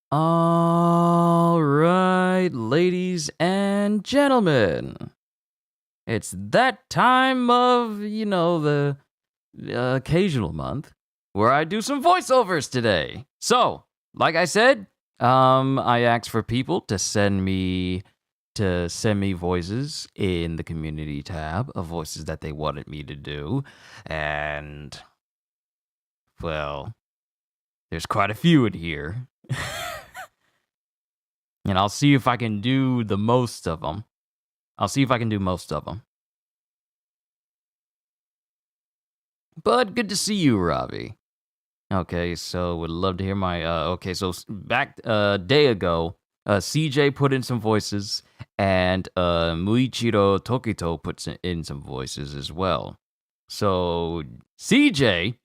All right, ladies and gentlemen, it's that time of, the occasional month where I do some voiceovers today. So, like I said, I asked for people to send me voices in the community tab of voices that they wanted me to do, and well, there's quite a few in here. And I'll see if I can do the most of them. But good to see you, Robbie. Okay, so would love to hear my. Okay, so back a day ago, CJ put in some voices, and Muichiro Tokito puts in some voices as well. So CJ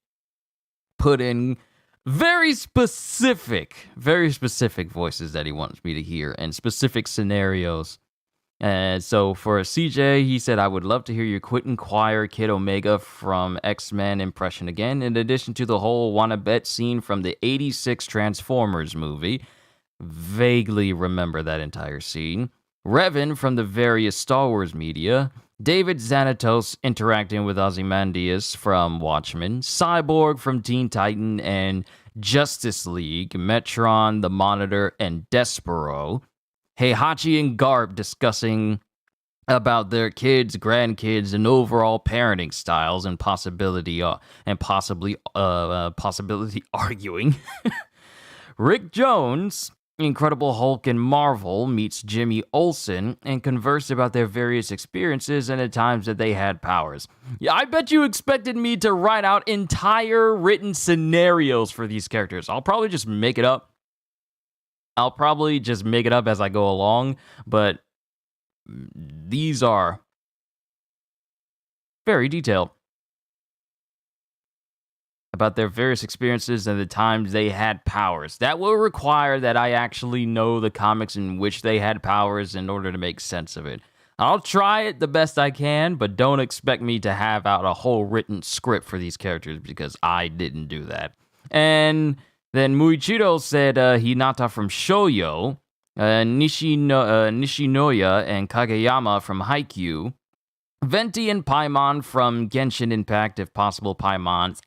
put in very specific voices that he wants me to hear and specific scenarios. And so for CJ, he said, I would love to hear your Quentin Quire Kid Omega from X-Men impression again, in addition to the whole wanna bet scene from the 86 Transformers movie. Vaguely remember that entire scene. Revan from the various Star Wars media. David Xanatos interacting with Ozymandias from Watchmen. Cyborg from Teen Titan and Justice League. Metron, the Monitor, and Despereaux. Heihachi and Garp discussing about their kids, grandkids, and overall parenting styles and possibly arguing. Rick Jones, Incredible Hulk and Marvel, meets Jimmy Olsen and converse about their various experiences and the times that they had powers. Yeah, I bet you expected me to write out entire written scenarios for these characters. I'll probably just make it up as I go along, but these are very detailed about their various experiences and the times they had powers. That will require that I actually know the comics in which they had powers in order to make sense of it. I'll try it the best I can, but don't expect me to have out a whole written script for these characters because I didn't do that. And then Muichiro said Hinata from Shoujo, Nishinoya and Kageyama from Haikyuu, Venti and Paimon from Genshin Impact, if possible, Paimon's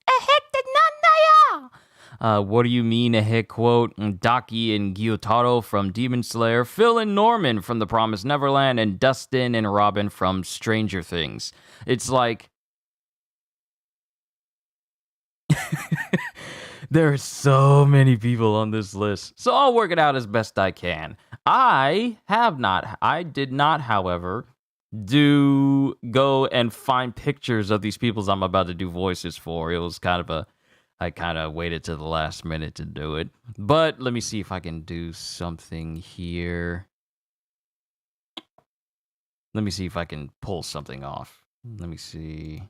what do you mean, a hit quote? Daki and Gyotaro from Demon Slayer, Phil and Norman from The Promised Neverland, and Dustin and Robin from Stranger Things. It's like there are so many people on this list, so I'll work it out as best I can. I did not, however, go and find pictures of these people I'm about to do voices for. It was I kind of waited to the last minute to do it. But let me see if I can do something here. Let me see if I can pull something off. Let me see.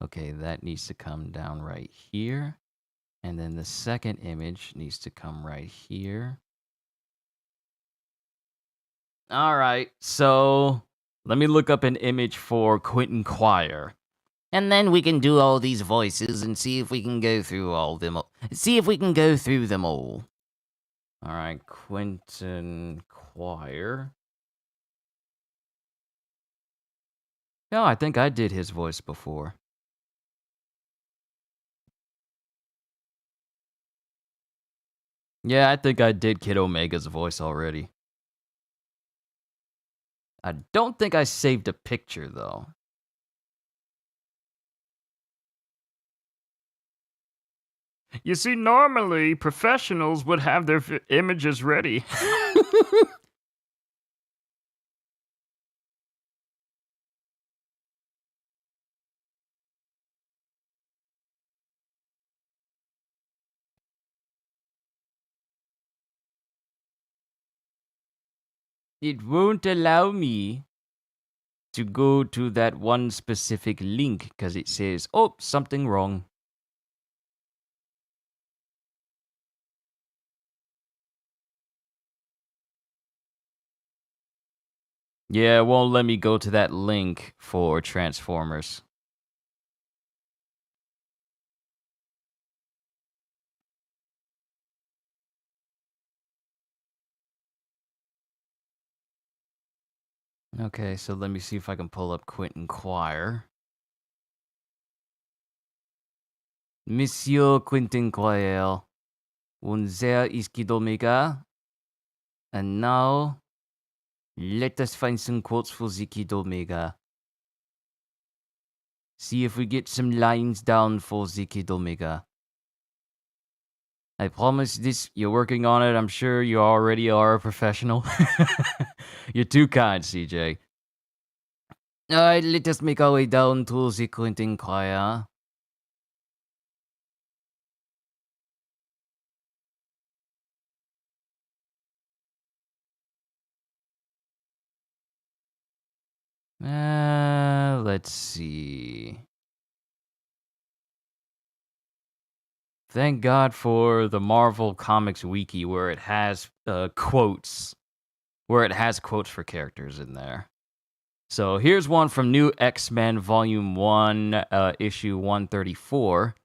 Okay, that needs to come down right here. And then the second image needs to come right here. All right, so let me look up an image for Quentin Quire. And then we can do all these voices and see if we can go through them all. All right, Quentin Quire. No, I think I did his voice before. Yeah, I think I did Kid Omega's voice already. I don't think I saved a picture, though. You see, normally professionals would have their images ready. It won't allow me to go to that one specific link because it says, oh, something wrong. Yeah, it won't let me go to that link for Transformers. Okay, so let me see if I can pull up Quentin Quire. Monsieur Quentin Quire, unser Iskidolmega. And now, let us find some quotes for Zikidolmega. See if we get some lines down for Zikidolmega. I promise this, you're working on it. I'm sure you already are a professional. You're too kind, CJ. Alright, let us make our way down to the Quentin Quire. Let's see. Thank God for the Marvel Comics Wiki where it has quotes. Where it has quotes for characters in there. So here's one from New X-Men Volume 1, issue 134.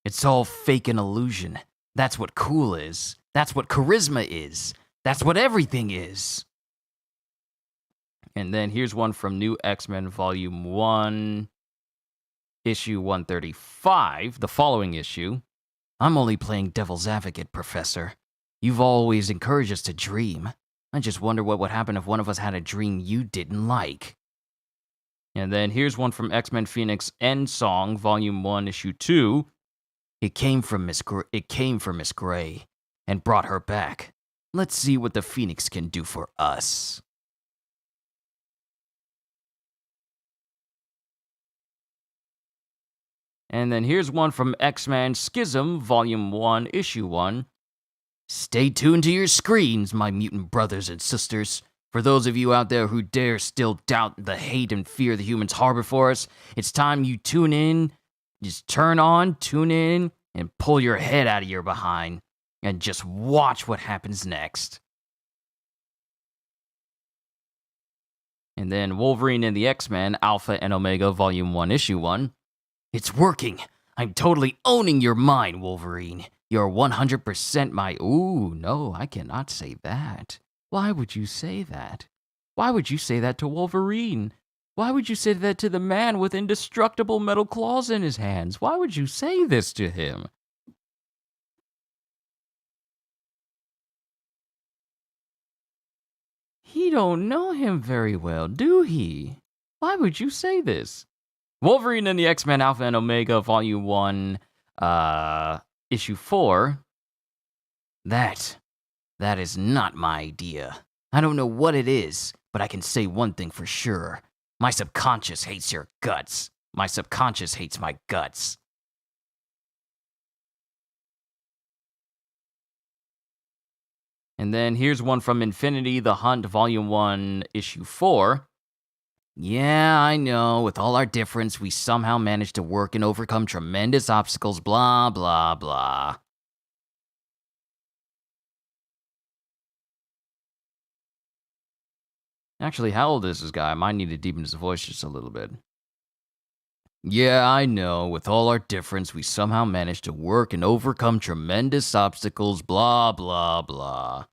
It's all fake and illusion. That's what cool is. That's what charisma is. That's what everything is. And then here's one from New X-Men Volume 1, issue 135, the following issue. I'm only playing devil's advocate, Professor. You've always encouraged us to dream. I just wonder what would happen if one of us had a dream you didn't like. And then here's one from X-Men Phoenix End Song, Volume 1, Issue 2. It came from Miss Gray and brought her back. Let's see what the Phoenix can do for us. And then here's one from X-Men Schism, Volume 1, Issue 1. Stay tuned to your screens, my mutant brothers and sisters. For those of you out there who dare still doubt the hate and fear the humans harbor for us, it's time you tune in. Just tune in, and pull your head out of your behind, and just watch what happens next. And then Wolverine and the X-Men, Alpha and Omega, Volume 1, Issue 1. It's working. I'm totally owning your mind, Wolverine. You're 100% my... Ooh, no, I cannot say that. Why would you say that? Why would you say that to Wolverine? Why would you say that to the man with indestructible metal claws in his hands? Why would you say this to him? He don't know him very well, do he? Why would you say this? Wolverine and the X-Men Alpha and Omega, Volume 1, Issue 4. That is not my idea. I don't know what it is, but I can say one thing for sure. My subconscious hates your guts. My subconscious hates my guts. And then here's one from Infinity the Hunt, Volume 1, Issue 4. Yeah, I know, with all our difference, we somehow managed to work and overcome tremendous obstacles, blah, blah, blah. Actually, how old is this guy? I might need to deepen his voice just a little bit. Yeah, I know, with all our difference, we somehow managed to work and overcome tremendous obstacles, blah, blah, blah.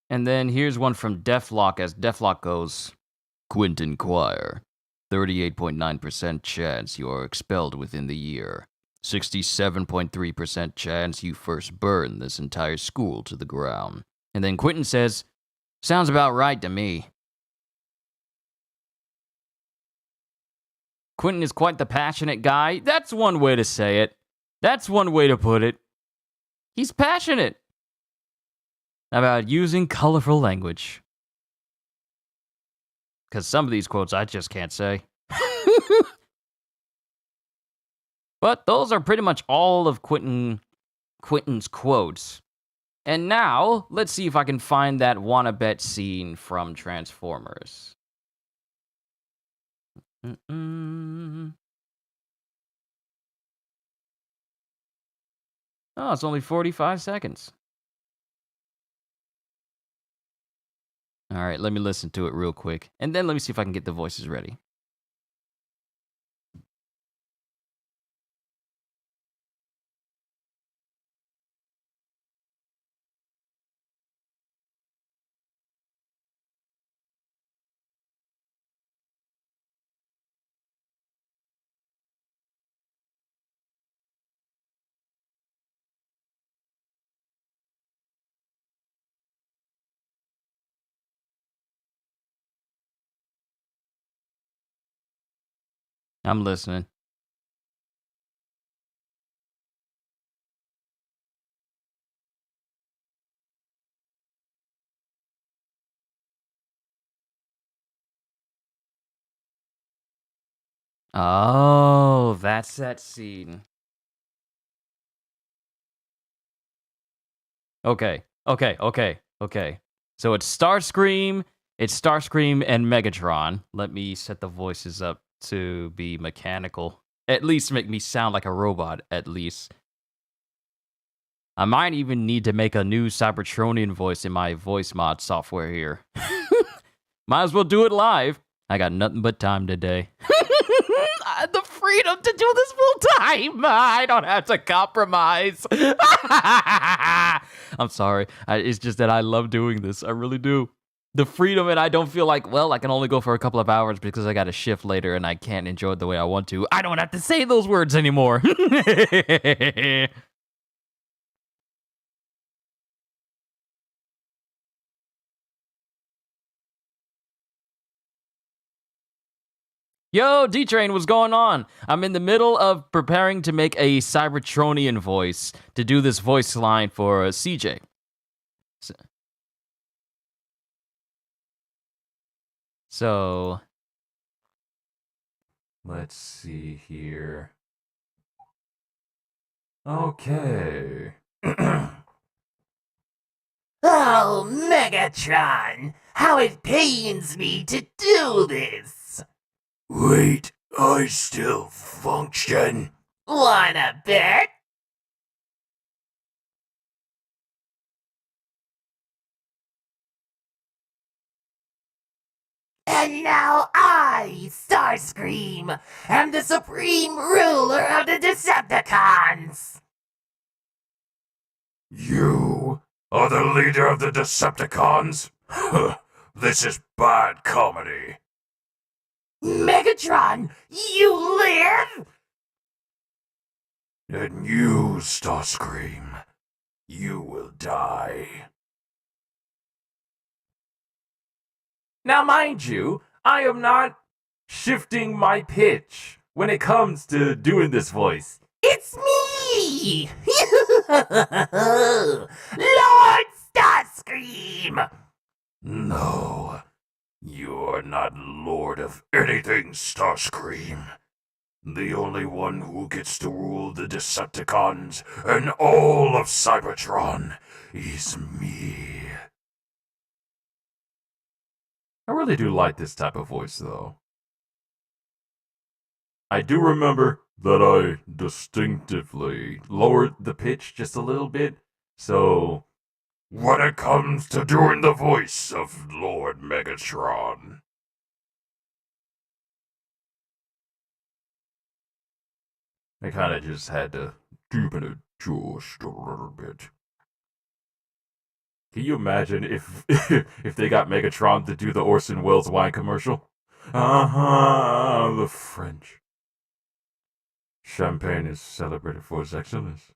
And then here's one from Deathlock as Deathlock goes, Quentin Quire, 38.9% chance you are expelled within the year. 67.3% chance you first burn this entire school to the ground. And then Quentin says, sounds about right to me. Quentin is quite the passionate guy. That's one way to say it. That's one way to put it. He's passionate about using colorful language. Because some of these quotes I just can't say. But those are pretty much all of Quentin's quotes. And now, let's see if I can find that wanna bet scene from Transformers. Oh, it's only 45 seconds. All right, let me listen to it real quick. And then let me see if I can get the voices ready. I'm listening. Oh, that's that scene. Okay. So it's Starscream and Megatron. Let me set the voices up to be mechanical. At least make me sound like a robot, at least. I might even need to make a new Cybertronian voice in my voice mod software here. Might as well do it live. I got nothing but time today. The freedom to do this full time. I don't have to compromise. I'm sorry. It's just that I love doing this. I really do. The freedom, and I don't feel like, well, I can only go for a couple of hours because I got a shift later and I can't enjoy it the way I want to. I don't have to say those words anymore. Yo, D-Train, what's going on? I'm in the middle of preparing to make a Cybertronian voice to do this voice line for CJ. So, let's see here. Okay. Oh, Megatron! How it pains me to do this! Wait, I still function. Wanna bet? And now I, Starscream, am the supreme ruler of the Decepticons! You are the leader of the Decepticons? This is bad comedy. Megatron, you live? And you, Starscream, you will die. Now, mind you, I am not shifting my pitch when it comes to doing this voice. It's me! Lord Starscream! No, you are not lord of anything, Starscream. The only one who gets to rule the Decepticons and all of Cybertron is me. I really do like this type of voice, though. I do remember that I distinctively lowered the pitch just a little bit, so When it comes to doing the voice of Lord Megatron, I kind of just had to deepen it just a little bit. Can you imagine if if they got Megatron to do the Orson Welles wine commercial? The French. Champagne is celebrated for its excellence.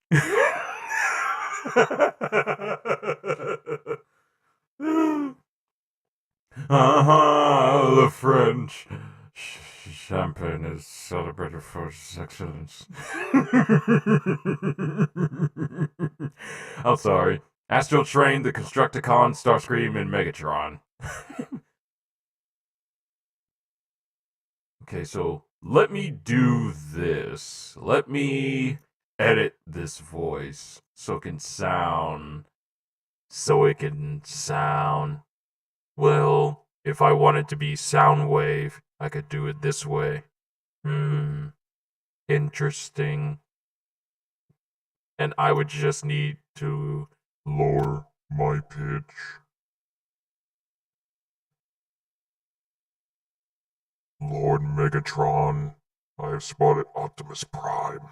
The French. Champagne is celebrated for its excellence. I'm sorry. Astral Train, the Constructicon, Starscream, and Megatron. Okay, so let me do this. Let me edit this voice so it can sound. Well, if I want it to be Soundwave, I could do it this way. Interesting. And I would just need to lower my pitch. Lord Megatron, I have spotted Optimus Prime.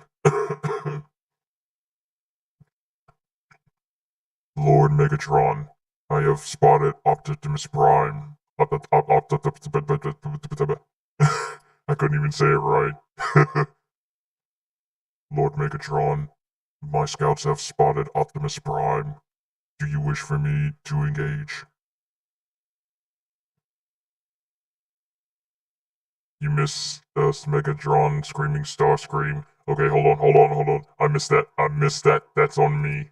Lord Megatron, I have spotted Optimus Prime. I couldn't even say it right. Lord Megatron, my scouts have spotted Optimus Prime. Do you wish for me to engage? You miss Megatron screaming Starscream. Okay, hold on. I missed that. That's on me.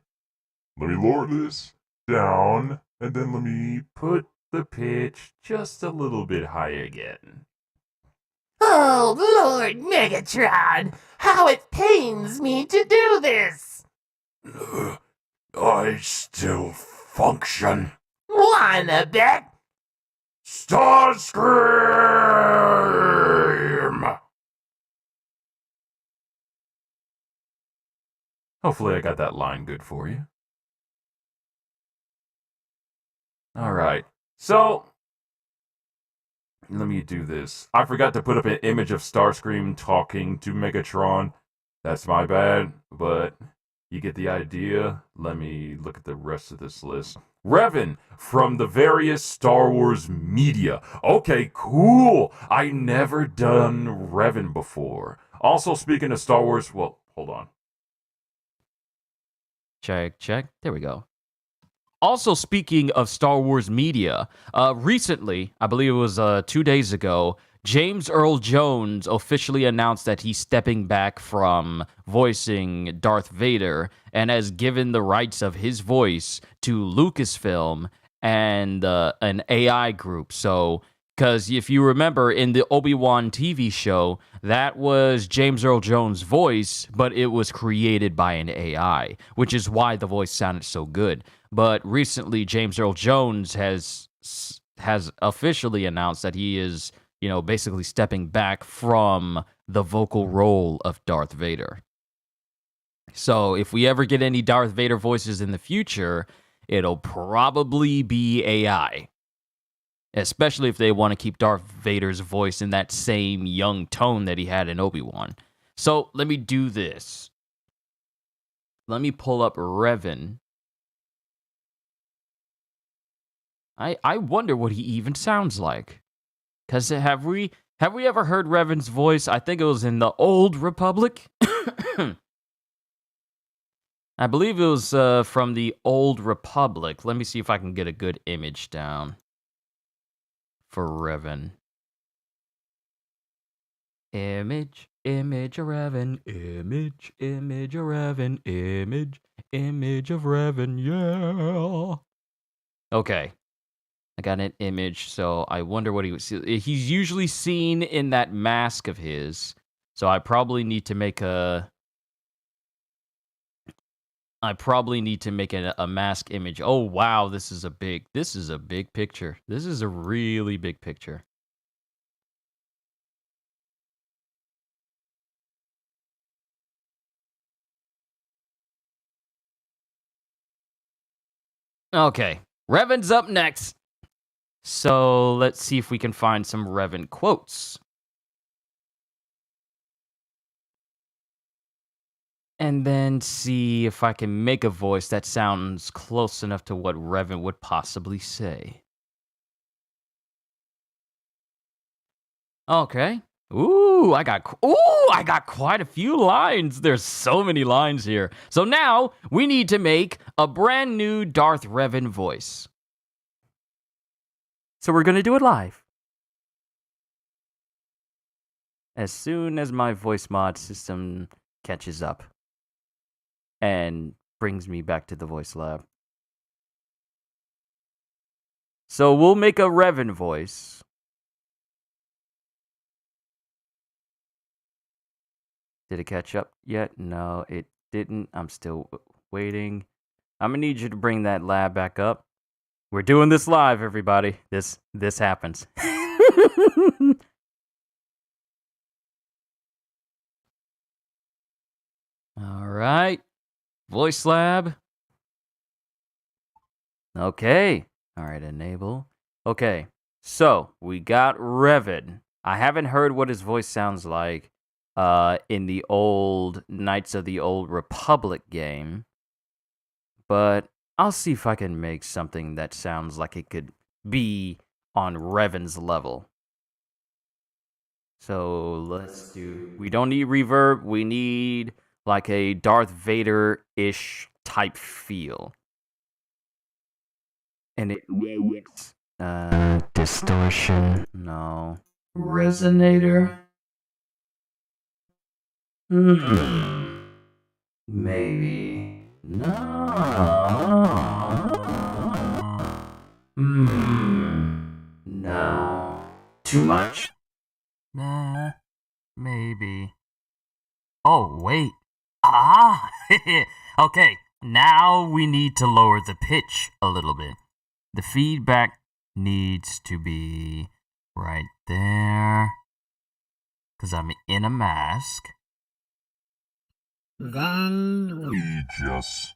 Let me lower this down, and then let me Put the pitch just a little bit higher again. Oh, Lord Megatron, how it pains me to do this. I still function. Wanna bet? Starscream! Hopefully I got that line good for you. Alright, so let me do this. I forgot to put up an image of Starscream talking to Megatron. That's my bad, but you get the idea. Let me look at the rest of this list. Revan from the various Star Wars media. Okay, cool. I never done Revan before. Also, speaking of Star Wars, well, hold on. Check. There we go. Also, speaking of Star Wars media, recently, I believe it was 2 days ago, James Earl Jones officially announced that he's stepping back from voicing Darth Vader and has given the rights of his voice to Lucasfilm and an AI group. So, because if you remember in the Obi-Wan TV show, that was James Earl Jones' voice, but it was created by an AI, which is why the voice sounded so good. But recently, James Earl Jones has officially announced that he is, basically stepping back from the vocal role of Darth Vader. So if we ever get any Darth Vader voices in the future, it'll probably be AI. Especially if they want to keep Darth Vader's voice in that same young tone that he had in Obi-Wan. So let me do this. Let me pull up Revan. I wonder what he even sounds like. Because have we ever heard Revan's voice? I think it was in the Old Republic. I believe it was from the Old Republic. Let me see if I can get a good image down for Revan. Image of Revan. Image of Revan. Image of Revan. Yeah. Okay. I got an image, so I wonder what he was. He's usually seen in that mask of his, so I probably need to make a mask image. Oh wow, this is a big picture. This is a really big picture. Okay, Revan's up next. So let's see if we can find some Revan quotes. And then see if I can make a voice that sounds close enough to what Revan would possibly say. Okay. Ooh, I got quite a few lines. There's so many lines here. So now we need to make a brand new Darth Revan voice. So we're going to do it live. As soon as my voice mod system catches up and brings me back to the voice lab. So we'll make a Revan voice. Did it catch up yet? No, it didn't. I'm still waiting. I'm going to need you to bring that lab back up. We're doing this live, everybody. This happens. All right. Voice lab. Okay. All right, enable. Okay. So, we got Revan. I haven't heard what his voice sounds like in the old Knights of the Old Republic game. But I'll see if I can make something that sounds like it could be on Revan's level. So let's do... We don't need reverb. We need like a Darth Vader-ish type feel. And it needs... distortion. No. Resonator? Maybe. No. No. Too much? Maybe. Oh, wait. Ah! Okay, now we need to lower the pitch a little bit. The feedback needs to be right there. Because I'm in a mask. Then we just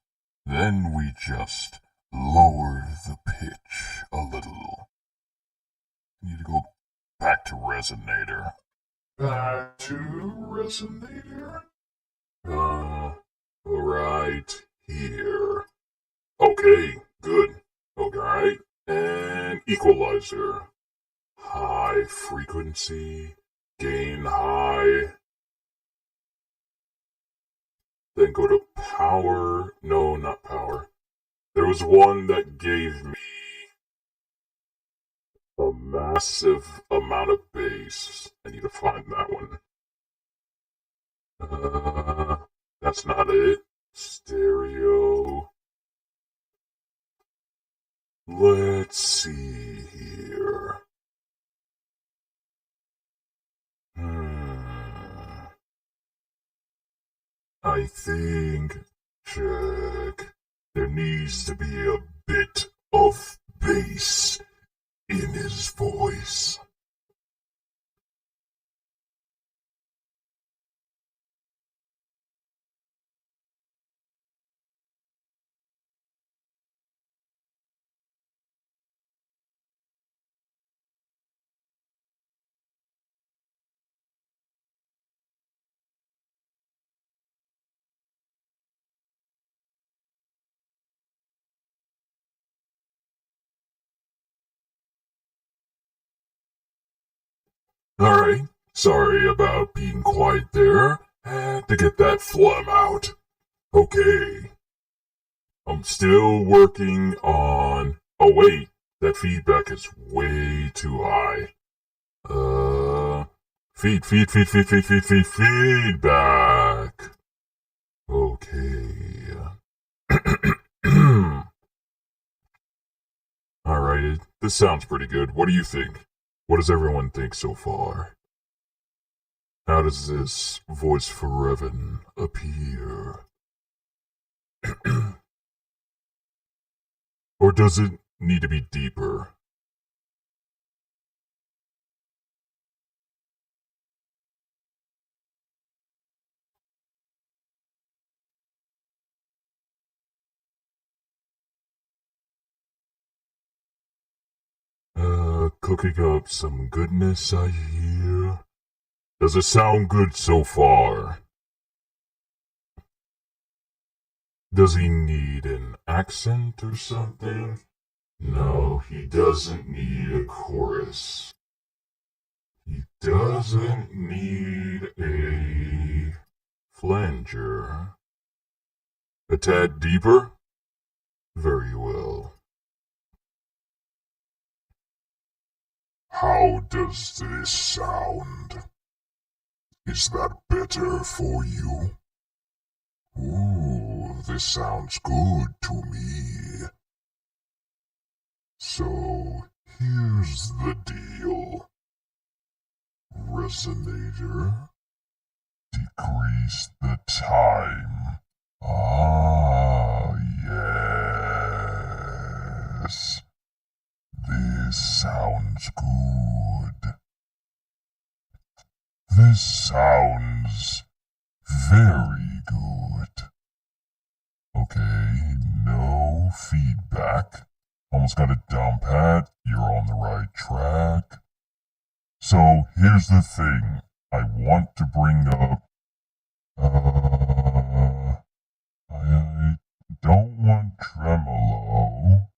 lower the pitch a little. Need to go back to Resonator. Back to Resonator. Right here. Okay, good. Okay, and equalizer. High frequency, gain high. Then go to power. No, not power. There was one that gave me a massive amount of bass. I need to find that one. That's not it. Stereo. Let's see here. I think, check. There needs to be a bit of bass in his voice. Alright, sorry about being quiet there. Had to get that phlegm out. Okay. I'm still working on... Oh wait, that feedback is way too high. Feedback. Okay. Alright, this sounds pretty good. What do you think? What does everyone think so far? How does this voice for Revan appear? Or does it need to be deeper? Cooking up some goodness, I hear. Does it sound good so far? Does he need an accent or something? No, he doesn't need a chorus. He doesn't need a flanger. A tad deeper? Very well. How does this sound? Is that better for you? Ooh, this sounds good to me. So, here's the deal. Resonator, decrease the time. Ah, yes. This sounds good. This sounds very good. Okay, no feedback. Almost got it down pat. You're on the right track. So, here's the thing. I want to bring up... I don't want tremolo.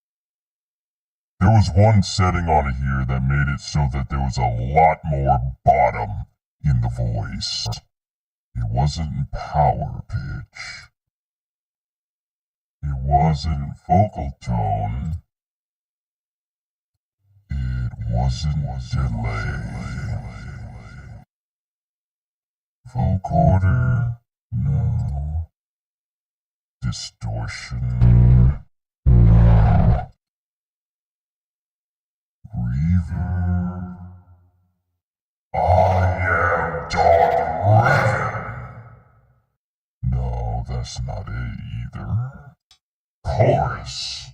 There was one setting on here that made it so that there was a lot more bottom in the voice. It wasn't power pitch. It wasn't vocal tone. It wasn't delay. Vocoder? No. Distortion? No. Reverb? I am Darth Revan. No, that's not it either. Chorus.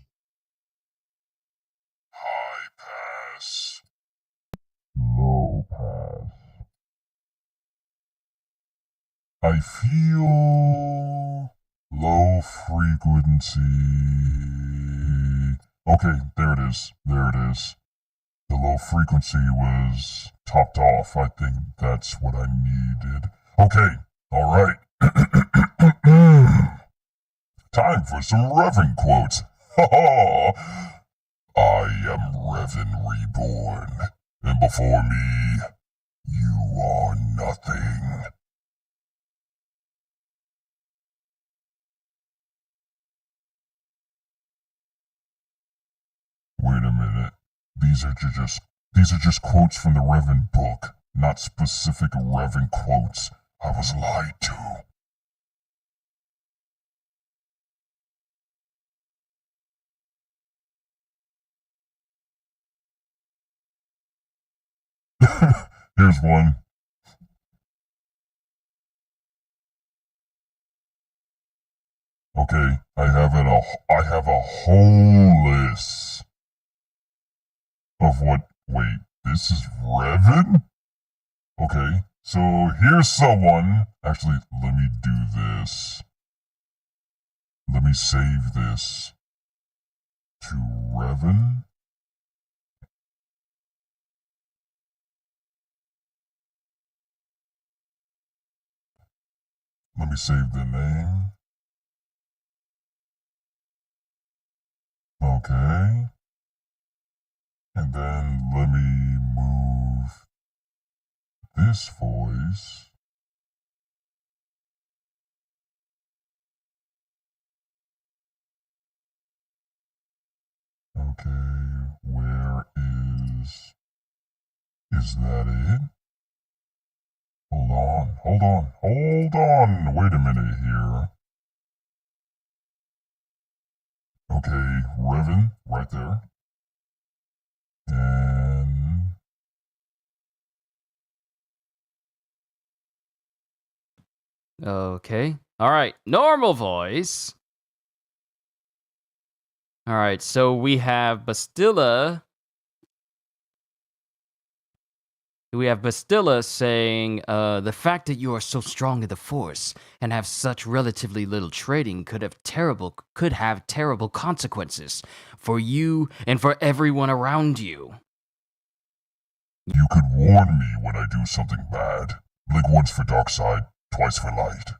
High pass. Low pass. I feel low frequency. Okay, there it is. There it is. The low frequency was topped off. I think that's what I needed. Okay, alright. Time for some Revan quotes. Ha ha! I am Revan reborn, and before me, you are nothing. Wait a minute. These are just quotes from the Revan book, not specific Revan quotes. I was lied to. Here's one. Okay, I have a whole list of what. Wait, this is Revan? Okay, so here's someone. Actually, let me do this. Let me save this to Revan. Let me save the name. Okay. And then let me move this voice. Okay, where is that it? Hold on. Wait a minute here. Okay, Revan, right there. And... Okay. All right. Normal voice. All right. So we have Bastilla. We have Bastilla saying, the fact that you are so strong in the Force and have such relatively little training could have terrible consequences for you and for everyone around you. You could warn me when I do something bad. Blink once for dark side, twice for light.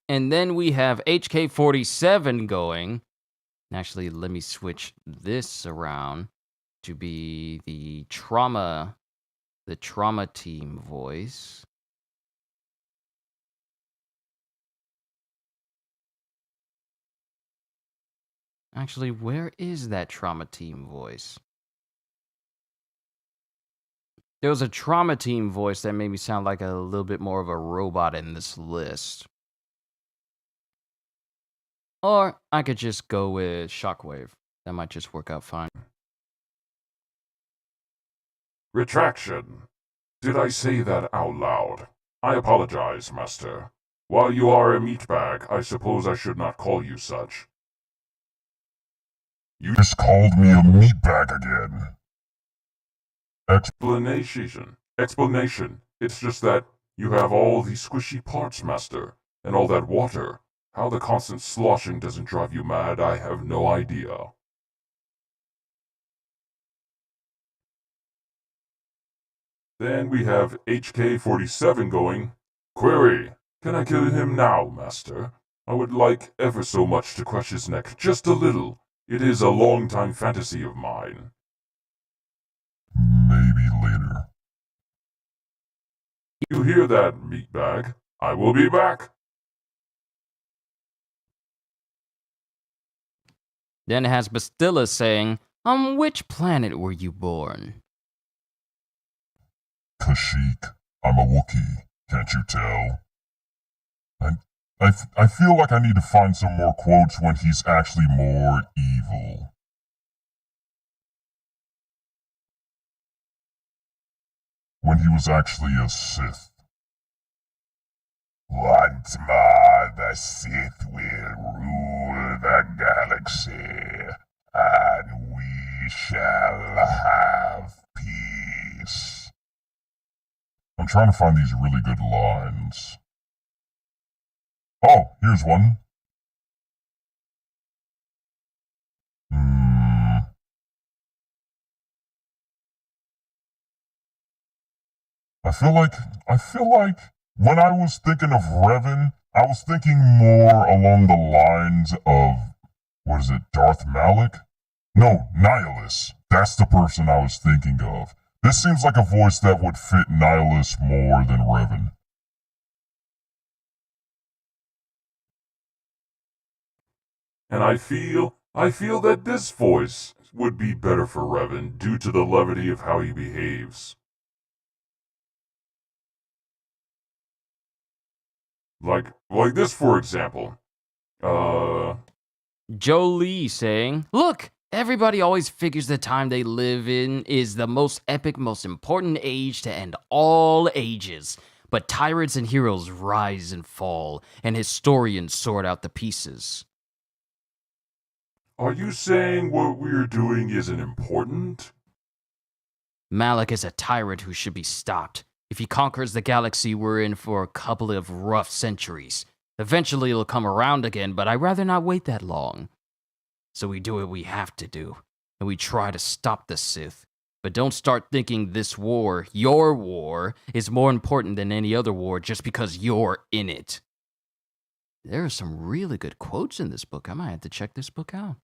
And then we have HK47 going. Actually, let me switch this around to be the trauma team voice. Actually, where is that trauma team voice? There was a trauma team voice that made me sound like a little bit more of a robot in this list. Or I could just go with Shockwave. That might just work out fine. Retraction. Did I say that out loud? I apologize, Master. While you are a meatbag, I suppose I should not call you such. You just called me a meatbag again. Explanation. It's just that you have all these squishy parts, Master, and all that water. How the constant sloshing doesn't drive you mad, I have no idea. Then we have HK47 going. Query. Can I kill him now, Master? I would like ever so much to crush his neck, just a little. It is a long-time fantasy of mine. Maybe later. You hear that, meatbag? I will be back. Then it has Bastilla saying, on which planet were you born? Kashyyyk. I'm a Wookiee. Can't you tell? I feel like I need to find some more quotes when he's actually more evil. When he was actually a Sith. Once more, the Sith will rule the galaxy, and we shall have peace. I'm trying to find these really good lines. Oh, here's one. I feel like when I was thinking of Revan, I was thinking more along the lines of, what is it, Darth Malik? No, Nihilus. That's the person I was thinking of. This seems like a voice that would fit Nihilus more than Revan. And I feel that this voice would be better for Revan due to the levity of how he behaves. Like this, for example. Jolie saying, "Look, everybody always figures the time they live in is the most epic, most important age to end all ages. But tyrants and heroes rise and fall, and historians sort out the pieces." Are you saying what we're doing isn't important? Malik is a tyrant who should be stopped. If he conquers the galaxy, we're in for a couple of rough centuries. Eventually it'll come around again, but I'd rather not wait that long. So we do what we have to do, and we try to stop the Sith. But don't start thinking this war, your war, is more important than any other war just because you're in it. There are some really good quotes in this book. I might have to check this book out.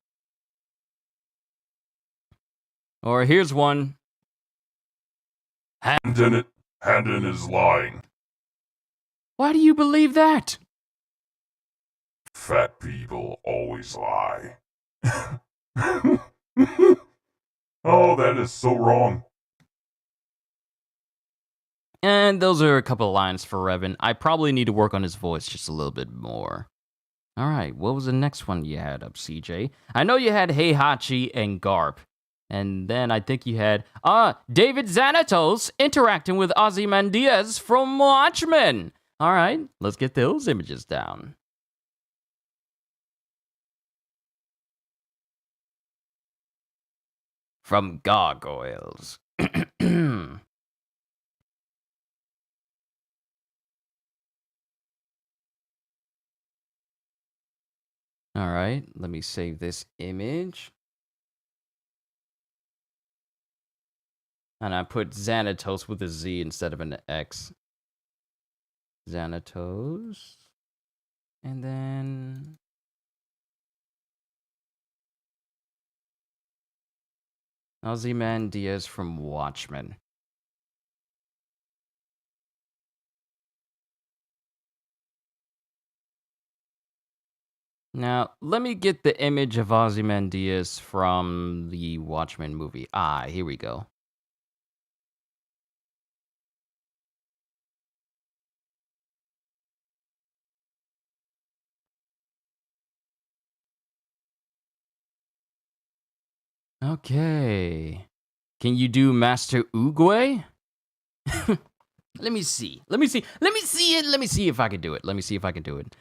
Or here's one. Handon is lying. Why do you believe that? Fat people always lie. Oh, that is so wrong. And those are a couple of lines for Revan. I probably need to work on his voice just a little bit more. All right, what was the next one you had up, CJ? I know you had Heihachi and Garp. And then I think you had, David Xanatos interacting with Ozymandias from Watchmen. All right, let's get those images down. From Gargoyles. All right, let me save this image. And I put Xanatos with a Z instead of an X. Xanatos. And then... Ozymandias from Watchmen. Now, let me get the image of Ozymandias from the Watchmen movie. Here we go. Okay. Can you do Master Oogway? Let me see if I can do it.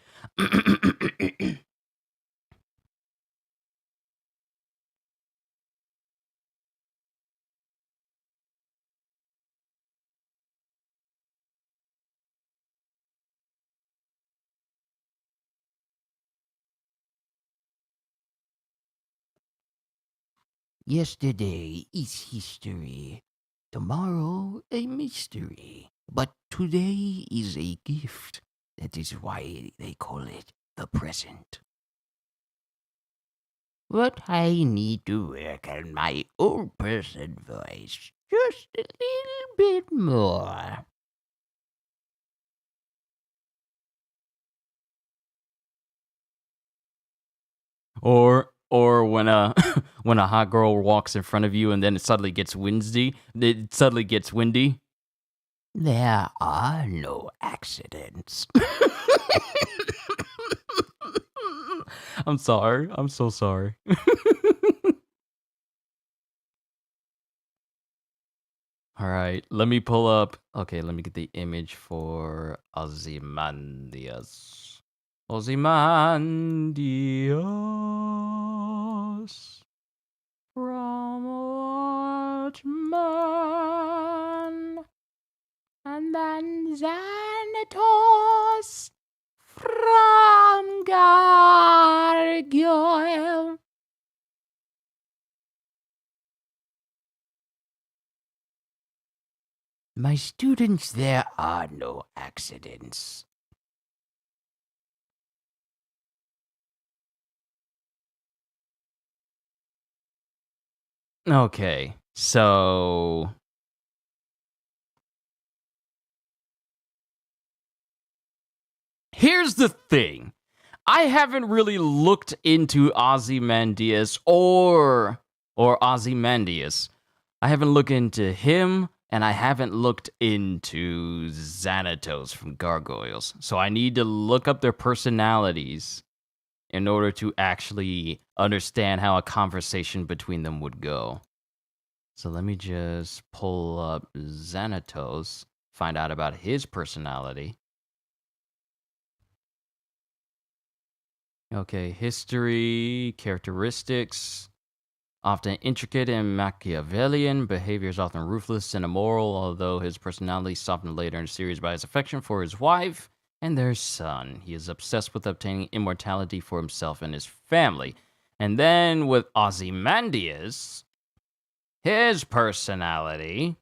Yesterday is history, tomorrow a mystery, but today is a gift. That is why they call it the present. But I need to work on my old person voice just a little bit more. Or when a when a hot girl walks in front of you and then it suddenly gets windy. There are no accidents. I'm sorry. I'm so sorry. All right, let me pull up. Okay, let me get the image for Ozymandias. Ozymandias from Watchman, and then Xanatos from Gargoyle. My students, there are no accidents. Okay, so here's the thing. I haven't really looked into Ozymandias or Ozymandias. I haven't looked into him, and I haven't looked into Xanatos from Gargoyles. So I need to look up their personalities in order to actually understand how a conversation between them would go. So let me just pull up Xanatos, find out about his personality. Okay, history, characteristics. Often intricate and Machiavellian, behavior is often ruthless and immoral, although his personality is softened later in the series by his affection for his wife and their son. He is obsessed with obtaining immortality for himself and his family. And then with Ozymandias, his personality...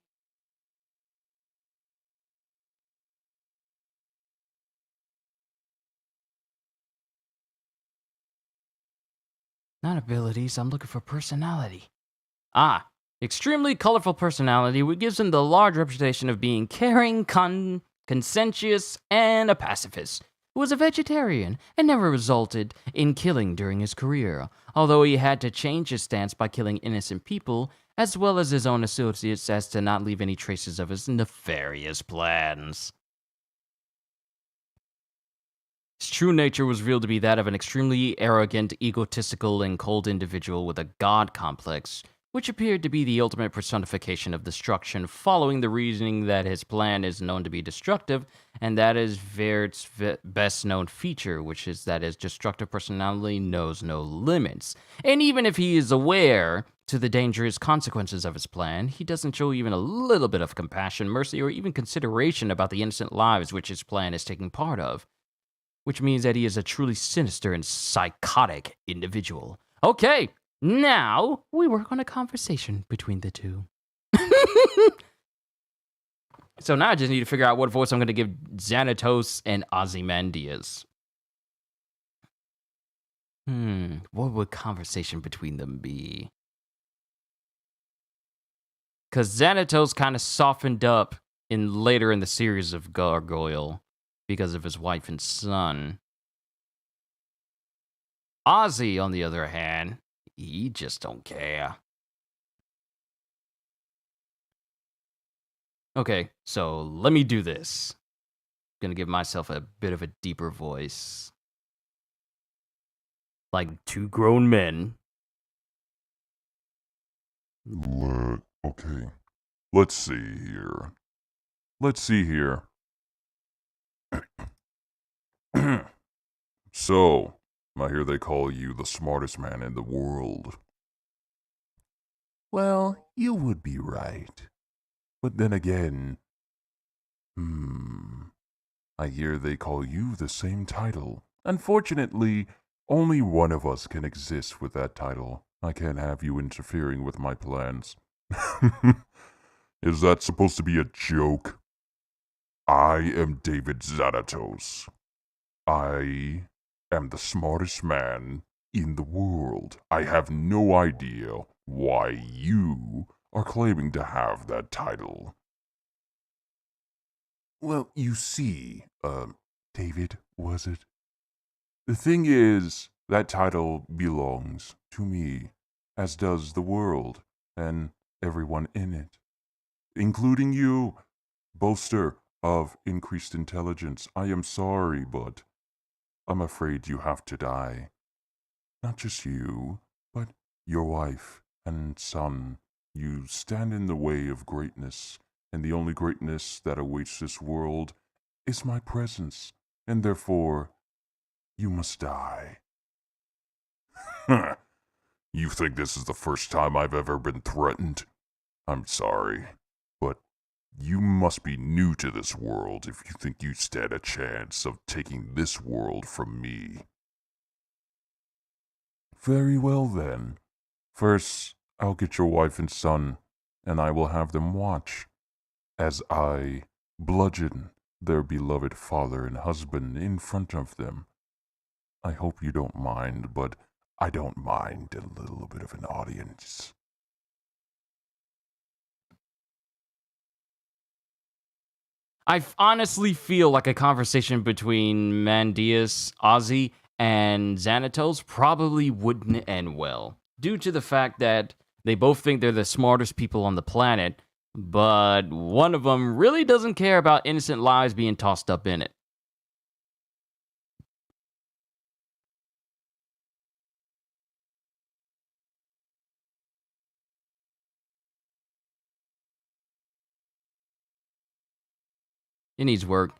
Not abilities, I'm looking for personality. Ah, extremely colorful personality, which gives him the large reputation of being caring, conscientious, and a pacifist, who was a vegetarian and never resulted in killing during his career, although he had to change his stance by killing innocent people, as well as his own associates, as to not leave any traces of his nefarious plans. His true nature was revealed to be that of an extremely arrogant, egotistical, and cold individual with a god complex, which appeared to be the ultimate personification of destruction, following the reasoning that his plan is known to be destructive, and that is Vert's best-known feature, which is that his destructive personality knows no limits. And even if he is aware to the dangerous consequences of his plan, he doesn't show even a little bit of compassion, mercy, or even consideration about the innocent lives which his plan is taking part of. Which means that he is a truly sinister and psychotic individual. Okay, now we work on a conversation between the two. So now I just need to figure out what voice I'm going to give Xanatos and Ozymandias. What would conversation between them be? Because Xanatos kind of softened up later in the series of Gargoyle because of his wife and son. Ozzy, on the other hand, he just don't care. Okay, so let me do this. I'm gonna give myself a bit of a deeper voice. Like two grown men. Okay. Let's see here. So, I hear they call you the smartest man in the world. Well, you would be right. But then again, I hear they call you the same title. Unfortunately, only one of us can exist with that title. I can't have you interfering with my plans. Is that supposed to be a joke? I am David Xanatos. I am the smartest man in the world. I have no idea why you are claiming to have that title. Well, you see, David, was it? The thing is, that title belongs to me, as does the world, and everyone in it, including you. Boaster of increased intelligence, I am sorry, but I'm afraid you have to die. Not just you, but your wife and son. You stand in the way of greatness, and the only greatness that awaits this world is my presence, and therefore you must die. You think this is the first time I've ever been threatened? I'm sorry, but you must be new to this world if you think you stand a chance of taking this world from me. Very well then. First, I'll get your wife and son, and I will have them watch as I bludgeon their beloved father and husband in front of them. I hope you don't mind, but I don't mind a little bit of an audience. I honestly feel like a conversation between Mandius, Ozzy, and Xanatos probably wouldn't end well, due to the fact that they both think they're the smartest people on the planet, but one of them really doesn't care about innocent lives being tossed up in it. It needs work.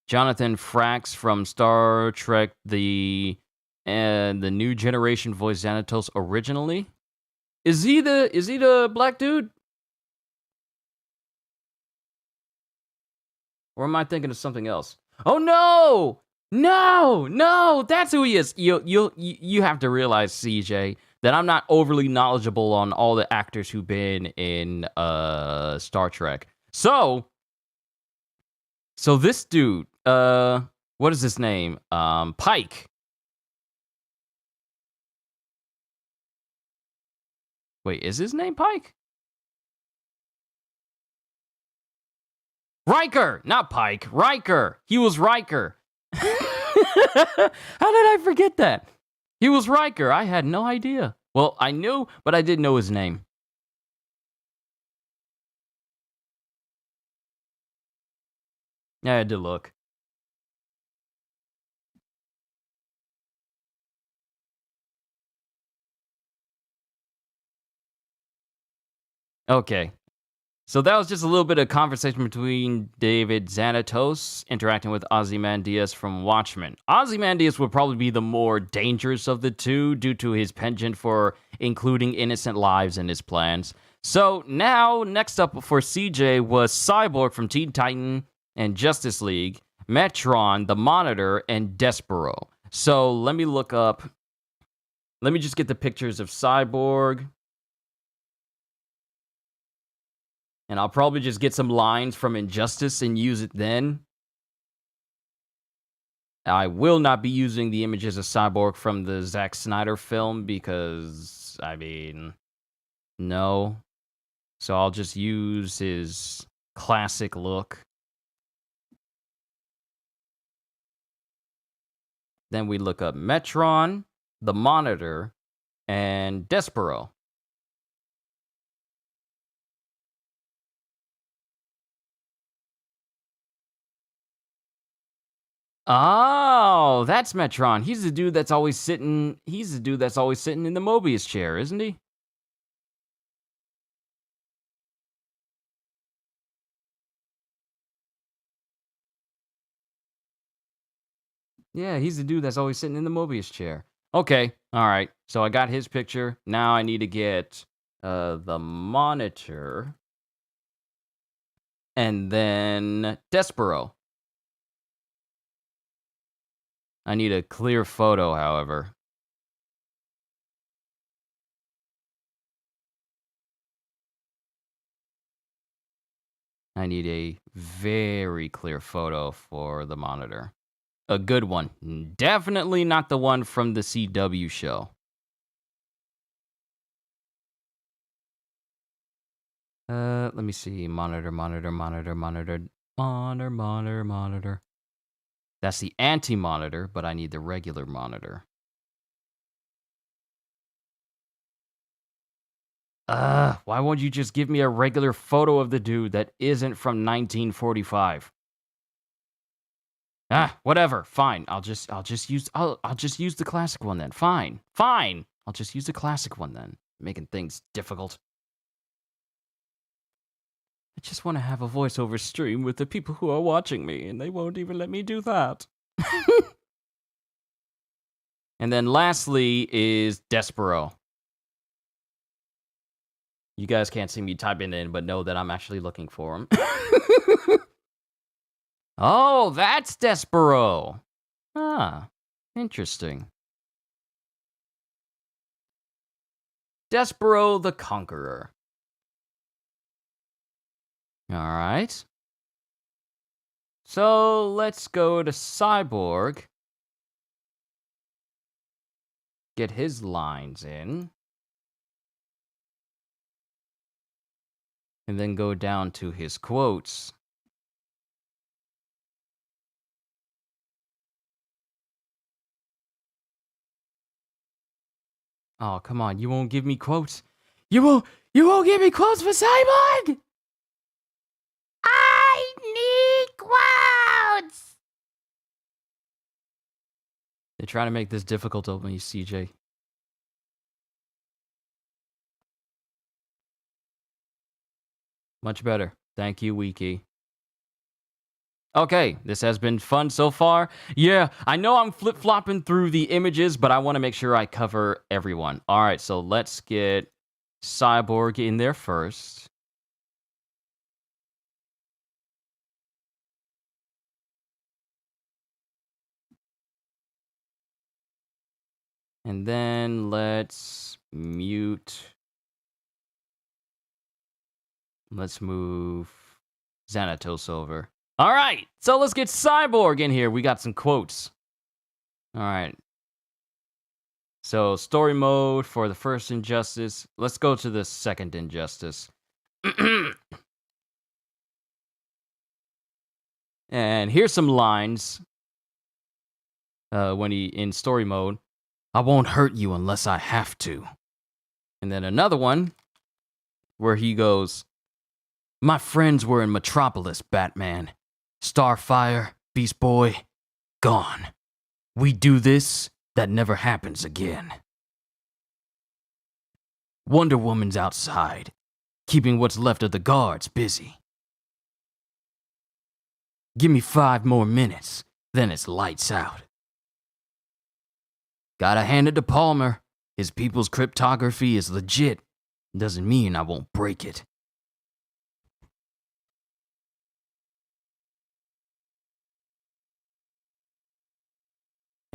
Jonathan Frakes from Star Trek, the New Generation voiced Xanatos originally. Is he the black dude? Or am I thinking of something else? Oh no! No, that's who he is. You have to realize, CJ, that I'm not overly knowledgeable on all the actors who've been in Star Trek. So this dude, what is his name? Pike. Wait, is his name Pike? Riker, not Pike. Riker. He was Riker. How did I forget that? He was Riker. I had no idea. Well, I knew, but I didn't know his name. I had to look. Okay. So that was just a little bit of conversation between David Xanatos interacting with Ozymandias from Watchmen. Ozymandias would probably be the more dangerous of the two due to his penchant for including innocent lives in his plans. So now, next up for CJ was Cyborg from Teen Titan and Justice League, Metron, the Monitor, and Despereaux. So let me look up. Let me just get the pictures of Cyborg. And I'll probably just get some lines from Injustice and use it then. I will not be using the images of Cyborg from the Zack Snyder film because, I mean, no. So I'll just use his classic look. Then we look up Metron, the Monitor, and Despereaux. Oh, that's Metron. He's the dude that's always sitting. He's the dude that's always sitting in the Mobius chair, isn't he? Yeah, he's the dude that's always sitting in the Mobius chair. Okay, all right. So I got his picture. Now I need to get the Monitor, and then Despereaux. I need a clear photo, however. I need a very clear photo for the Monitor. A good one. Definitely not the one from the CW show. Let me see. Monitor. That's the anti-monitor, but I need the regular monitor. Why won't you just give me a regular photo of the dude that isn't from 1945? Whatever. Fine. I'll just use the classic one then. Fine. I'll just use the classic one then. Making things difficult. I just want to have a voiceover stream with the people who are watching me, and they won't even let me do that. And then lastly is Despereaux. You guys can't see me typing in, but know that I'm actually looking for him. Oh, that's Despereaux. Interesting. Despereaux the Conqueror. All right. So let's go to Cyborg. Get his lines in. And then go down to his quotes. Oh, come on. You won't give me quotes? You won't give me quotes for Cyborg? I need quotes! They're trying to make this difficult on me, CJ. Much better. Thank you, Wiki. Okay, this has been fun so far. Yeah, I know I'm flip-flopping through the images, but I want to make sure I cover everyone. All right, so let's get Cyborg in there first. And then let's mute. Let's move Xanatos over. All right, so let's get Cyborg in here. We got some quotes. All right. So story mode for the first injustice. Let's go to the second injustice. And here's some lines when he in story mode. I won't hurt you unless I have to. And then another one where he goes, my friends were in Metropolis, Batman. Starfire, Beast Boy, gone. We do this, that never happens again. Wonder Woman's outside, keeping what's left of the guards busy. Give me 5 more minutes, then it's lights out. Gotta hand it to Palmer. His people's cryptography is legit. Doesn't mean I won't break it.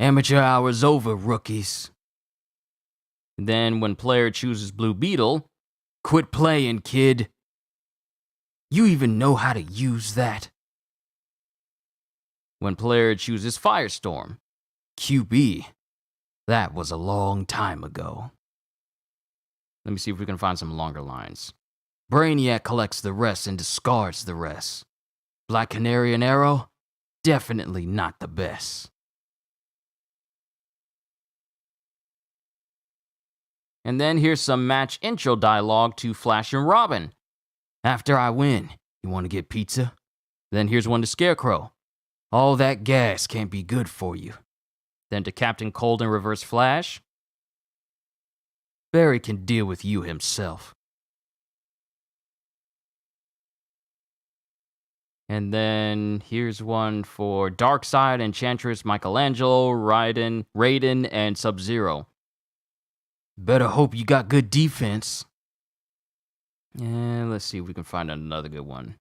Amateur hour's over, rookies. Then when player chooses Blue Beetle, quit playing, kid. You even know how to use that? When player chooses Firestorm, QB. That was a long time ago. Let me see if we can find some longer lines. Brainiac collects the rest and discards the rest. Black Canary and Arrow? Definitely not the best. And then here's some match intro dialogue to Flash and Robin. After I win, you want to get pizza? Then here's one to Scarecrow. All that gas can't be good for you. Then to Captain Cold and Reverse Flash. Barry can deal with you himself. And then here's one for Darkseid, Enchantress, Michelangelo, Raiden, and Sub-Zero. Better hope you got good defense. And let's see if we can find another good one.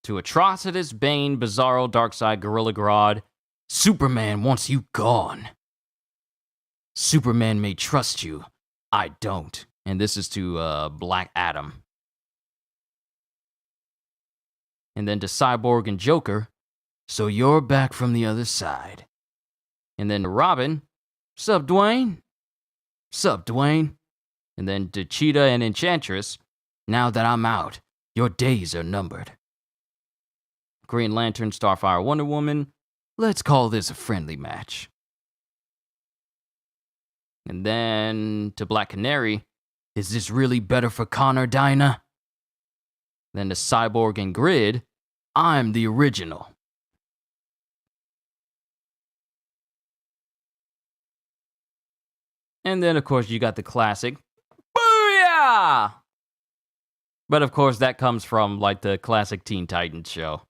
To Atrocitus, Bane, Bizarro, Darkseid, Gorilla Grodd. Superman wants you gone. Superman may trust you. I don't. And this is to Black Adam. And then to Cyborg and Joker. So you're back from the other side. And then to Robin. Sup, Dwayne? Sup, Dwayne? And then to Cheetah and Enchantress. Now that I'm out, your days are numbered. Green Lantern, Starfire, Wonder Woman. Let's call this a friendly match. And then to Black Canary. Is this really better for Connor, Dinah? Then to Cyborg and Grid, I'm the original. And then, of course, you got the classic, Booyah! But, of course, that comes from, like, the classic Teen Titans show.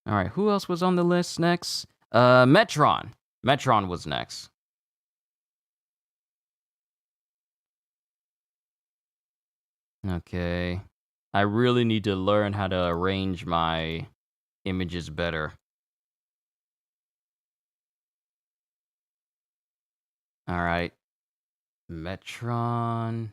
Alright, who else was on the list next? Metron. Metron was next. Okay. I really need to learn how to arrange my images better. Alright. Metron.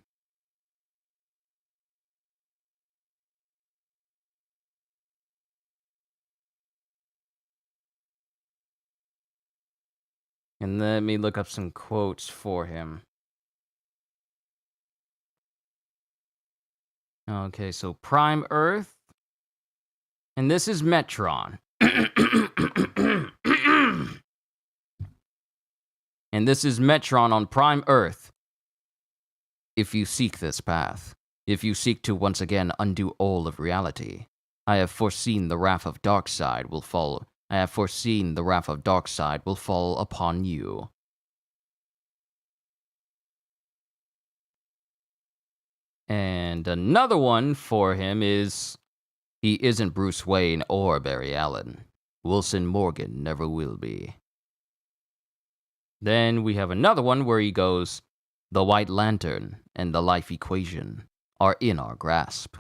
And let me look up some quotes for him. Okay, so Prime Earth. And this is Metron. And this is Metron on Prime Earth. If you seek this path, if you seek to once again undo all of reality, I have foreseen the wrath of Darkseid will fall. I have foreseen the wrath of Darkseid will fall upon you. And another one for him is, he isn't Bruce Wayne or Barry Allen. Wilson Morgan never will be. Then we have another one where he goes, the White Lantern and the life equation are in our grasp.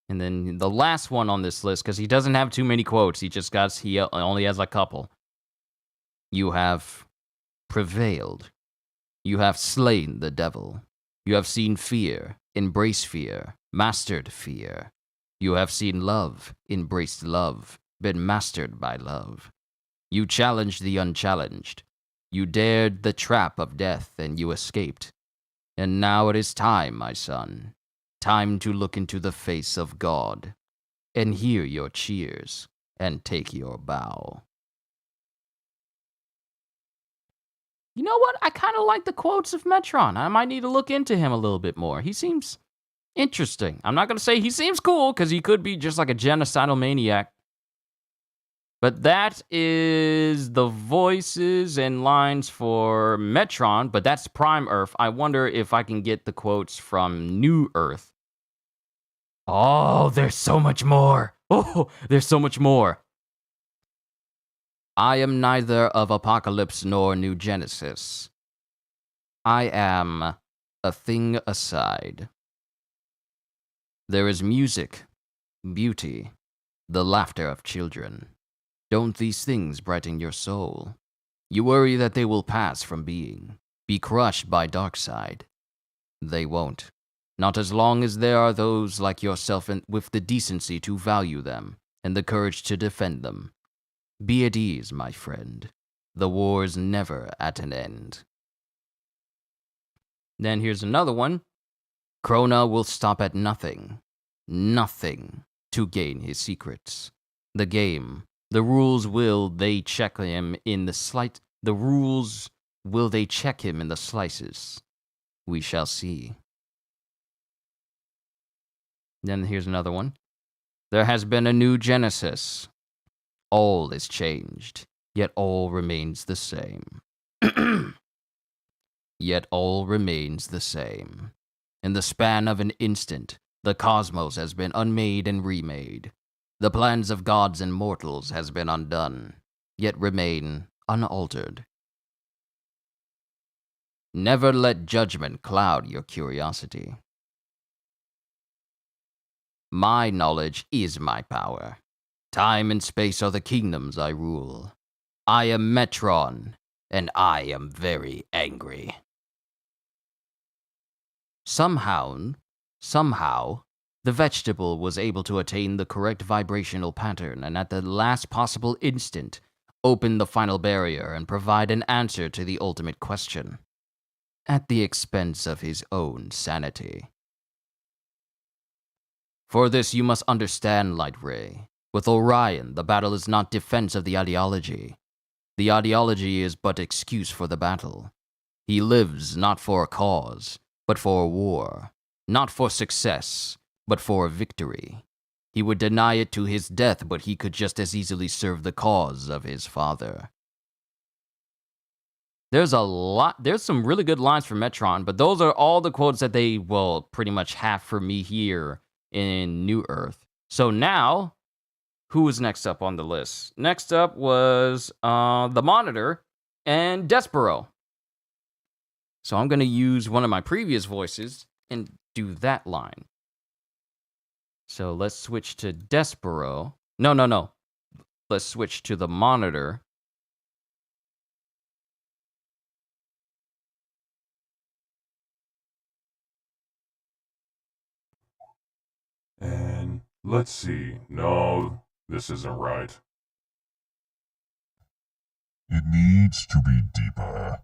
And then the last one on this list, because he doesn't have too many quotes, he only has a couple. You have prevailed. You have slain the devil. You have seen fear, embraced fear, mastered fear. You have seen love, embraced love, been mastered by love. You challenged the unchallenged. You dared the trap of death, and you escaped. And now it is time, my son. Time to look into the face of God, and hear your cheers, and take your bow. You know what? I kind of like the quotes of Metron. I might need to look into him a little bit more. He seems interesting. I'm not going to say he seems cool, because he could be just like a genocidal maniac. But that is the voices and lines for Metron, but that's Prime Earth. I wonder if I can get the quotes from New Earth. Oh, there's so much more. Oh, there's so much more. I am neither of Apocalypse nor New Genesis. I am a thing aside. There is music, beauty, the laughter of children. Don't these things brighten your soul? You worry that they will pass from being, be crushed by Darkseid. They won't. Not as long as there are those like yourself with the decency to value them and the courage to defend them. Be at ease, my friend. The war's never at an end. Then here's another one. Krona will stop at nothing. Nothing to gain his secrets. The game. The rules will they check him in the slight. The rules will they check him in the slices. We shall see. Then here's another one. There has been a new Genesis. All is changed, yet all remains the same. Yet all remains the same. In the span of an instant, the cosmos has been unmade and remade. The plans of gods and mortals has been undone, yet remain unaltered. Never let judgment cloud your curiosity. My knowledge is my power. Time and space are the kingdoms I rule. I am Metron, and I am very angry. Somehow, the vegetable was able to attain the correct vibrational pattern and at the last possible instant, open the final barrier and provide an answer to the ultimate question, at the expense of his own sanity. For this you must understand, Light Ray. With Orion, the battle is not defense of the ideology. The ideology is but excuse for the battle. He lives not for a cause, but for a war. Not for success, but for a victory. He would deny it to his death, but he could just as easily serve the cause of his father. There's some really good lines from Metron, but those are all the quotes that they will pretty much have for me here in New Earth. So now, who was next up on the list? Next up was the Monitor and Despereaux. So I'm going to use one of my previous voices and do that line. So let's switch to Despereaux. No. Let's switch to the Monitor. And let's see. No, this isn't right. It needs to be deeper.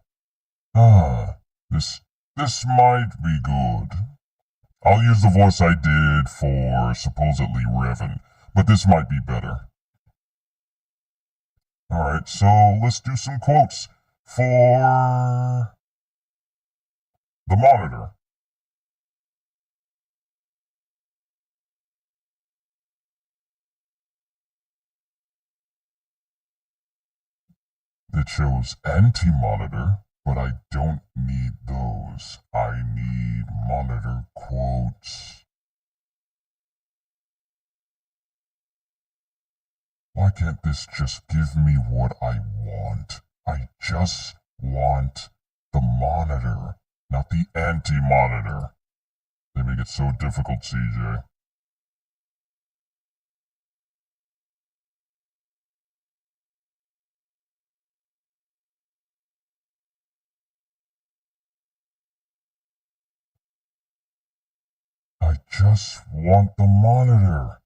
This might be good. I'll use the voice I did for supposedly Revan, but this might be better. Alright, so let's do some quotes for the Monitor. It shows anti-Monitor, but I don't need those. I need Monitor quotes. Why can't this just give me what I want? I just want the Monitor, not the anti-Monitor. They make it so difficult, CJ. I just want the Monitor.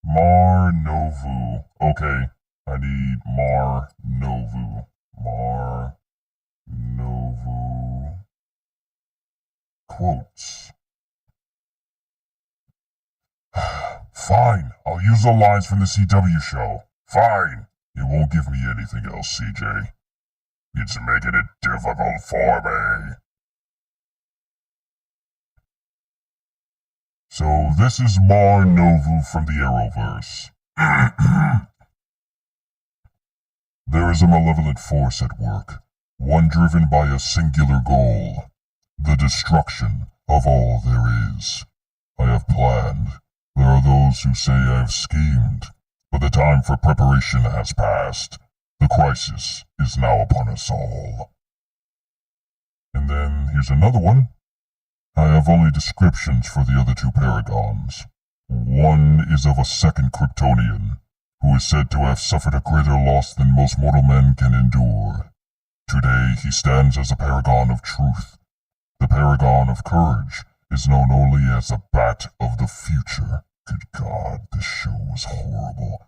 Mar Novu. Okay, I need Mar Novu. Mar Novu. Quotes. Fine, I'll use the lines from the CW show. Fine. It won't give me anything else, CJ. It's making it difficult for me. So this is Mar Novu from the Arrowverse. There is a malevolent force at work, one driven by a singular goal, the destruction of all there is. I have planned. There are those who say I have schemed, but the time for preparation has passed. The crisis is now upon us all. And then here's another one. I have only descriptions for the other two paragons. One is of a second Kryptonian, who is said to have suffered a greater loss than most mortal men can endure. Today he stands as a paragon of truth. The paragon of courage is known only as the Bat of the Future. Good God, this show was horrible.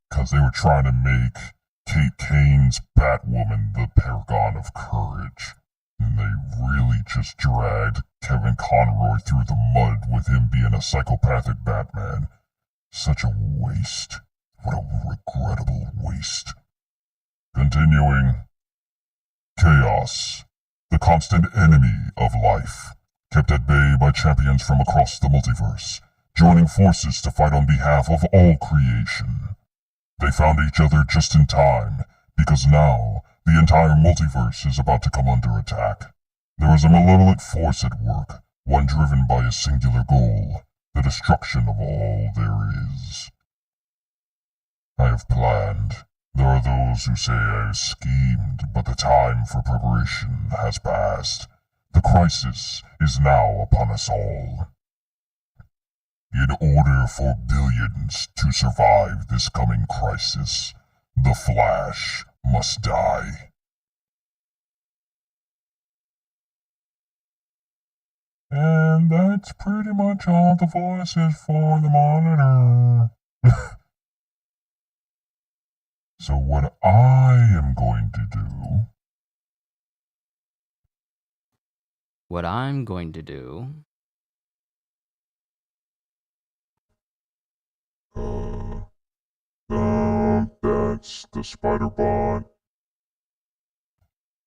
Because they were trying to make Kate Kane's Batwoman the paragon of courage. And they really just dragged Kevin Conroy through the mud with him being a psychopathic Batman. Such a waste. What a regrettable waste. Continuing. Chaos, the constant enemy of life, kept at bay by champions from across the multiverse, joining forces to fight on behalf of all creation. They found each other just in time, because now the entire multiverse is about to come under attack. There is a malevolent force at work, one driven by a singular goal, the destruction of all there is. I have planned. There are those who say I have schemed, but the time for preparation has passed. The crisis is now upon us all. In order for billions to survive this coming crisis, the Flash must die. And that's pretty much all the voices for the Monitor. So what I am going to do... What I'm going to do... That's that's the spider bot.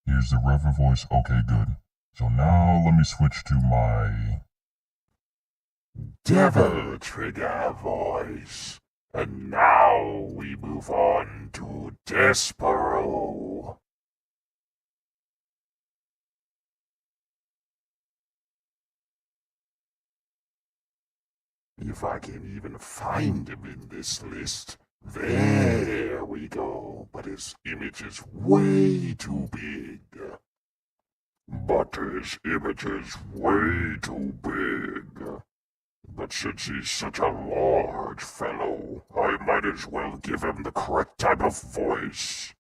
Here's the Revan voice. Okay, good. So now let me switch to my Devil Trigger voice. And now we move on to Despereaux. If I can even find him in this list. There we go. But his image is way too big. But his image is way too big. But since he's such a large fellow, I might as well give him the correct type of voice.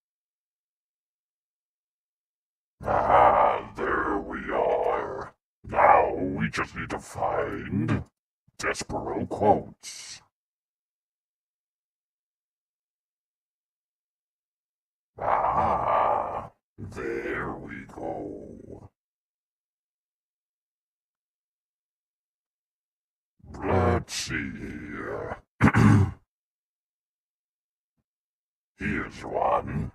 Ah, there we are. Now we just need to find Despereaux quotes. Ah, there we go. Let's see here. Here's one.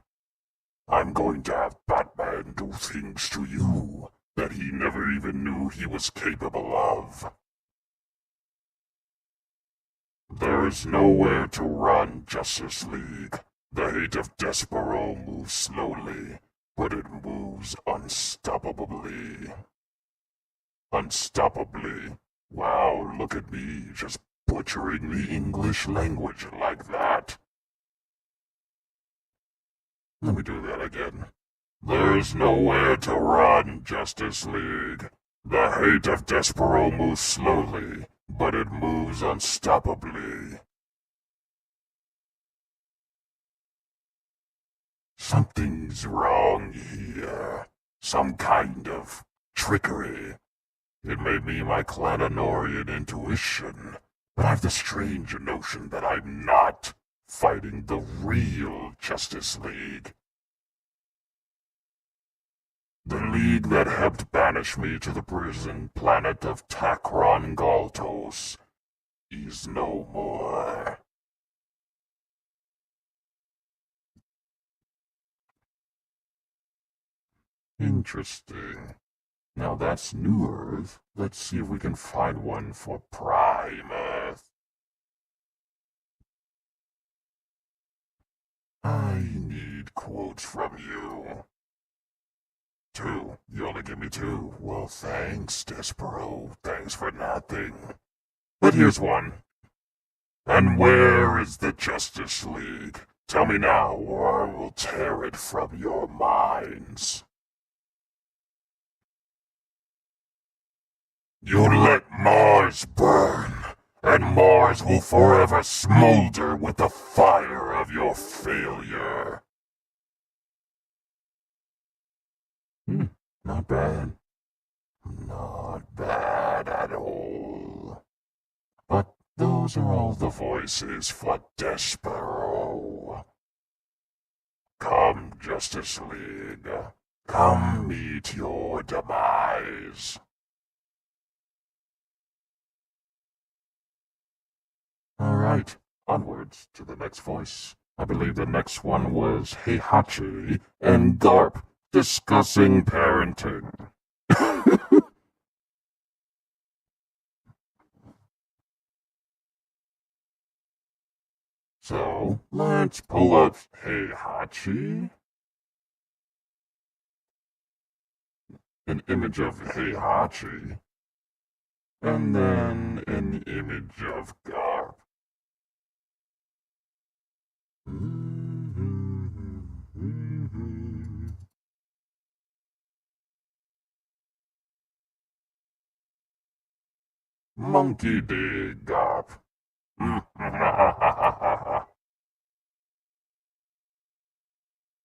I'm going to have Batman do things to you that he never even knew he was capable of. There is nowhere to run, Justice League. The hate of Despereaux moves slowly, but it moves unstoppably. Unstoppably. Wow, look at me, just butchering the English language like that. Let me do that again. There's nowhere to run, Justice League. The hate of Despereaux moves slowly, but it moves unstoppably. Something's wrong here. Some kind of trickery. It may be my Clanonorian intuition, but I've the strange notion that I'm not fighting the real Justice League. The league that helped banish me to the prison planet of Takron Galtos is no more. Interesting. Now that's New Earth. Let's see if we can find one for Prime Earth. I need quotes from you. 2. You only give me 2. Well, thanks, Despereaux. Thanks for nothing. But here's one. And where is the Justice League? Tell me now, or I will tear it from your minds. You let Mars burn, and Mars will forever smolder with the fire of your failure. Not bad. Not bad at all. But those are all the voices for Despereaux. Come, Justice League. Come meet your demise. Alright, onwards to the next voice. I believe the next one was Heihachi and Garp discussing parenting. So, let's pull up Heihachi. An image of Heihachi. And then an image of Garp. Monkey D. Garp.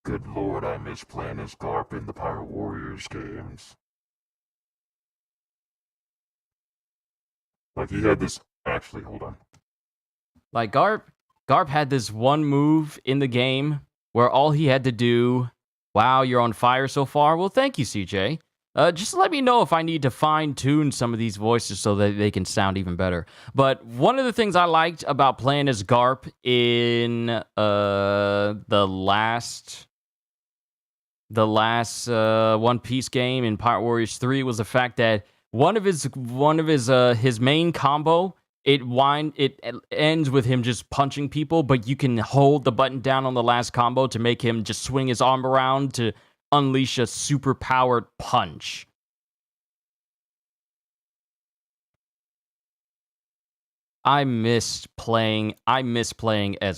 Good lord, I miss playing as Garp in the Pirate Warriors games. Like he had this. Actually, hold on. Like Garp had this one move in the game where all he had to do, wow, you're on fire so far. Well, thank you, CJ. Just let me know if I need to fine-tune some of these voices so that they can sound even better. But one of the things I liked about playing as Garp in the last One Piece game in Pirate Warriors 3 was the fact that one of his main combo, it ends with him just punching people, but you can hold the button down on the last combo to make him just swing his arm around to unleash a super powered punch. I miss playing as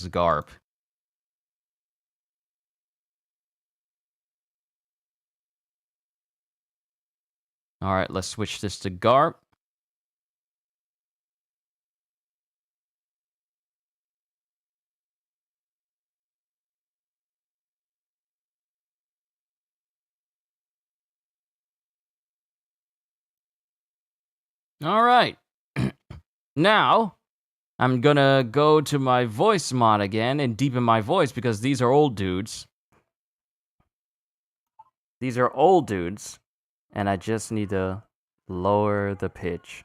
Garp. All right, let's switch this to Garp. All right. Now, I'm gonna go to my voice mod again and deepen my voice because these are old dudes. These are old dudes, and I just need to lower the pitch.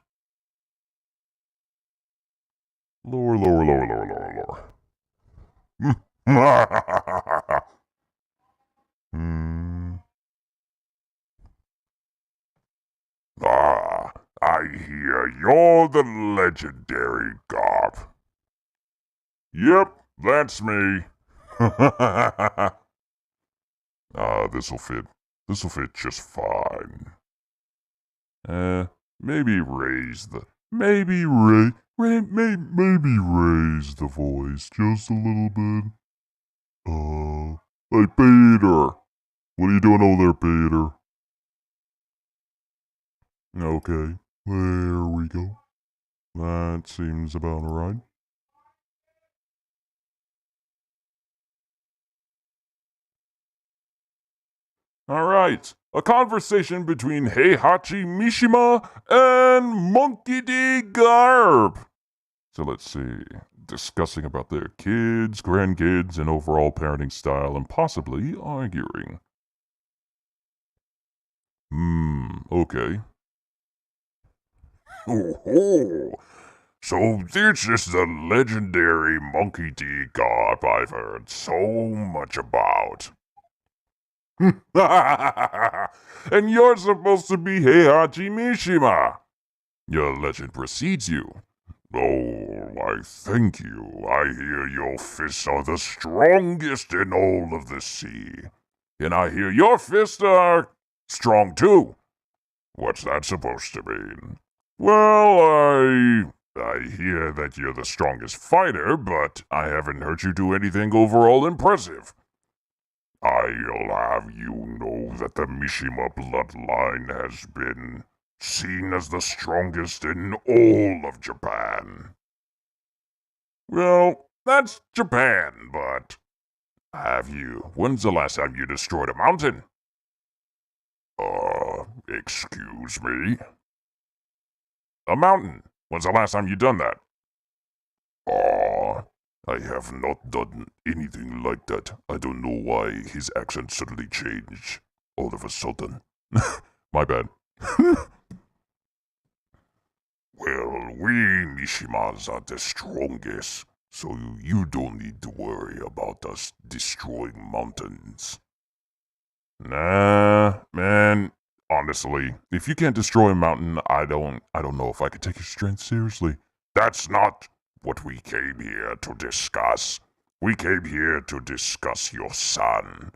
Lower, lower, lower, lower, lower, lower. Ah, I hear you're the legendary Garp. Yep, that's me. This'll fit. This'll fit just fine. Maybe raise the voice just a little bit. Hey Peter, what are you doing over there, Peter? Okay, there we go. That seems about right. Alright, a conversation between Heihachi Mishima and Monkey D. Garp. So let's see, discussing about their kids, grandkids, and overall parenting style, and possibly arguing. Okay. Oh, so this is the legendary Monkey D. Garp I've heard so much about. And you're supposed to be Heihachi Mishima. Your legend precedes you. Oh, I thank you. I hear your fists are the strongest in all of the sea. And I hear your fists are strong too. What's that supposed to mean? Well, I hear that you're the strongest fighter, but I haven't heard you do anything overall impressive. I'll have you know that the Mishima bloodline has been seen as the strongest in all of Japan. Well, that's Japan, but when's the last time you destroyed a mountain? Excuse me? A mountain. When's the last time you done that? I have not done anything like that. I don't know why his accent suddenly changed all of a sudden. My bad. Well, we Mishimas are the strongest, so you don't need to worry about us destroying mountains. Nah, man. Honestly, if you can't destroy a mountain, I don't know if I could take your strength seriously. That's not what we came here to discuss. We came here to discuss your son.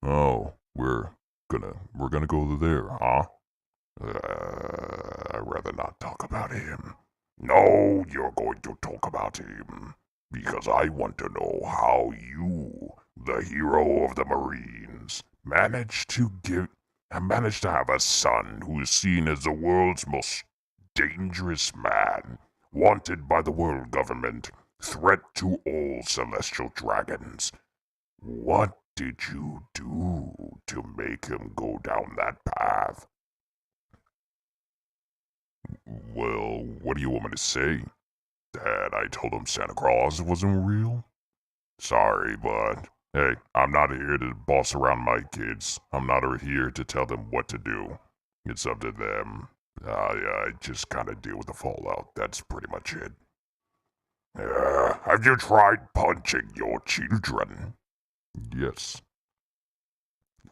Oh, we're gonna go there, huh? I'd rather not talk about him. No, you're going to talk about him. Because I want to know how you, the hero of the Marines, managed to have a son who is seen as the world's most dangerous man, wanted by the world government, threat to all celestial dragons. What did you do to make him go down that path? Well, what do you want me to say? That I told him Santa Claus wasn't real? Sorry, but Hey, I'm not here to boss around my kids. I'm not here to tell them what to do. It's up to them. I just kind of deal with the fallout. That's pretty much it. Have you tried punching your children? Yes.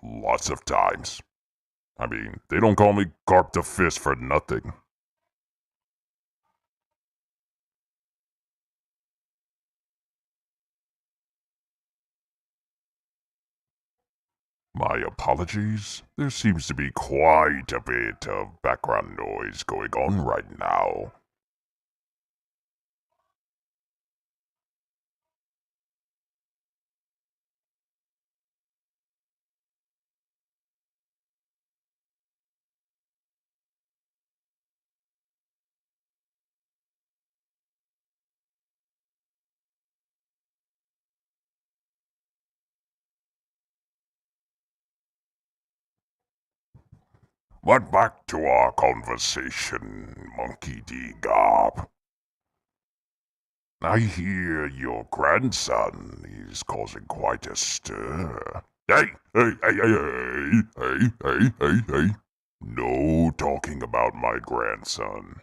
Lots of times. I mean, they don't call me Garp the Fist for nothing. My apologies. There seems to be quite a bit of background noise going on right now. But back to our conversation, Monkey D. Garp. I hear your grandson is causing quite a stir. Hey. No talking about my grandson.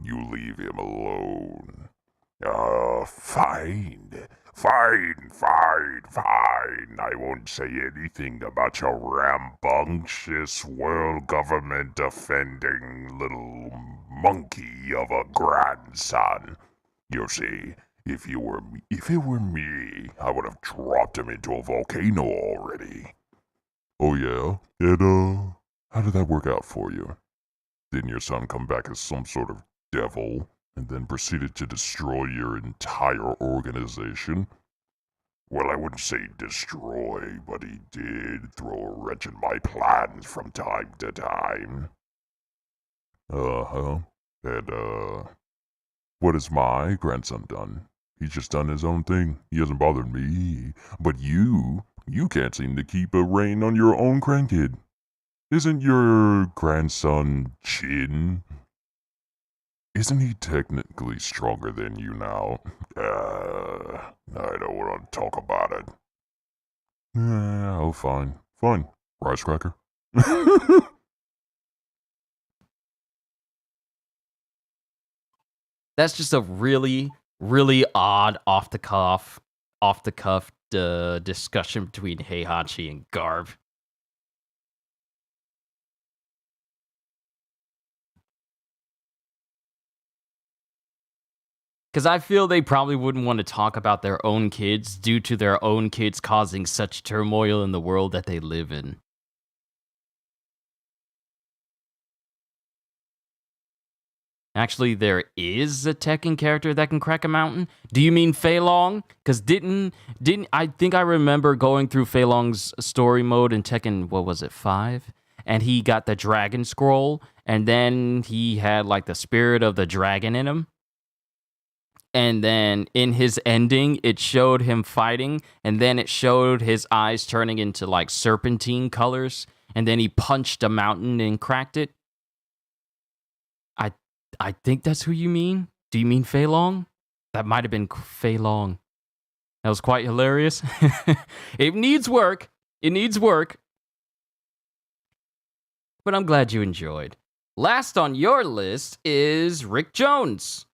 You leave him alone. Fine. I won't say anything about your rambunctious world government defending little monkey of a grandson. You see, if it were me, I would have dropped him into a volcano already. Oh yeah? And how did that work out for you? Didn't your son come back as some sort of devil, and then proceeded to destroy your entire organization? Well, I wouldn't say destroy, but he did throw a wrench in my plans from time to time. Uh-huh. And, what has my grandson done? He's just done his own thing. He hasn't bothered me. But you can't seem to keep a rein on your own grandkid. Isn't your grandson Chin? Isn't he technically stronger than you now? I don't want to talk about it. Oh, fine. Rice cracker. That's just a really, really odd off the cuff discussion between Heihachi and Garb. Because I feel they probably wouldn't want to talk about their own kids due to their own kids causing such turmoil in the world that they live in. Actually, there is a Tekken character that can crack a mountain. Do you mean Fei Long? Because didn't I think I remember going through Fei Long's story mode in Tekken, what was it, 5? And he got the dragon scroll, and then he had like the spirit of the dragon in him. And then in his ending, it showed him fighting, and then it showed his eyes turning into like serpentine colors, and then he punched a mountain and cracked it. I think that's who you mean. Do you mean Fei Long? That might have been Fei Long. That was quite hilarious. It needs work. But I'm glad you enjoyed. Last on your list is Rick Jones.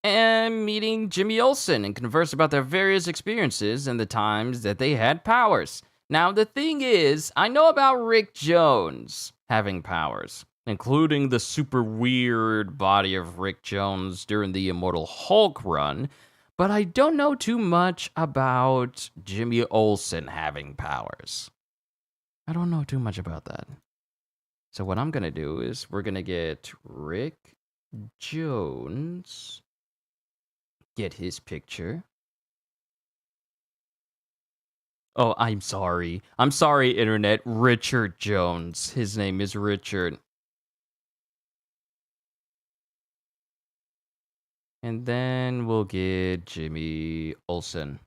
And meeting Jimmy Olsen and converse about their various experiences and the times that they had powers. Now, the thing is, I know about Rick Jones having powers, including the super weird body of Rick Jones during the Immortal Hulk run, but I don't know too much about Jimmy Olsen having powers. I don't know too much about that. So what I'm going to do is we're going to get Rick Jones, get his picture. Oh, I'm sorry, Internet. Richard Jones. His name is Richard. And then we'll get Jimmy Olsen.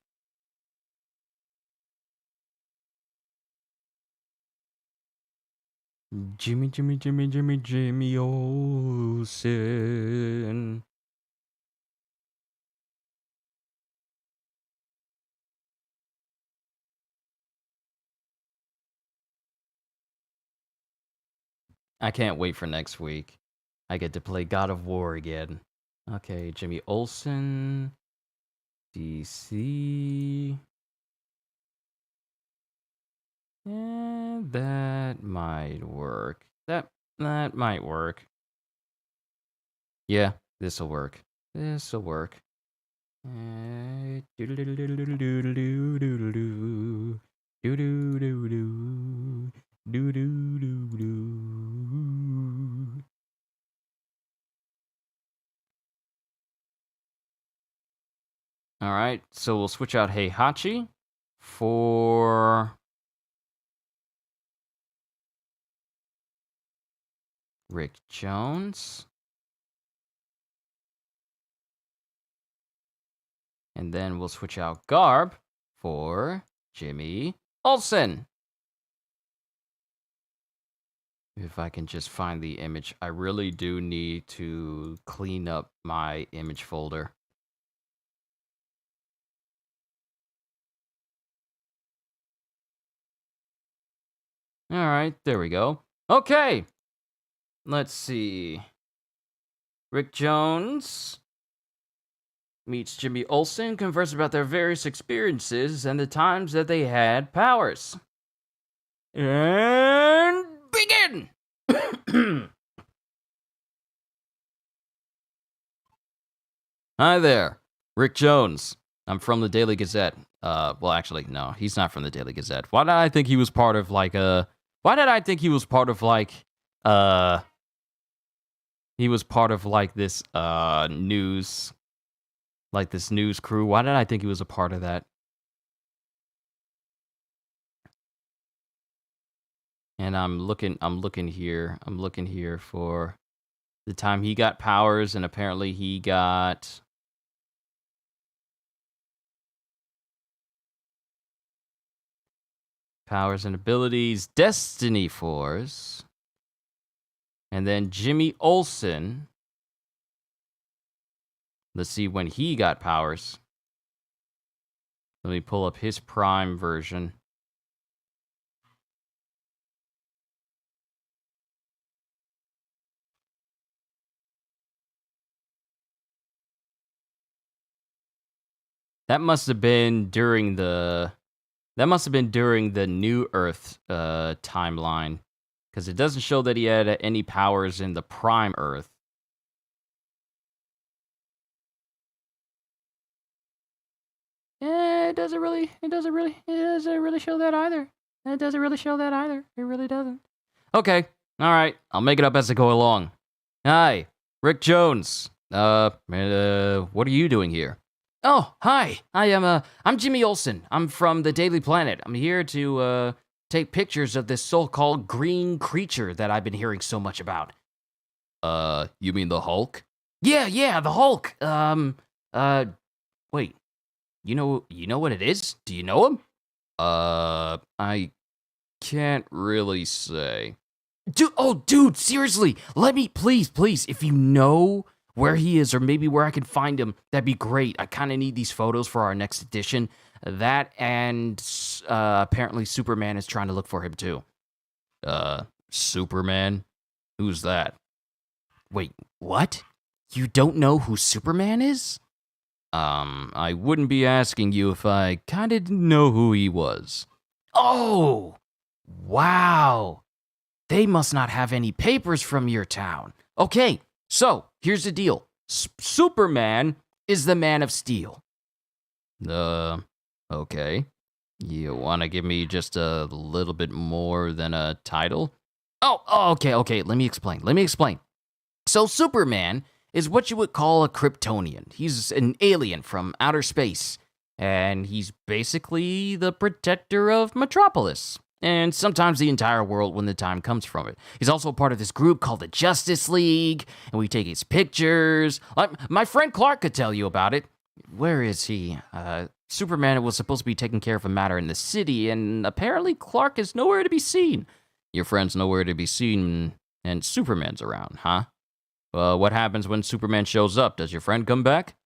Jimmy Olsen. I can't wait for next week. I get to play God of War again. Okay, Jimmy Olsen, DC. And that might work. That might work. Yeah, this'll work. This'll work. All right, so we'll switch out Heihachi for Rick Jones. And then we'll switch out Garb for Jimmy Olsen. If I can just find the image, I really do need to clean up my image folder. All right, there we go. Okay, let's see. Rick Jones meets Jimmy Olsen, converse about their various experiences and the times that they had powers. And begin! Hi there, Rick Jones. I'm from the Daily Gazette. Well, actually, no, he's not from the Daily Gazette. Why did I think he was part of like he was part of like this news, like this news crew? Why did I think he was a part of that? And I'm looking here for the time he got powers, and apparently he got powers and abilities, Destiny Force. And then Jimmy Olsen. Let's see when he got powers. Let me pull up his Prime version. That must have been during the New Earth timeline, because it doesn't show that he had any powers in the Prime Earth. It doesn't really show that either. It doesn't really show that either. It really doesn't. Okay, all right. I'll make it up as I go along. Hi, Rick Jones. What are you doing here? Oh, hi. I'm Jimmy Olsen. I'm from the Daily Planet. I'm here to take pictures of this so-called green creature that I've been hearing so much about. You mean the Hulk? Yeah, the Hulk. Wait. You know what it is? Do you know him? I can't really say. Dude, seriously, let me, please, if you know where he is, or maybe where I can find him, that'd be great. I kind of need these photos for our next edition. That and apparently Superman is trying to look for him too. Superman? Who's that? Wait, what? You don't know who Superman is? I wouldn't be asking you if I kind of didn't know who he was. Oh, wow. They must not have any papers from your town. Okay, so here's the deal. Superman is the Man of Steel. Okay. You want to give me just a little bit more than a title? Oh, okay. Let me explain. So Superman is what you would call a Kryptonian. He's an alien from outer space, and he's basically the protector of Metropolis, and sometimes the entire world when the time comes from it. He's also part of this group called the Justice League, and we take his pictures. My friend Clark could tell you about it. Where is he? Superman was supposed to be taking care of a matter in the city, and apparently Clark is nowhere to be seen. Your friend's nowhere to be seen, and Superman's around, huh? What happens when Superman shows up? Does your friend come back?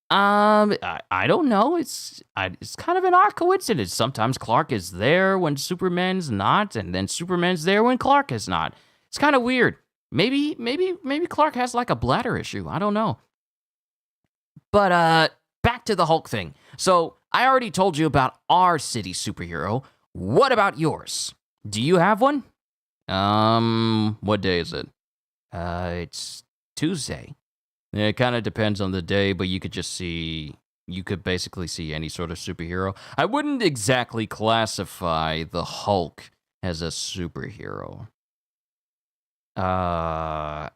I don't know. It's kind of an odd coincidence. Sometimes Clark is there when Superman's not, and then Superman's there when Clark is not. It's kind of weird. Maybe Clark has like a bladder issue. I don't know. But back to the Hulk thing. So I already told you about our city superhero. What about yours? Do you have one? What day is it? It's Tuesday. It kind of depends on the day, but you could basically see any sort of superhero. I wouldn't exactly classify the Hulk as a superhero.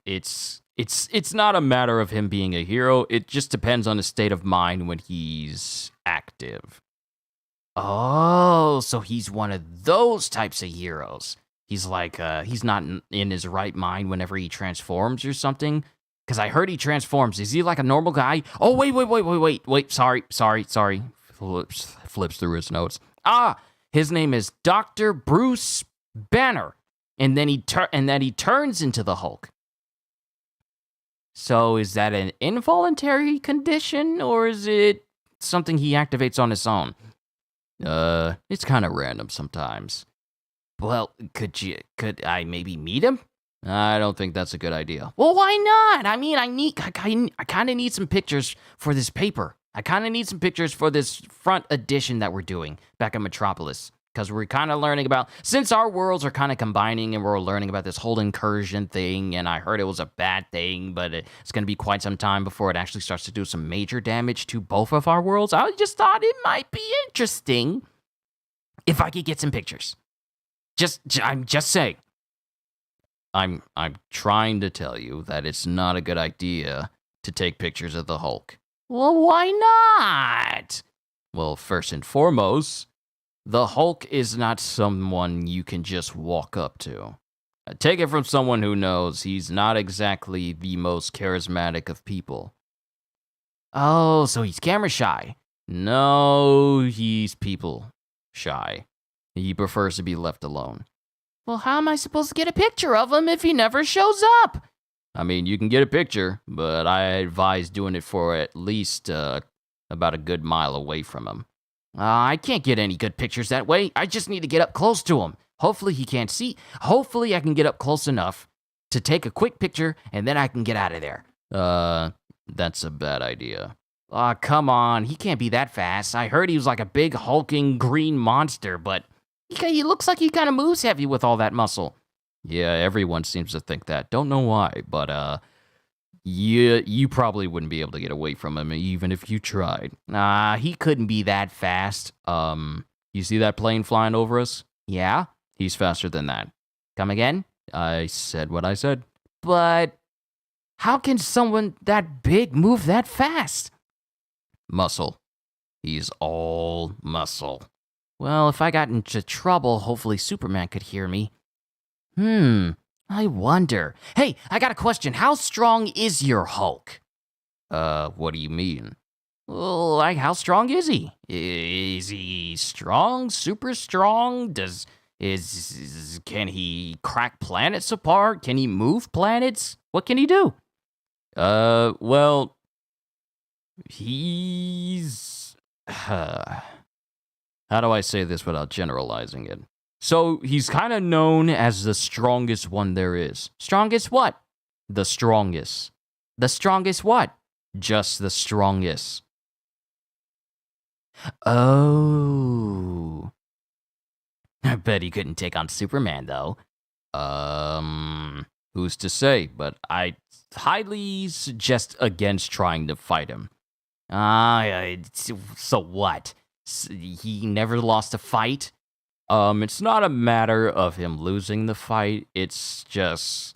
It's not a matter of him being a hero. It just depends on his state of mind when he's active. Oh, so he's one of those types of heroes. He's like, he's not in his right mind whenever he transforms or something. Because I heard he transforms. Is he like a normal guy? Oh, wait. Sorry. Flips through his notes. His name is Dr. Bruce Banner. And then he turns into the Hulk. So is that an involuntary condition, or is it something he activates on his own? It's kind of random sometimes. Well, could I maybe meet him? I don't think that's a good idea. Well, why not? I mean, I kind of need some pictures for this paper. I kind of need some pictures for this front edition that we're doing back in Metropolis. Because we're kind of learning about, since our worlds are kind of combining and we're learning about this whole incursion thing, and I heard it was a bad thing, but it's going to be quite some time before it actually starts to do some major damage to both of our worlds. I just thought it might be interesting if I could get some pictures. I'm just saying. I'm trying to tell you that it's not a good idea to take pictures of the Hulk. Well, why not? Well, first and foremost, the Hulk is not someone you can just walk up to. Take it from someone who knows he's not exactly the most charismatic of people. Oh, so he's camera shy. No, he's people shy. He prefers to be left alone. Well, how am I supposed to get a picture of him if he never shows up? I mean, you can get a picture, but I advise doing it for at least about a good mile away from him. I can't get any good pictures that way. I just need to get up close to him. Hopefully he can't see. Hopefully I can get up close enough to take a quick picture, and then I can get out of there. That's a bad idea. Aw, come on. He can't be that fast. I heard he was like a big hulking green monster, but he looks like he kind of moves heavy with all that muscle. Yeah, everyone seems to think that. Don't know why, but you probably wouldn't be able to get away from him even if you tried. He couldn't be that fast. You see that plane flying over us? Yeah, he's faster than that. Come again? I said what I said. But how can someone that big move that fast? Muscle. He's all muscle. Well, if I got into trouble, hopefully Superman could hear me. I wonder. Hey, I got a question. How strong is your Hulk? What do you mean? Well, like, how strong is he? Is he strong? Super strong? Can he crack planets apart? Can he move planets? What can he do? Well, he's... How do I say this without generalizing it? So he's kind of known as the strongest one there is. Strongest what? The strongest. The strongest what? Just the strongest. Oh. I bet he couldn't take on Superman, though. Who's to say? But I highly suggest against trying to fight him. So what? He never lost a fight? It's not a matter of him losing the fight. It's just,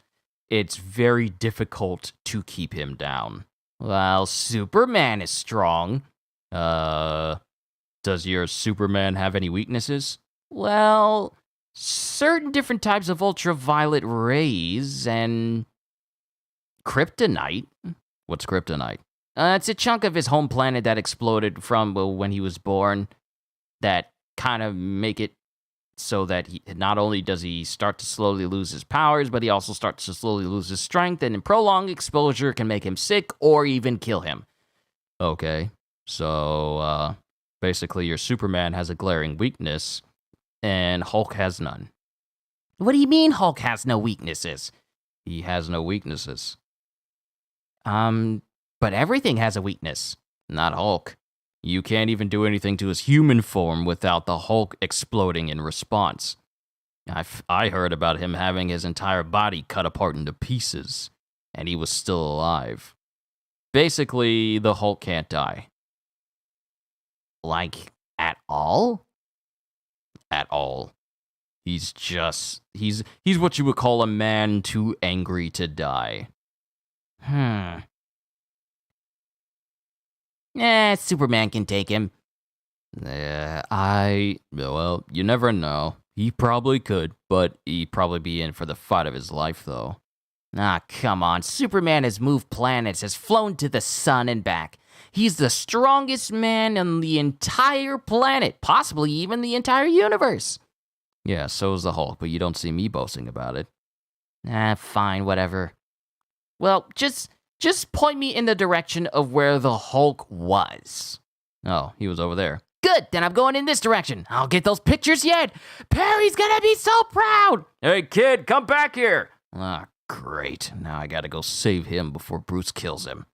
it's very difficult to keep him down. Well, Superman is strong. Does your Superman have any weaknesses? Well, certain different types of ultraviolet rays and kryptonite. What's kryptonite? It's a chunk of his home planet that exploded from when he was born that kind of make it so that he not only does he start to slowly lose his powers, but he also starts to slowly lose his strength, and in prolonged exposure can make him sick or even kill him. Okay, so basically your Superman has a glaring weakness, and Hulk has none. What do you mean Hulk has no weaknesses? He has no weaknesses. But everything has a weakness. Not Hulk. You can't even do anything to his human form without the Hulk exploding in response. I heard about him having his entire body cut apart into pieces, and he was still alive. Basically, the Hulk can't die. Like, at all? At all. He's what you would call a man too angry to die. Superman can take him. Well, you never know. He probably could, but he'd probably be in for the fight of his life, though. Ah, come on. Superman has moved planets, has flown to the sun and back. He's the strongest man on the entire planet, possibly even the entire universe. Yeah, so is the Hulk, but you don't see me boasting about it. Fine, whatever. Well, just point me in the direction of where the Hulk was. Oh, he was over there. Good, then I'm going in this direction. I'll get those pictures yet. Perry's gonna be so proud. Hey, kid, come back here. Ah, great. Now I gotta go save him before Bruce kills him.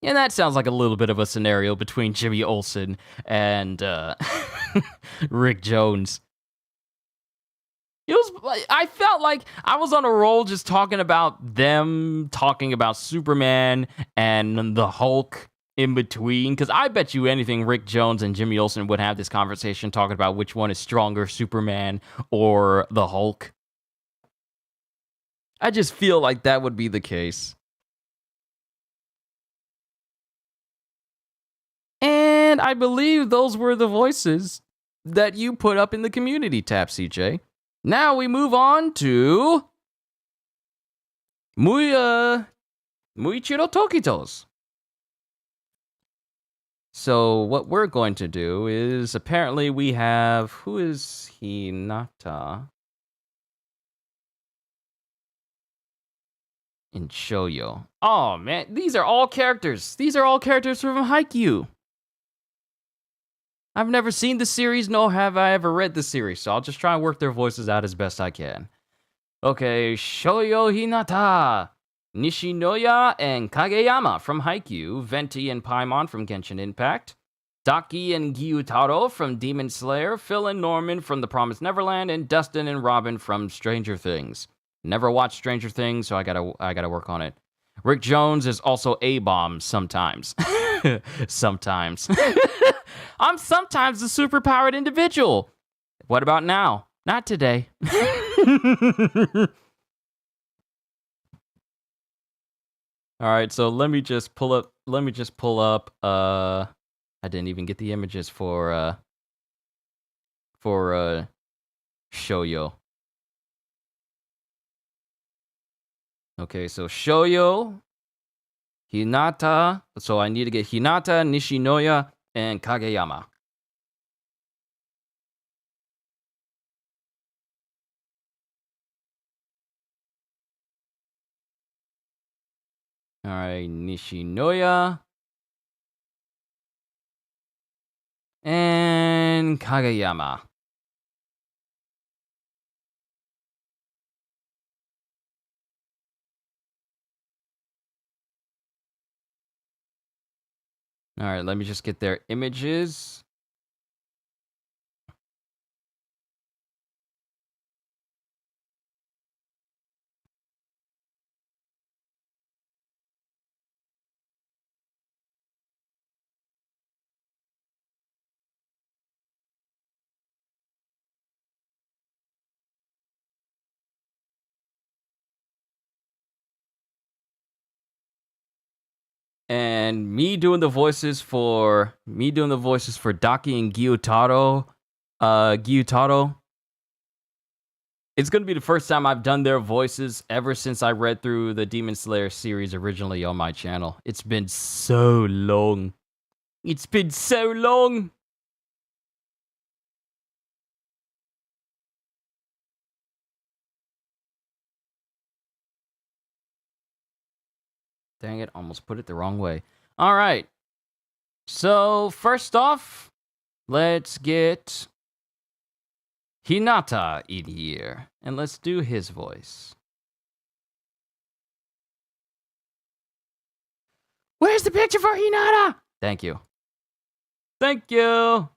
And that sounds like a little bit of a scenario between Jimmy Olsen and Rick Jones. I felt like I was on a roll just talking about them, talking about Superman and the Hulk in between. Because I bet you anything Rick Jones and Jimmy Olsen would have this conversation talking about which one is stronger, Superman or the Hulk. I just feel like that would be the case. And I believe those were the voices that you put up in the community tab, CJ. Now we move on to Muichiro Tokitos. So what we're going to do is apparently we have, who is Hinata? And Shoyo. Oh man, these are all characters. These are all characters from Haikyuu. I've never seen the series, nor have I ever read the series, so I'll just try and work their voices out as best I can. Okay, Shoyo Hinata, Nishinoya and Kageyama from Haikyuu, Venti and Paimon from Genshin Impact, Taki and Gyutaro from Demon Slayer, Phil and Norman from The Promised Neverland, and Dustin and Robin from Stranger Things. Never watched Stranger Things, so I gotta work on it. Rick Jones is also A-bomb sometimes. Sometimes. I'm sometimes a superpowered individual. What about now? Not today. All right, so let me just pull up I didn't even get the images for Shoyo. Okay, so Shoyo, Hinata, so I need to get Hinata, Nishinoya, and Kageyama. All right, Nishinoya and Kageyama. All right, let me just get their images. And me doing the voices for Daki and Gyutaro. It's gonna be the first time I've done their voices ever since I read through the Demon Slayer series originally on my channel. It's been so long. It's been so long. Dang it, almost put it the wrong way. All right. So, first off, let's get Hinata in here. And let's do his voice. Where's the picture for Hinata? Thank you. Thank you.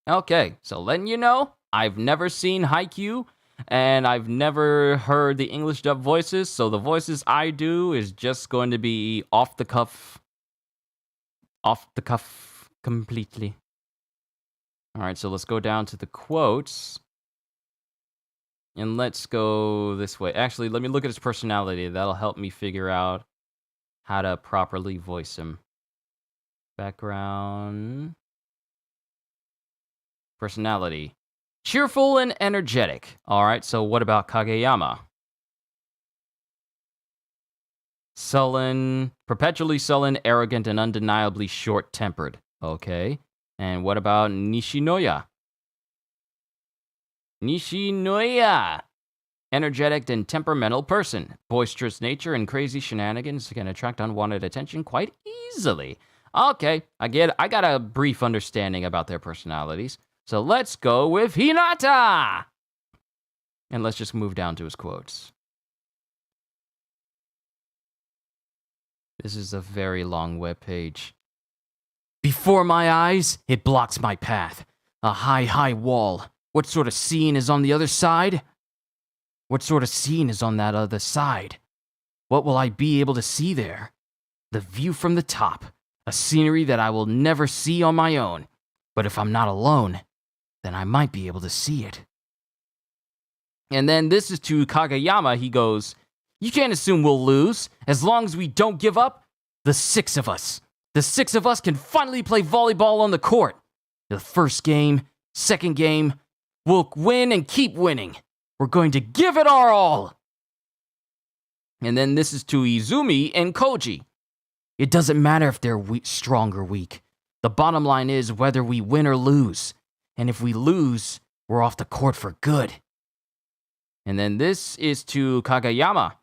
Okay, so letting you know, I've never seen Haikyuu, and I've never heard the English dub voices, so the voices I do is just going to be off the cuff completely. All right, so let's go down to the quotes, and let's go this way. Actually, let me look at his personality. That'll help me figure out how to properly voice him. Background. Personality. Cheerful and energetic. Alright, so what about Kageyama? Sullen, perpetually sullen, arrogant, and undeniably short-tempered. Okay. And what about Nishinoya? Nishinoya! Energetic and temperamental person. Boisterous nature and crazy shenanigans can attract unwanted attention quite easily. Okay, I got a brief understanding about their personalities. So let's go with Hinata! And let's just move down to his quotes. This is a very long webpage. Before my eyes, it blocks my path. A high, high wall. What sort of scene is on the other side? What sort of scene is on that other side? What will I be able to see there? The view from the top. A scenery that I will never see on my own. But if I'm not alone, then I might be able to see it. And then this is to Kageyama. He goes, you can't assume we'll lose. As long as we don't give up, the six of us can finally play volleyball on the court. The first game, second game, we'll win and keep winning. We're going to give it our all. And then this is to Izumi and Koji. It doesn't matter if they're strong or weak. The bottom line is whether we win or lose. And if we lose, we're off the court for good. And then this is to Kageyama.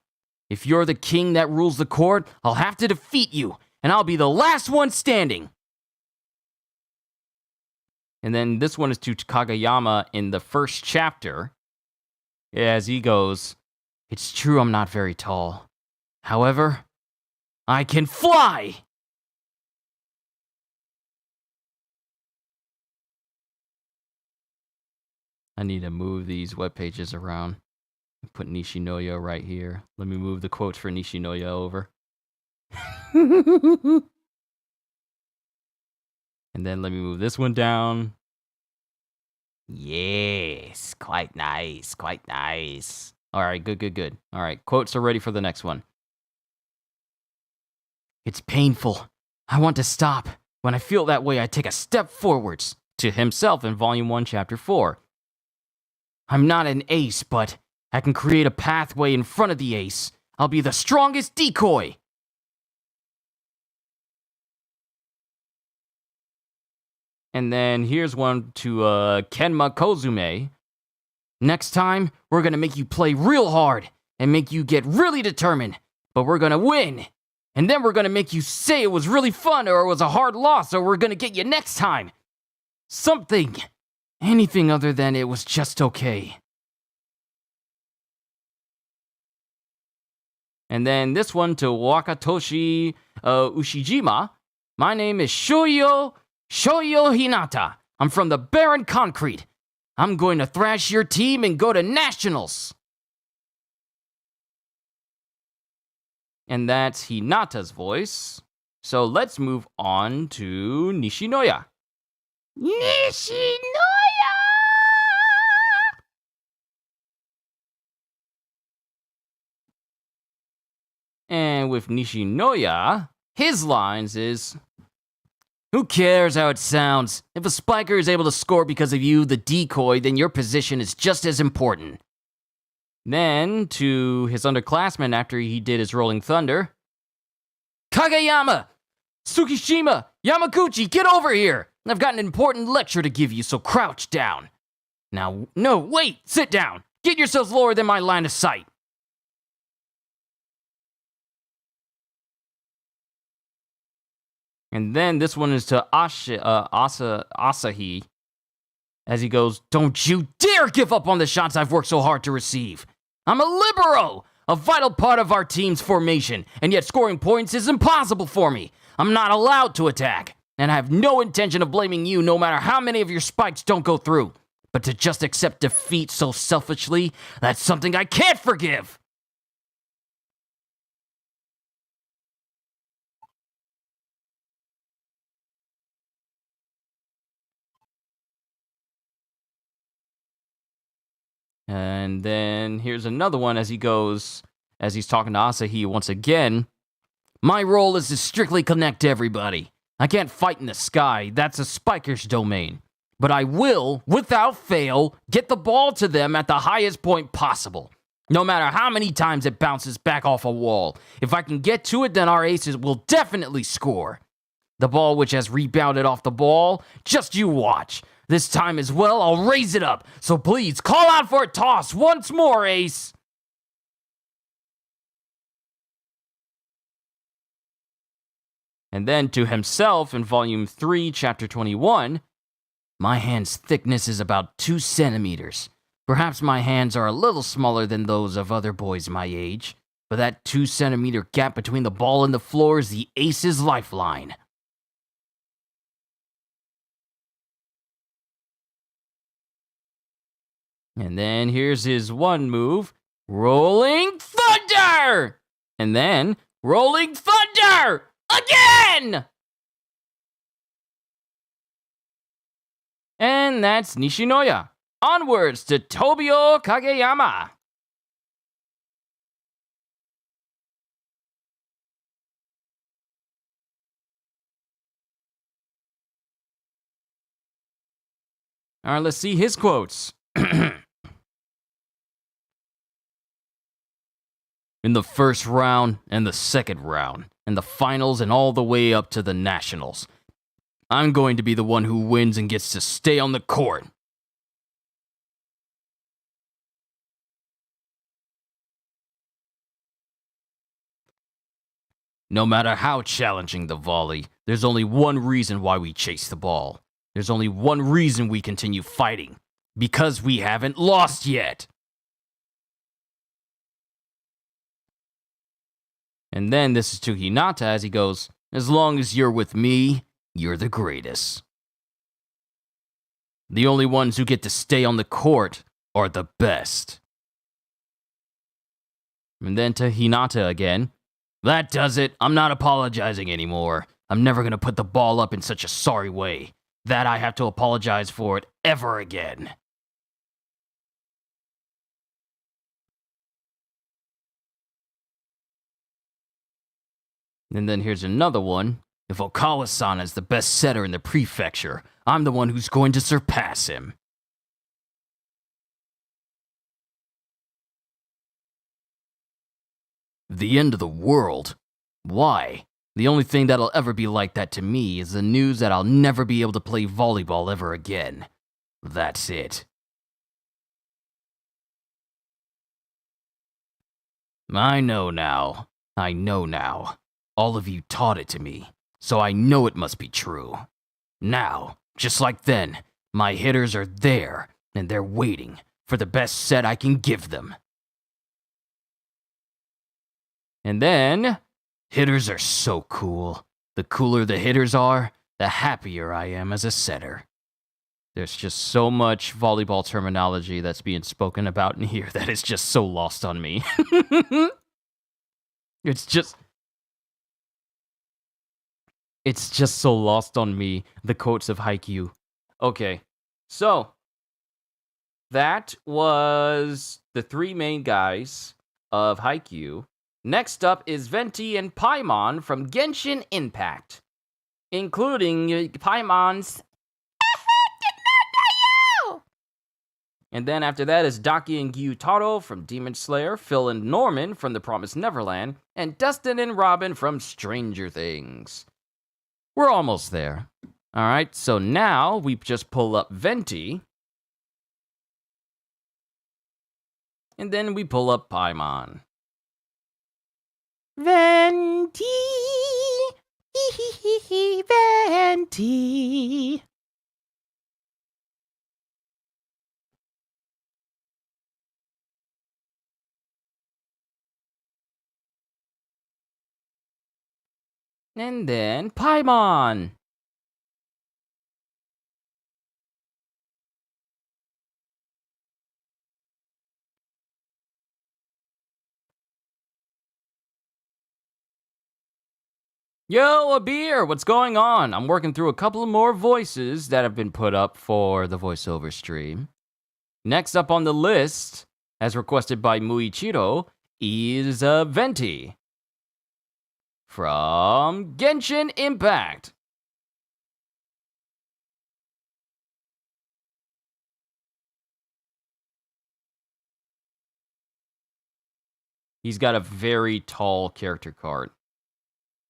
If you're the king that rules the court, I'll have to defeat you, and I'll be the last one standing. And then this one is to Kageyama in the first chapter, as he goes, it's true I'm not very tall. However, I can fly! I need to move these web pages around. Put Nishinoya right here. Let me move the quotes for Nishinoya over. And then let me move this one down. Yes, quite nice, quite nice. All right, good. All right, quotes are ready for the next one. It's painful. I want to stop. When I feel that way, I take a step forwards. To himself in Volume 1, Chapter 4. I'm not an ace, but I can create a pathway in front of the ace. I'll be the strongest decoy. And then here's one to Kenma Kozume. Next time, we're going to make you play real hard and make you get really determined. But we're going to win. And then we're going to make you say it was really fun or it was a hard loss or we're going to get you next time. Something. Anything other than it was just okay. And then this one to Wakatoshi Ushijima. My name is Shoyo Hinata. I'm from the Barren Concrete. I'm going to thrash your team and go to nationals. And that's Hinata's voice. So let's move on to Nishinoya. Nishinoya! And with Nishinoya, his lines is, who cares how it sounds? If a spiker is able to score because of you, the decoy, then your position is just as important. Then, to his underclassmen after he did his Rolling Thunder, Kageyama! Tsukishima! Yamaguchi, get over here! I've got an important lecture to give you, so crouch down. Now, no, wait, sit down. Get yourselves lower than my line of sight. And then this one is to Asahi. as he goes, "Don't you dare give up on the shots I've worked so hard to receive. I'm a libero, a vital part of our team's formation, and yet scoring points is impossible for me. I'm not allowed to attack, and I have no intention of blaming you no matter how many of your spikes don't go through. But to just accept defeat so selfishly, that's something I can't forgive." And then here's another one as he's talking to Asahi once again. "My role is to strictly connect everybody. I can't fight in the sky, that's a spiker's domain. But I will, without fail, get the ball to them at the highest point possible. No matter how many times it bounces back off a wall. If I can get to it, then our aces will definitely score. The ball which has rebounded off the ball, just you watch. This time as well, I'll raise it up. So please, call out for a toss once more, ace." And then to himself in Volume 3, Chapter 21, "My hand's thickness is about 2 centimeters. Perhaps my hands are a little smaller than those of other boys my age, but that 2 centimeter gap between the ball and the floor is the ace's lifeline." And then here's his one move, Rolling Thunder! And then Rolling Thunder! Again! And that's Nishinoya. Onwards to Tobio Kageyama. All right, let's see his quotes. "In the first round and the second round, and the finals and all the way up to the nationals, I'm going to be the one who wins and gets to stay on the court." "No matter how challenging the volley, there's only one reason why we chase the ball. There's only one reason we continue fighting. Because we haven't lost yet." And then this is to Hinata as he goes, "As long as you're with me, you're the greatest. The only ones who get to stay on the court are the best." And then to Hinata again, "That does it. I'm not apologizing anymore. I'm never going to put the ball up in such a sorry way that I have to apologize for it ever again." And then here's another one. "If Okawa-san is the best setter in the prefecture, I'm the one who's going to surpass him." "The end of the world? Why? The only thing that'll ever be like that to me is the news that I'll never be able to play volleyball ever again. That's it." I know now. All of you taught it to me, so I know it must be true. Now, just like then, my hitters are there, and they're waiting for the best set I can give them. And then, hitters are so cool. The cooler the hitters are, the happier I am as a setter. There's just so much volleyball terminology that's being spoken about in here that is just so lost on me. It's just so lost on me, the quotes of Haikyuu. Okay, so that was the three main guys of Haikyuu. Next up is Venti and Paimon from Genshin Impact, including Paimon's And then after that is Daki and Gyotaro from Demon Slayer, Phil and Norman from The Promised Neverland, and Dustin and Robin from Stranger Things. We're almost there. Alright, so now we just pull up Venti. And then we pull up Paimon. Venti, Venti. And then Paimon. Yo, a beer! What's going on? I'm working through a couple of more voices that have been put up for the voiceover stream. Next up on the list, as requested by Muichiro, is Venti from Genshin Impact. He's got a very tall character card.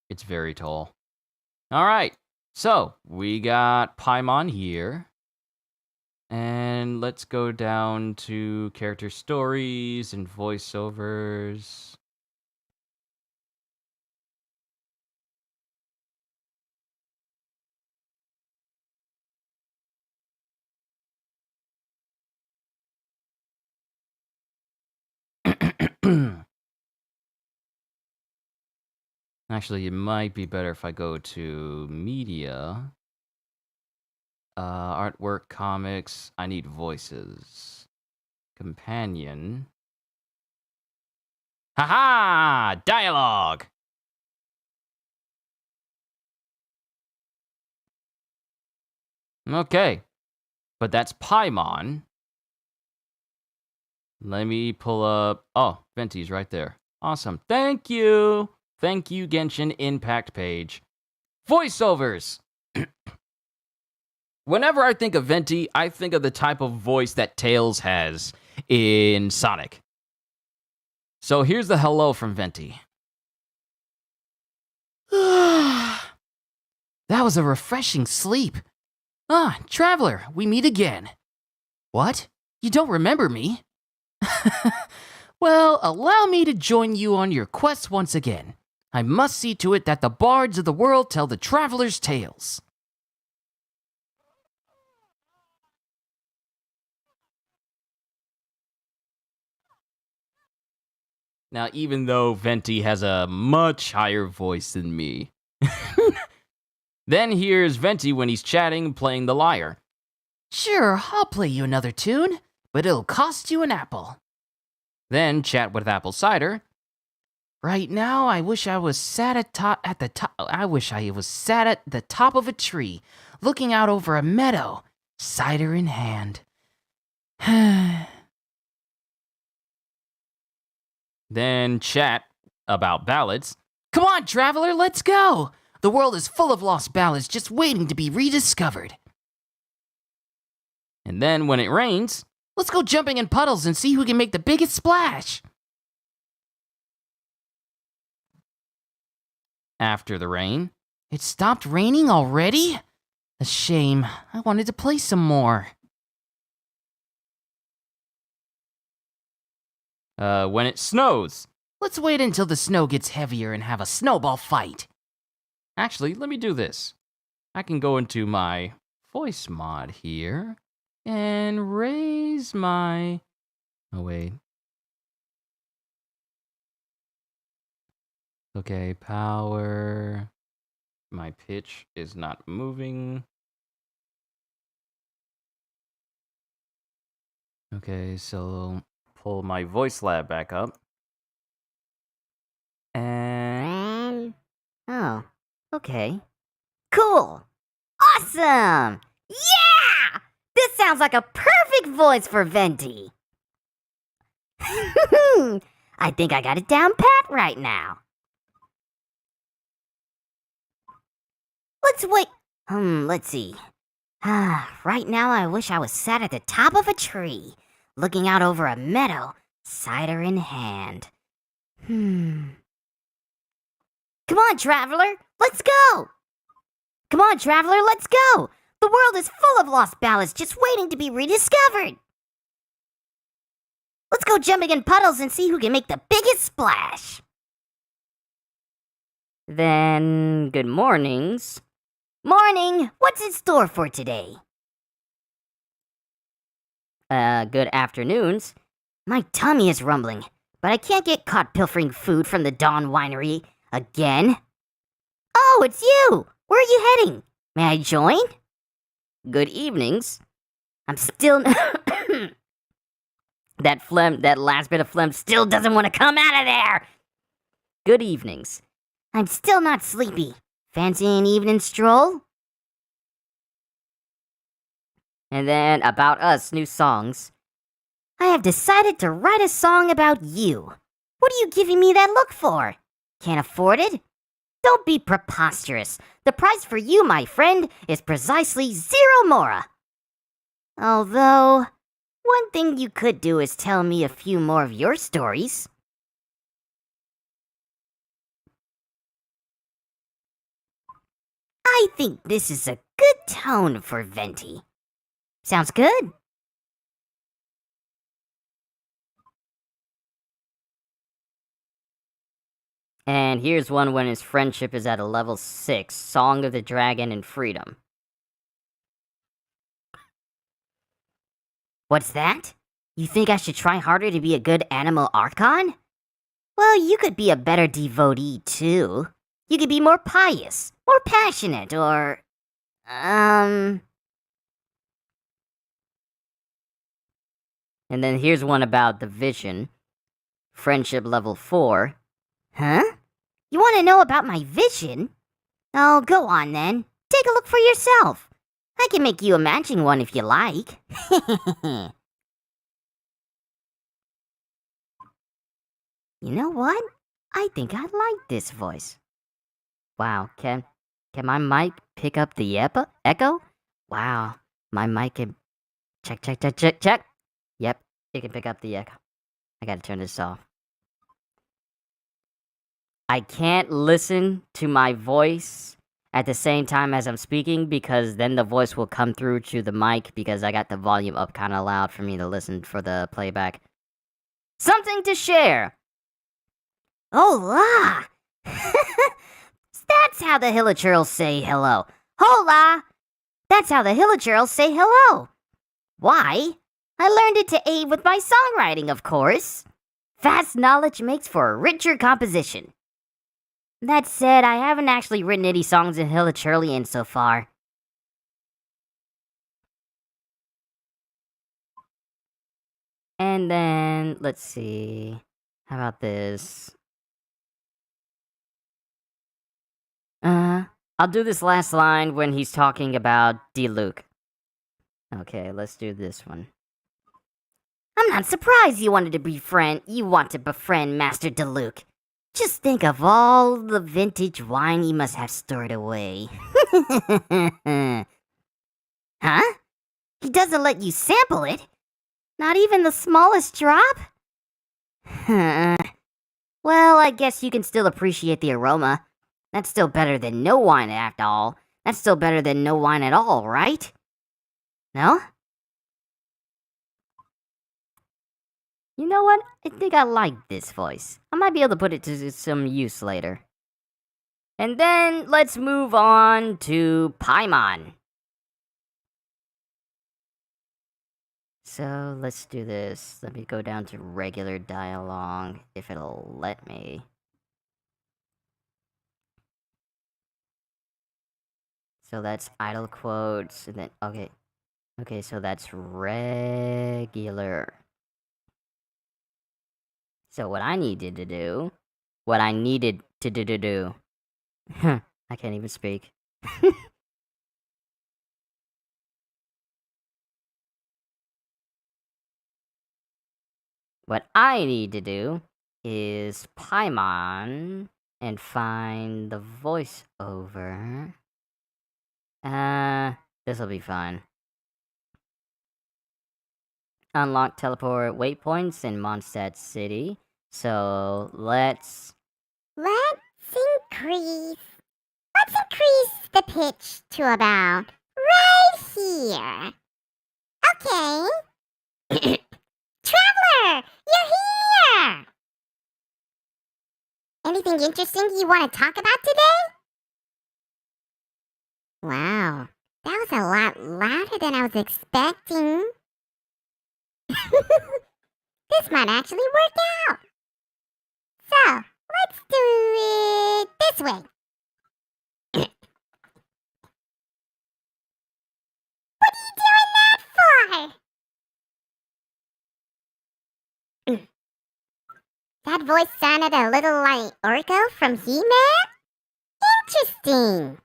It's very tall. All right, so we got Paimon here. And let's go down to character stories and voiceovers. Actually, it might be better if I go to media. Artwork, comics. I need voices. Companion. Haha! Dialogue! Okay. But that's Paimon. Let me pull up... Oh, Venti's right there. Awesome. Thank you! Thank you, Genshin Impact page. Voiceovers! Whenever I think of Venti, I think of the type of voice that Tails has in Sonic. So here's the hello from Venti. That was a refreshing sleep. Ah, Traveler, we meet again. What? You don't remember me? Well, allow me to join you on your quest once again. I must see to it that the bards of the world tell the traveler's tales. Now, even though Venti has a much higher voice than me. Then here's Venti when he's chatting and playing the lyre. Sure, I'll play you another tune, but it'll cost you an apple. Then chat with Apple Cider. Right now, I wish I was sat at the top of a tree, looking out over a meadow, cider in hand. Then chat about ballads. Come on, Traveler, let's go! The world is full of lost ballads just waiting to be rediscovered. And then when it rains, let's go jumping in puddles and see who can make the biggest splash. After the rain, it stopped raining already? A shame. I wanted to play some more. When it snows, let's wait until the snow gets heavier and have a snowball fight. Actually, let me do this. I can go into my voice mod here and raise my... Oh, wait. Okay, power. My pitch is not moving. Okay, so pull my voice lab back up. And... Oh, okay. Cool! Awesome! Yeah! This sounds like a perfect voice for Venti. I think I got it down pat right now. Let's wait. Let's see. Right now I wish I was sat at the top of a tree, looking out over a meadow, cider in hand. Come on, Traveler, let's go! Come on, Traveler, let's go! The world is full of lost ballads just waiting to be rediscovered. Let's go jumping in puddles and see who can make the biggest splash. Then, good mornings. Morning! What's in store for today? Good afternoons. My tummy is rumbling, but I can't get caught pilfering food from the Dawn Winery again. Oh, it's you! Where are you heading? May I join? Good evenings. I'm still... that last bit of phlegm still doesn't want to come out of there! Good evenings. I'm still not sleepy. Fancy an evening stroll? And then, about us, new songs. I have decided to write a song about you. What are you giving me that look for? Can't afford it? Don't be preposterous. The price for you, my friend, is precisely 0 mora. Although, one thing you could do is tell me a few more of your stories. I think this is a good tone for Venti. Sounds good. And here's one when his friendship is at a level 6, Song of the Dragon and Freedom. What's that? You think I should try harder to be a good animal archon? Well, you could be a better devotee, too. You could be more pious, more passionate, or... And then here's one about the vision. Friendship level 4. Huh? You want to know about my vision? Oh, go on then. Take a look for yourself. I can make you a matching one if you like. You know what? I think I like this voice. Wow, can my mic pick up the echo? Wow, my mic can... Check. Yep, it can pick up the echo. I gotta turn this off. I can't listen to my voice at the same time as I'm speaking because then the voice will come through to the mic because I got the volume up kind of loud for me to listen for the playback. Something to share! Hola! That's how the Hilichurls say hello. Hola! That's how the Hilichurls say hello. Why? I learned it to aid with my songwriting, of course. Vast knowledge makes for a richer composition. That said, I haven't actually written any songs in Hilichurlian so far. And then, let's see. How about this? I'll do this last line when he's talking about Diluc. Okay, let's do this one. I'm not surprised you want to befriend Master Diluc. Just think of all the vintage wine he must have stored away. Huh? He doesn't let you sample it? Not even the smallest drop? Well, I guess you can still appreciate the aroma. That's still better than no wine after all. That's still better than no wine at all, right? No? You know what? I think I like this voice. I might be able to put it to some use later. And then, let's move on to Paimon. So, let's do this. Let me go down to regular dialogue, if it'll let me. So that's idle quotes, and then, okay. Okay, so that's regular. So what I needed to do, I can't even speak. What I need to do is Paimon and find the voiceover. This'll be fun. Unlock teleport waypoints in Mondstadt City. So let's increase the pitch to about right here. Okay. Traveler, you're here! Anything interesting you want to talk about today? Wow, that was a lot louder than I was expecting. This might actually work out. So, let's do it this way. that voice sounded a little like Orko from He-Man? Interesting.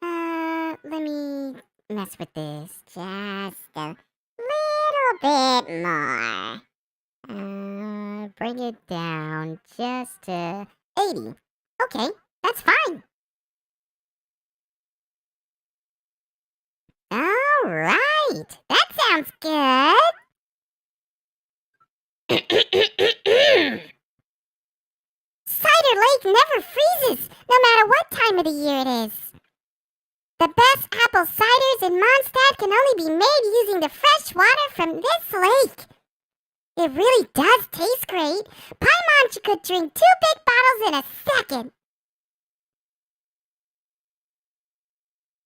Let me mess with this just a little bit more. Bring it down just to 80. Okay, that's fine. All right, that sounds good. Cider Lake never freezes, no matter what time of the year it is. The best apple ciders in Mondstadt can only be made using the fresh water from this lake. It really does taste great. Paimon could drink 2 big bottles in a second.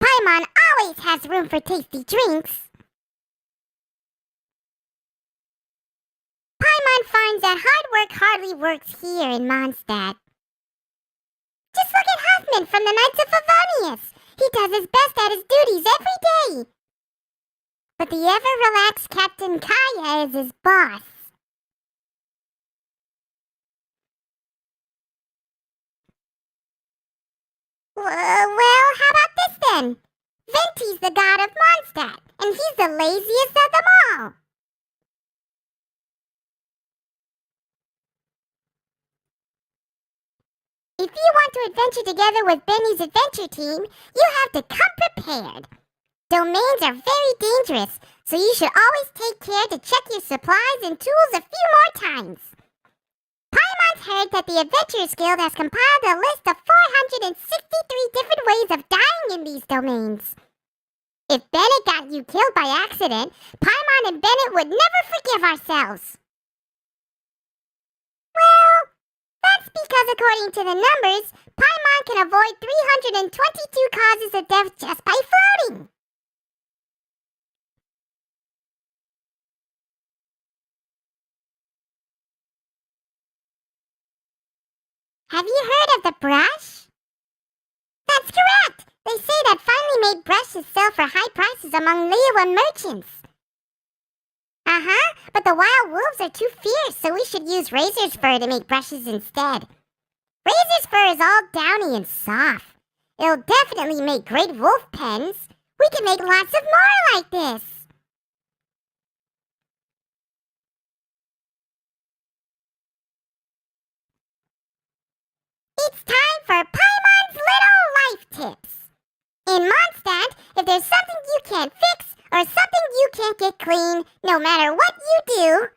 Paimon always has room for tasty drinks. Paimon finds that hard work hardly works here in Mondstadt. Just look at Huffman from the Knights of Favonius. He does his best at his duties every day. But the ever-relaxed Captain Kaya is his boss. Well, how about this then? Venti's the god of Mondstadt, and he's the laziest of them all. If you want to adventure together with Benny's adventure team, you have to come prepared. Domains are very dangerous, so you should always take care to check your supplies and tools a few more times. Paimon's heard that the Adventurers Guild has compiled a list of 463 different ways of dying in these domains. If Bennett got you killed by accident, Paimon and Bennett would never forgive ourselves. Well, that's because according to the numbers, Paimon can avoid 322 causes of death just by floating. Have you heard of the brush? That's correct! They say that finely made brushes sell for high prices among Liyue merchants. But the wild wolves are too fierce, so we should use Razor's fur to make brushes instead. Razor's fur is all downy and soft. It'll definitely make great wolf pens. We can make lots of more like this. It's time for Paimon's Little Life Tips. In Mondstadt, if there's something you can't fix or something you can't get clean, no matter what you do,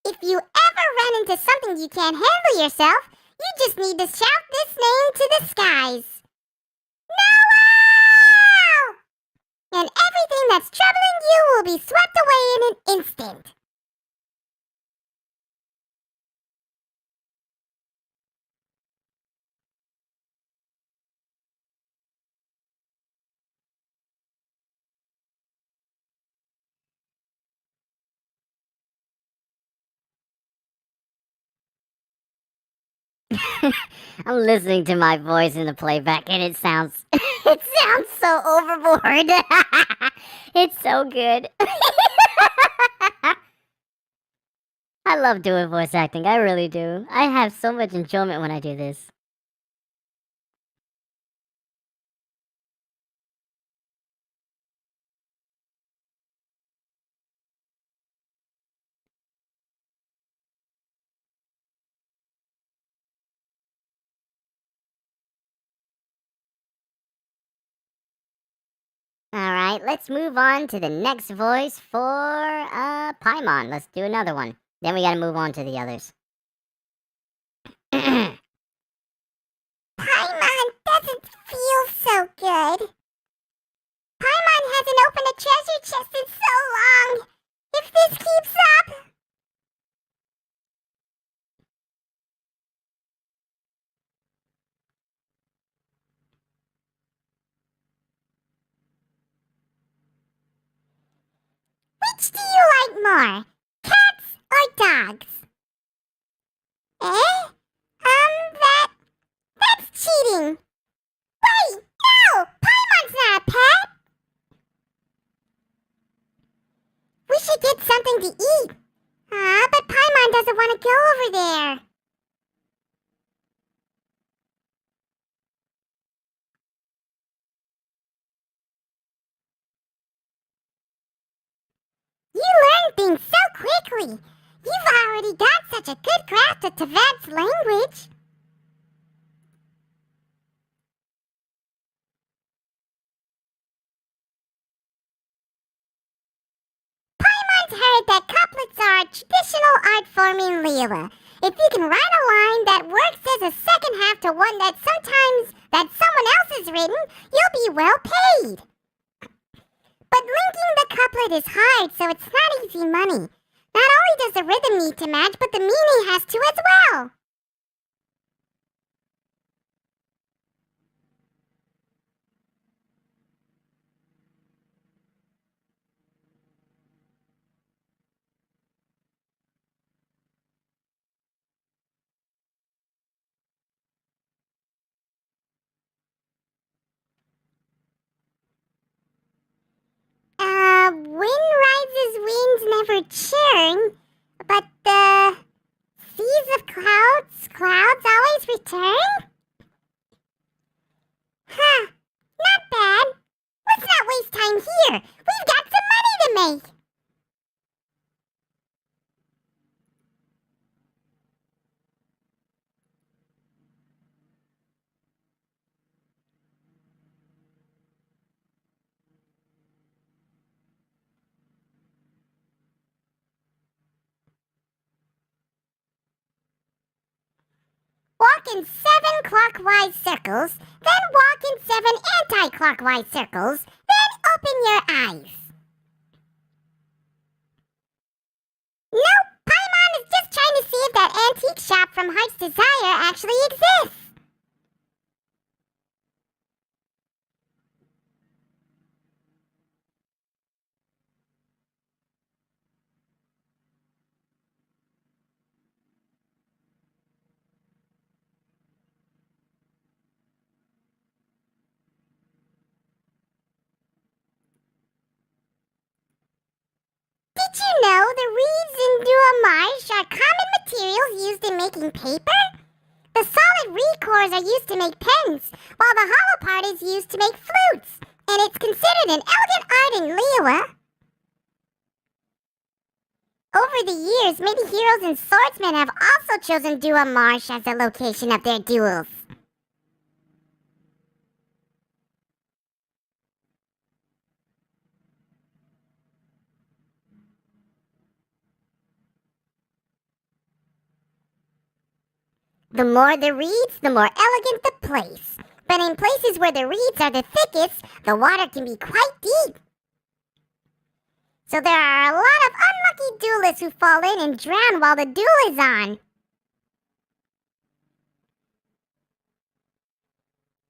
if you ever run into something you can't handle yourself, you just need to shout this name to the skies. Noel! And everything that's troubling you will be swept away in an instant. I'm listening to my voice in the playback and it sounds so overboard. It's so good. I love doing voice acting. I really do. I have so much enjoyment when I do this. Alright, let's move on to the next voice for Paimon. Let's do another one. Then we gotta move on to the others. Paimon doesn't feel so good. Paimon hasn't opened a treasure chest in so long. If this keeps up... Which do you like more? Cats or dogs? That's cheating. Wait, no! Paimon's not a pet! We should get something to eat. But Paimon things so quickly. You've already got such a good grasp of Teyvat's language. Paimon's heard that couplets are a traditional art form in Liyue. If you can write a line that works as a second half to one that someone else has written, you'll be well paid. But linking the couplet is hard, so it's not easy money. Not only does the rhythm need to match, but the meaning has to as well. Wind rises, winds never churn, but the seas of clouds always return? Huh, not bad. Let's not waste time here. We've got some money to make. Walk in 7 clockwise circles, then walk in 7 anti-clockwise circles, then open your eyes. Nope, Paimon is just trying to see if that antique shop from Heart's Desire actually exists. Did you know the reeds in Duamarsh are common materials used in making paper? The solid reed cores are used to make pens, while the hollow part is used to make flutes, and it's considered an elegant art in Liyue. Over the years, many heroes and swordsmen have also chosen Duamarsh as the location of their duels. The more the reeds, the more elegant the place. But in places where the reeds are the thickest, the water can be quite deep. So there are a lot of unlucky duelists who fall in and drown while the duel is on.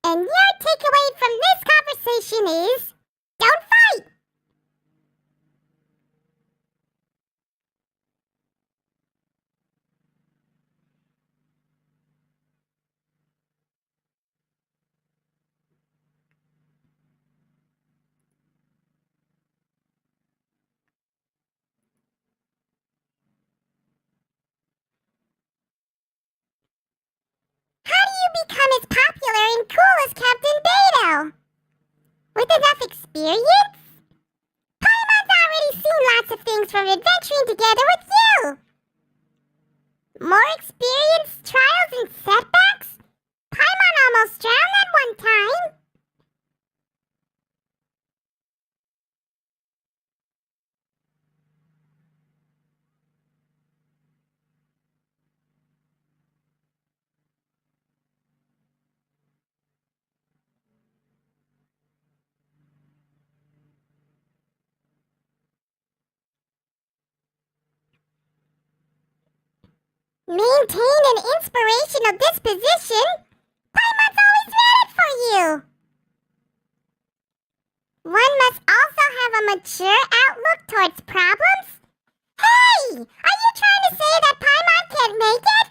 And your takeaway from this conversation is, don't fight! How do you become as popular and cool as Captain Beidou? With enough experience? Paimon's already seen lots of things from adventuring together with you. More experience, trials, and setbacks? Paimon almost drowned at one time. Maintain an inspirational disposition. Paimon's always ready for you. One must also have a mature outlook towards problems. Hey! Are you trying to say that Paimon can't make it?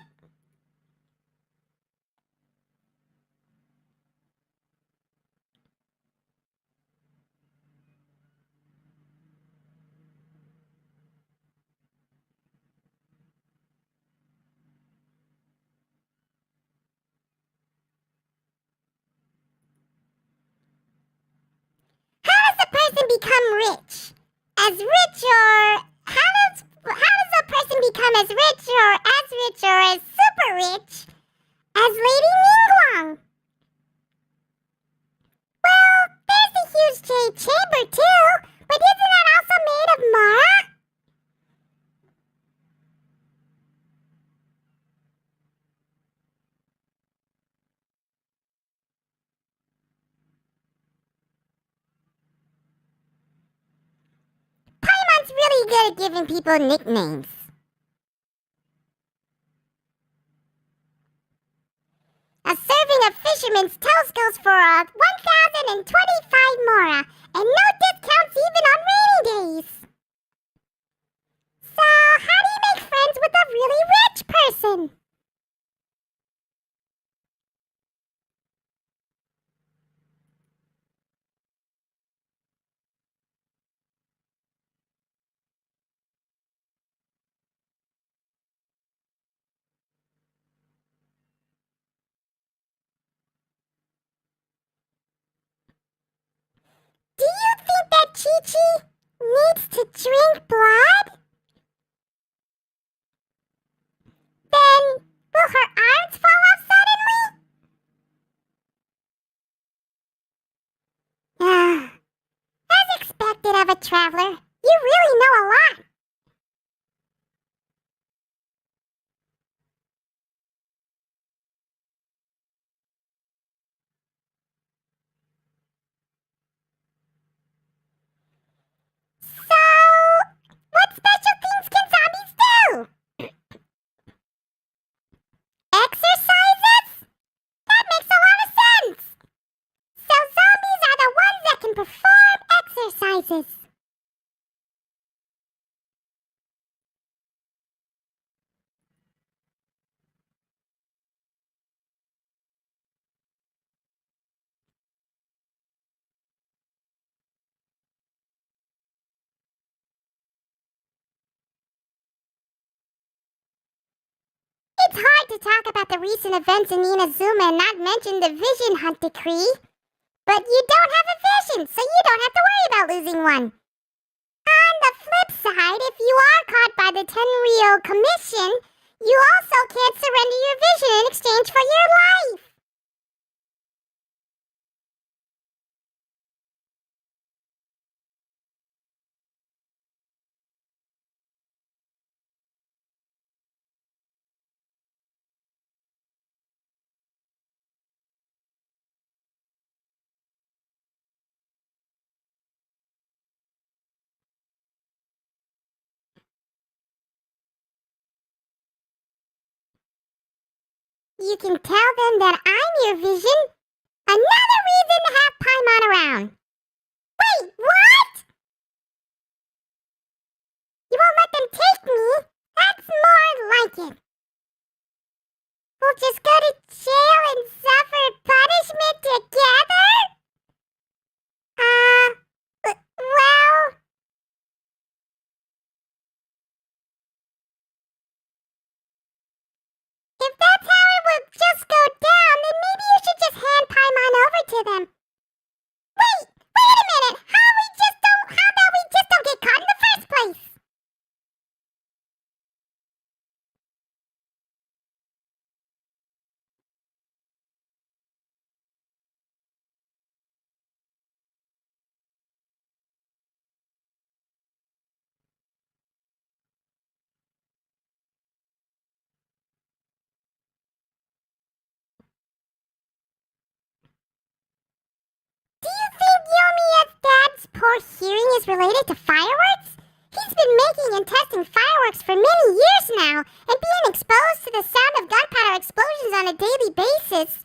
How does a person become rich? As rich or... How does how does a person become as rich or as super rich as Lady Ningguang? Well, there's the huge jade chamber too, but isn't that also made of Mara? Paimon's really good at giving people nicknames. A serving of fisherman's toast goes for 1,025 mora, and no discounts even on rainy days. So, how do you make friends with a really rich person? Do you think that Chi-Chi needs to drink blood? Then, will her arms fall off suddenly? As expected of a traveler, you really know a lot. So, what special things can zombies do? Exercises? That makes a lot of sense. So zombies are the ones that can perform exercises. It's hard to talk about the recent events in Inazuma and not mention the Vision Hunt Decree. But you don't have a vision, so you don't have to worry about losing one. On the flip side, if you are caught by the Tenryou Commission, you also can't surrender your vision in exchange for your life. You can tell them that I'm your vision. Another reason to have Paimon around. Wait, what? You won't let them take me? That's more like it. We'll just go to jail and suffer punishment together? Well... If that's how it would just go down, then maybe you should just hand Paimon over to them. Wait a minute! How about we just don't get caught in the first place? Do you think Yomiya's dad's poor hearing is related to fireworks? He's been making and testing fireworks for many years now, and being exposed to the sound of gunpowder explosions on a daily basis.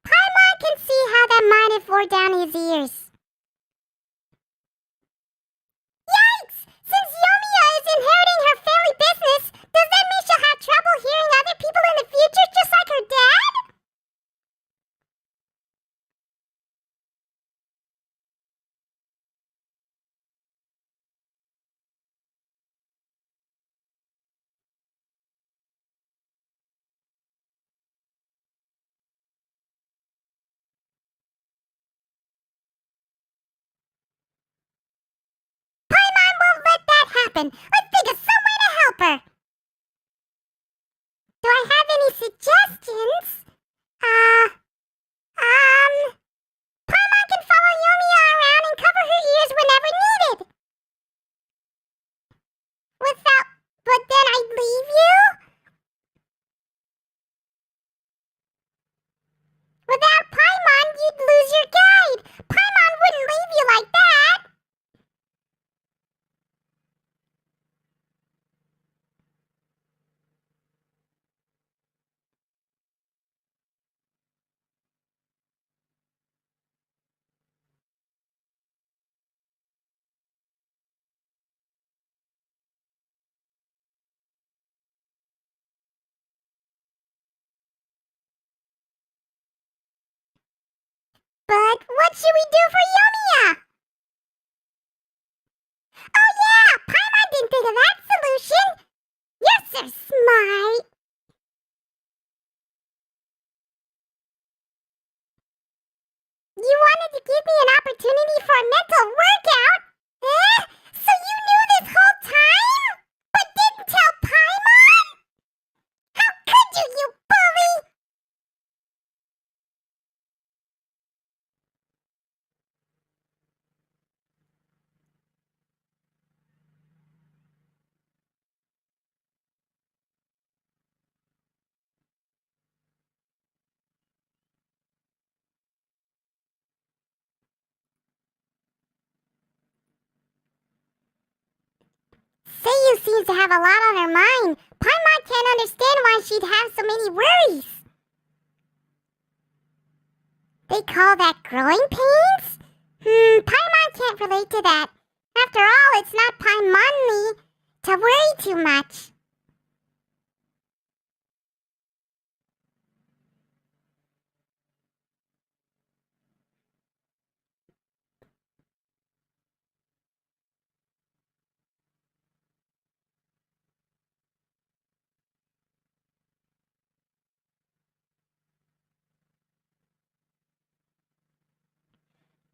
Paimon can see how that might have wore down his ears. Yikes! Since Yomiya is inheriting her family business, does that mean she'll have trouble hearing other people in the future just like her dad? Paimon won't let that happen. Let's think of some way to Chopper. Do I have any suggestions? Paimon can follow Yomiya around and cover her ears whenever needed. But then I'd leave you? Without Paimon, you'd lose your guide. Paimon wouldn't leave you like that. But what should we do for Yomiya? Oh yeah, Paimon didn't think of that solution. You're so smart. You wanted to give me an opportunity for a mental workout? Eh? So you knew this whole time? But didn't tell Paimon? How could you, you bully? Seiyu seems to have a lot on her mind. Paimon can't understand why she'd have so many worries. They call that growing pains? Paimon can't relate to that. After all, it's not Paimonly to worry too much.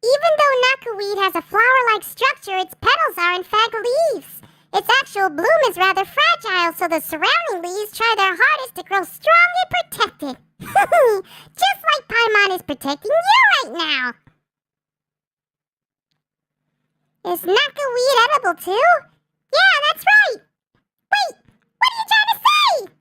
Even though knackeweed has a flower-like structure, its petals are in fact leaves. Its actual bloom is rather fragile, so the surrounding leaves try their hardest to grow strong and protected. Just like Paimon is protecting you right now. Is knackeweed edible too? Yeah, that's right. Wait, what are you trying to say?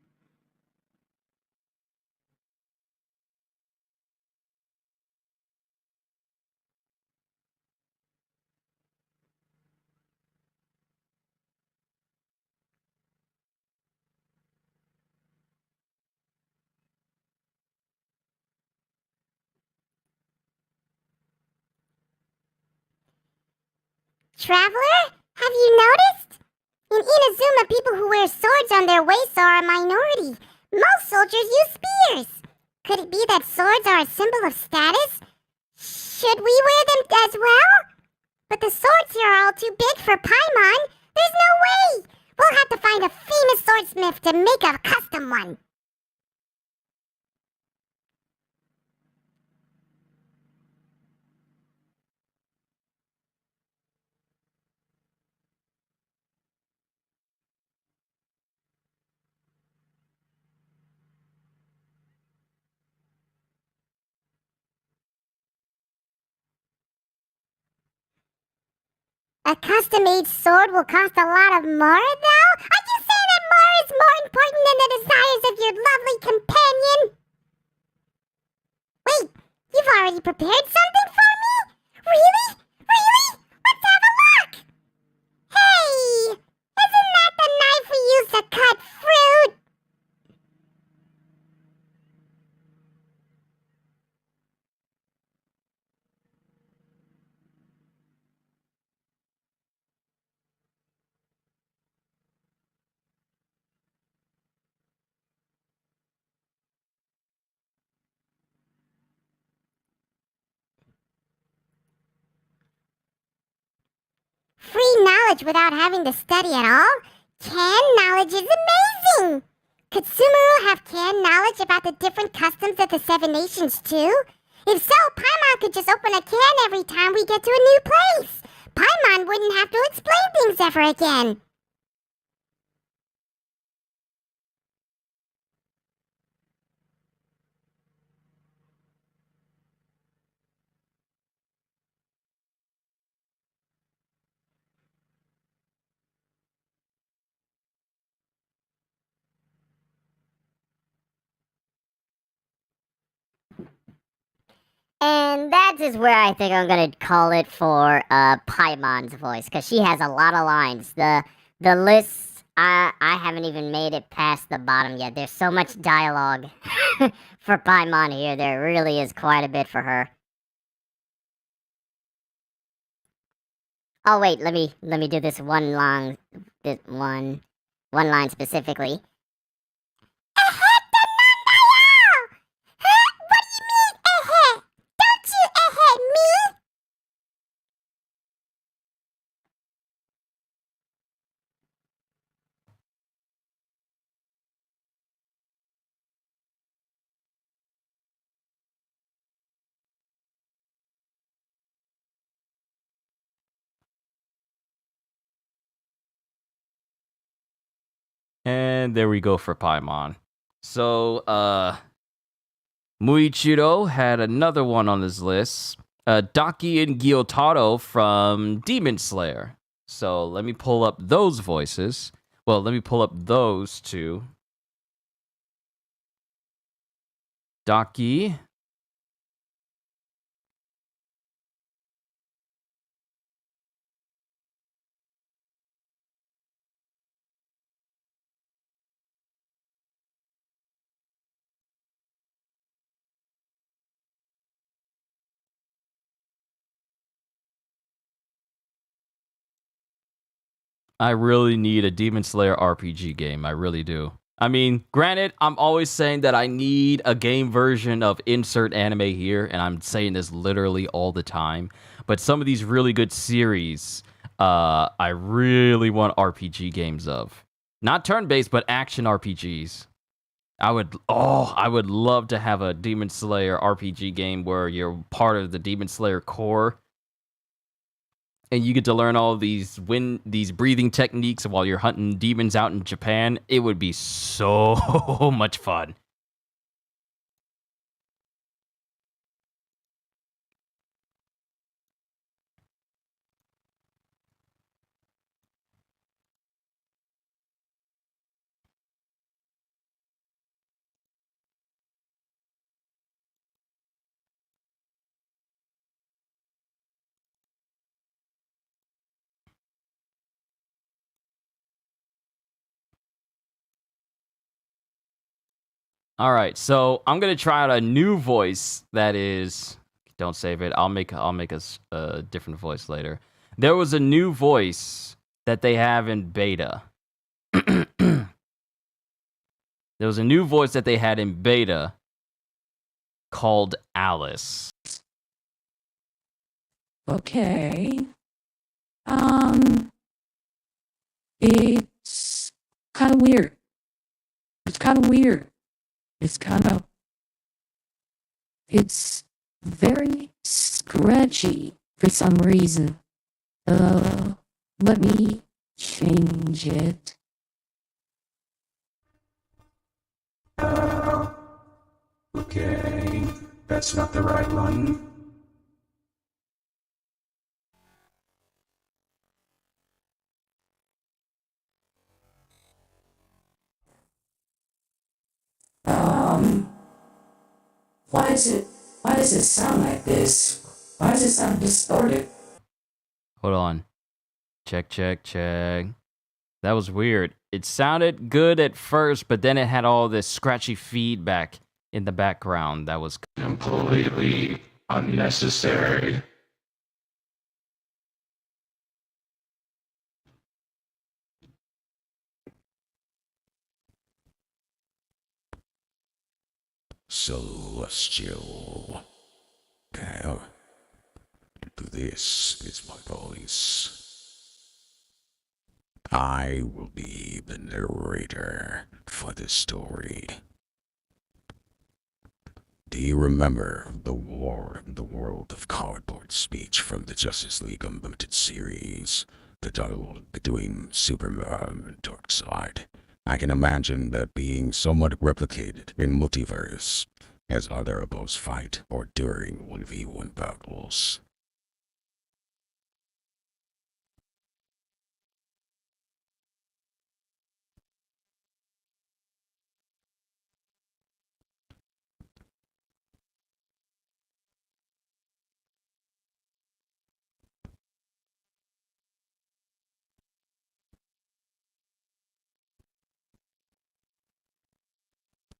Traveler, have you noticed? In Inazuma, people who wear swords on their waists are a minority. Most soldiers use spears. Could it be that swords are a symbol of status? Should we wear them as well? But the swords here are all too big for Paimon. There's no way. We'll have to find a famous swordsmith to make a custom one. A custom-made sword will cost a lot of more, though? Are you saying that more is more important than the desires of your lovely companion? Wait, you've already prepared something for me? Really? Really? Let's have a look! Hey! Isn't that the knife we use to cut fruit? Free knowledge without having to study at all? Canned knowledge is amazing! Could Sumeru have canned knowledge about the different customs of the Seven Nations too? If so, Paimon could just open a can every time we get to a new place. Paimon wouldn't have to explain things ever again. And that is where I think I'm gonna call it for Paimon's voice, because she has a lot of lines. The list, I haven't even made it past the bottom yet. There's so much dialogue for Paimon here. There really is quite a bit for her. Oh wait, let me do this one line specifically. What do you mean, Don't you me? And there we go for Paimon. So, Muichiro had another one on his list. Daki and Gyotaro from Demon Slayer. So let me pull up those voices. Well, let me pull up those two. Daki. I really need a Demon Slayer RPG game. I really do. I mean, granted, I'm always saying that I need a game version of insert anime here, and I'm saying this literally all the time. But some of these really good series, I really want RPG games of. Not turn-based, but action RPGs. I would love to have a Demon Slayer RPG game where you're part of the Demon Slayer core and you get to learn all these breathing techniques while you're hunting demons out in Japan. It would be so much fun. All right, so I'm gonna try out a new voice that is. Don't save it. I'll make a different voice later. There was a new voice that they have in beta. There was a new voice that they had in beta called Alice. Okay. It's kind of weird. It's kind of weird. It's very scratchy for some reason. Let me change it. Okay, that's not the right one. Why does it sound like this? Why does it sound distorted? Hold on. Check. That was weird. It sounded good at first, but then it had all this scratchy feedback in the background. That was Completely unnecessary. Celestial. Okay, this is my voice. I will be the narrator for this story. Do you remember the war in the world of cardboard speech from the Justice League Unlimited series? The duel between Superman and Darkseid. I can imagine that being somewhat replicated in multiverse, as other opposed fight or during 1v1 battles.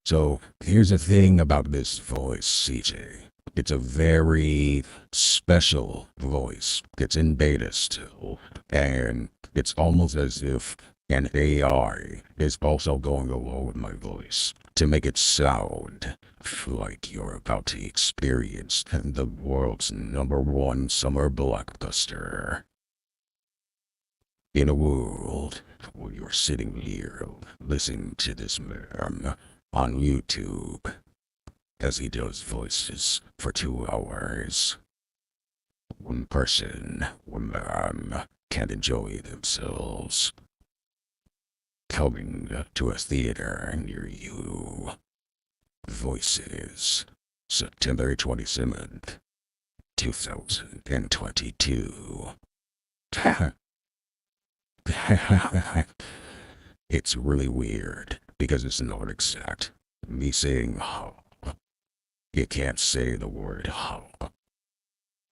So here's the thing about this voice, CJ. It's a very special voice. It's in beta still, and it's almost as if an AI is also going along with my voice to make it sound like you're about to experience the world's #1 summer blockbuster. In a world where you're sitting here listening to this man on YouTube as he does voices for 2 hours. One person, one man can enjoy themselves. Coming to a theater near you. Voices, September 27th, 2022. It's really weird because it's not exact. Me saying you can't say the word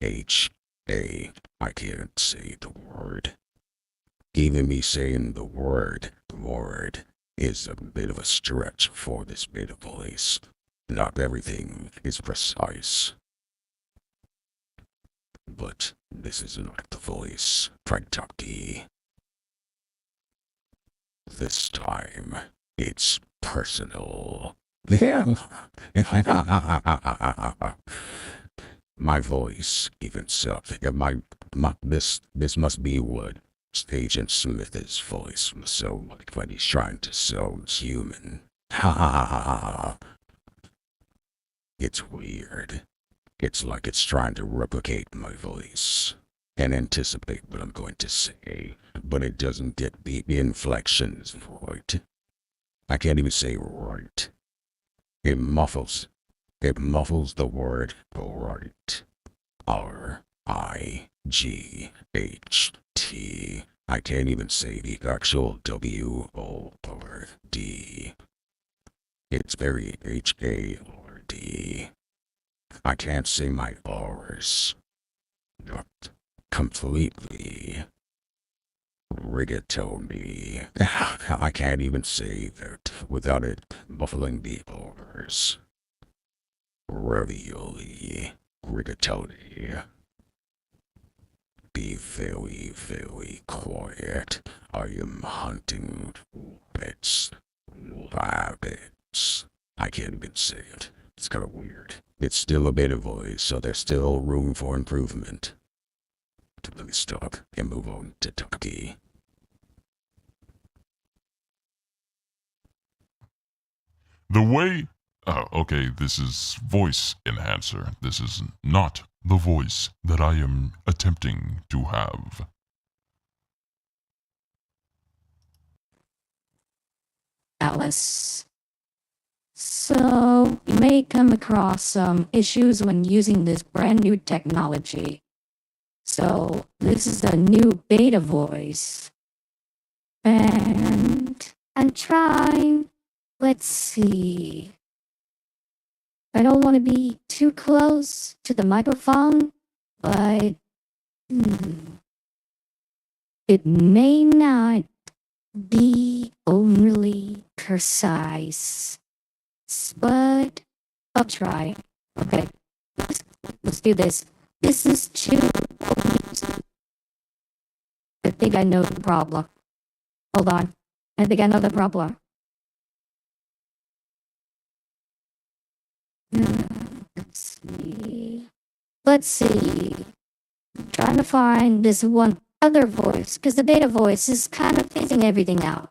H-A. I can't say the word. Even me saying the word Lord is a bit of a stretch for this beta voice. Not everything is precise. But this is not the voice, Kentucky. This time, it's personal. My voice, even self. This must be what Agent Smith's voice was so like when he's trying to sound human. It's weird. It's like it's trying to replicate my voice and anticipate what I'm going to say, but it doesn't get the inflections right. I can't even say right. It muffles the word right. R-I-G-H-T. I can't even say the actual W-O-R-D. It's very H-A-R-D. I can't say my R's. Not completely. Rigatoni. I can't even say that without it muffling the R's. Ravioli. Rigatoni. Be very, very quiet. I am hunting rabbits. Rabbits. I can't even say it. It's kind of weird. It's still a beta voice, so there's still room for improvement. Let me stop and move on to Tucky. The way... okay, this is voice enhancer. This is not the voice that I am attempting to have. Alice. So, you may come across some issues when using this brand new technology. So, this is the new beta voice. And I'm trying. Let's see. I don't want to be too close to the microphone, but it may not be overly precise. But I'll try. Okay, let's do this. This is too. I think I know the problem. Hold on. I think I know the problem. Let's see. I'm trying to find this one other voice, because the beta voice is kind of phasing everything out.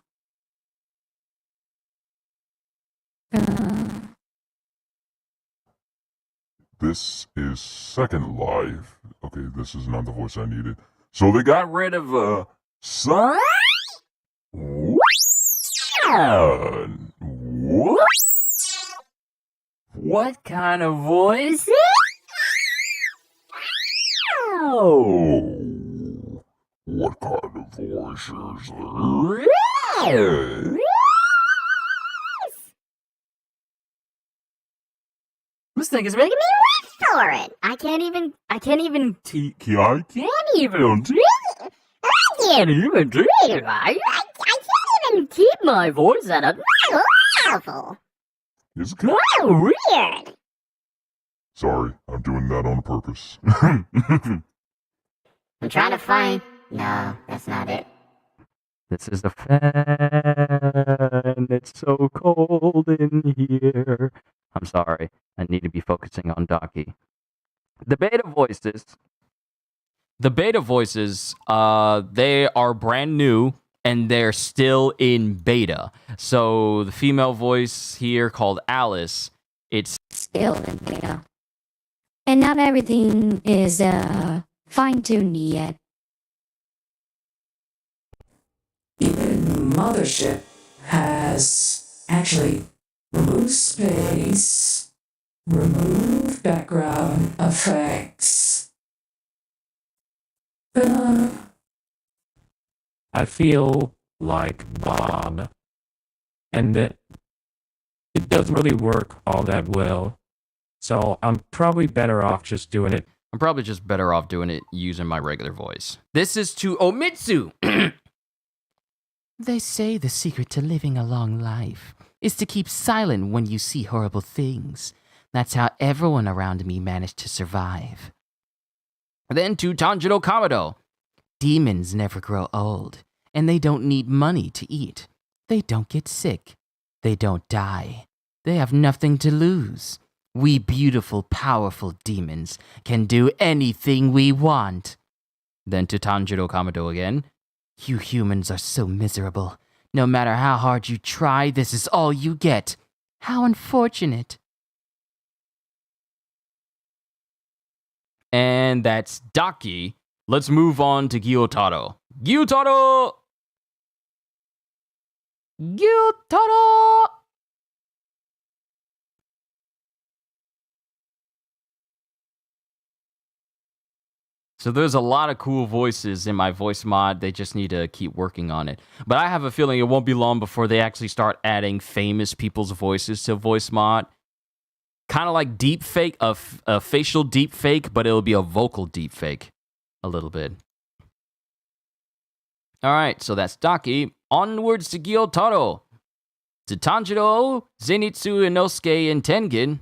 This is second live. Okay, this is not the voice I needed. So they got rid of son. What kind of voice? What kind of voice is there? This thing is making me wait for it. I can't even keep my voice at a level. Is Weird. Sorry, I'm doing that on purpose. I'm trying to find. No, that's not it. This is the fan. It's so cold in here. I'm sorry. I need to be focusing on Docky. The beta voices. They are brand new and they're still in beta. So the female voice here called Alice, it's Still in beta. And not everything is fine-tuned yet. Even Mothership has actually removed space, removed background effects. I feel like Bob, and that it doesn't really work all that well. So I'm probably better off just doing it. I'm probably just better off doing it using my regular voice. This is to Omitsu. They say the secret to living a long life is to keep silent when you see horrible things. That's how everyone around me managed to survive. Then to Tanjiro Kamado. Demons never grow old, and they don't need money to eat. They don't get sick. They don't die. They have nothing to lose. We beautiful, powerful demons can do anything we want. Then to Tanjiro Kamado again. You humans are so miserable. No matter how hard you try, this is all you get. How unfortunate. And that's Daki. Let's move on to Gyotaro. Gyotaro! Gyotaro! So there's a lot of cool voices in my voice mod. They just need to keep working on it. But I have a feeling it won't be long before they actually start adding famous people's voices to voice mod. Kind of like deep fake, a facial deep fake, but it'll be a vocal deep fake. A little bit. Alright, so that's Daki. Onwards to Gyotaro. To Tanjiro, Zenitsu, Inosuke, and Tengen.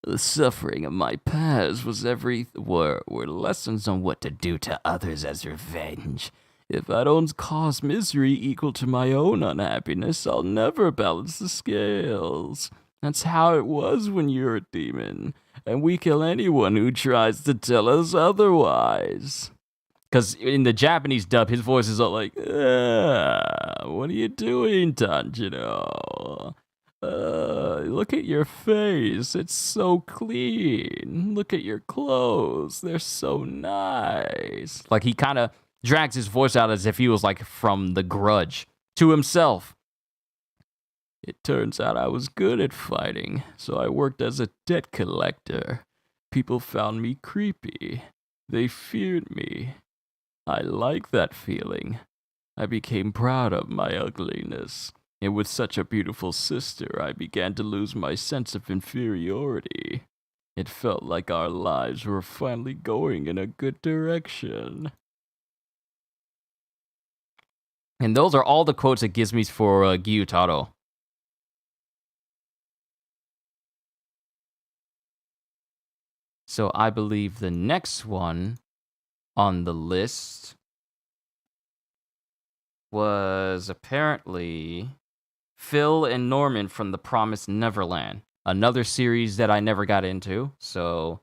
The suffering of my past were lessons on what to do to others as revenge. If I don't cause misery equal to my own unhappiness, I'll never balance the scales. That's how it was when you're a demon, and we kill anyone who tries to tell us otherwise. Because in the Japanese dub, his voice is all like, what are you doing, Tanjiro? Look at your face. It's so clean. Look at your clothes. They're so nice. Like, he kind of drags his voice out as if he was, like, from The Grudge to himself. It turns out I was good at fighting, so I worked as a debt collector. People found me creepy. They feared me. I like that feeling. I became proud of my ugliness. And with such a beautiful sister, I began to lose my sense of inferiority. It felt like our lives were finally going in a good direction. And those are all the quotes it gives me for Gyutaro. So I believe the next one on the list was apparently Phil and Norman from The Promised Neverland, another series that I never got into. So,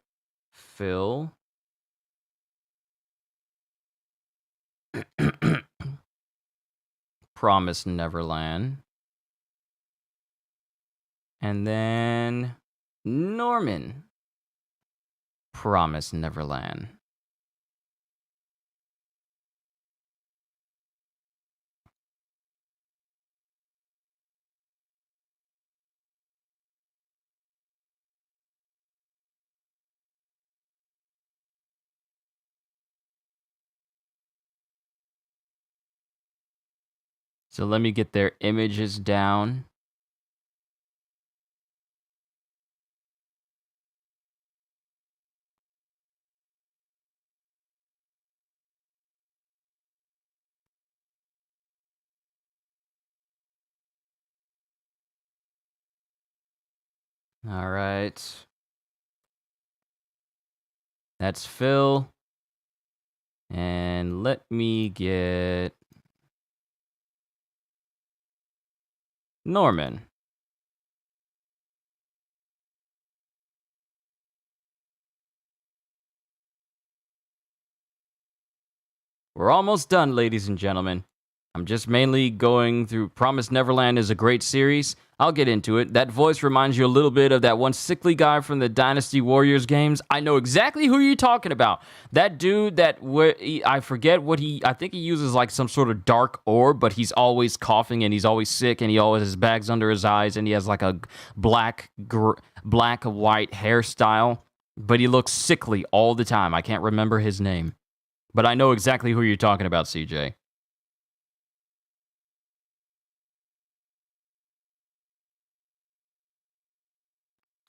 Phil. Promised Neverland. And then Norman. Promised Neverland. So let me get their images down. All right. That's Phil. And let me get Norman. We're almost done, ladies and gentlemen. I'm just mainly going through Promised Neverland is a great series. I'll get into it. That voice reminds you a little bit of that one sickly guy from the Dynasty Warriors games. I know exactly who you're talking about. That dude I forget what I think he uses like some sort of dark orb, but he's always coughing and he's always sick and he always has bags under his eyes and he has like a black white hairstyle, but he looks sickly all the time. I can't remember his name, but I know exactly who you're talking about, CJ.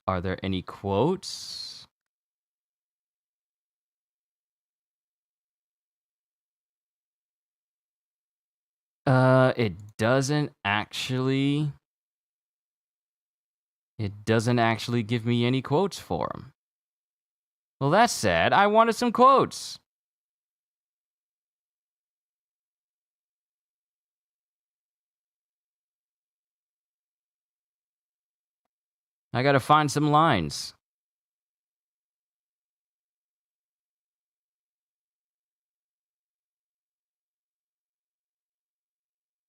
Are there any quotes? It doesn't actually give me any quotes for him. Well, that's sad. I wanted some quotes. I gotta find some lines.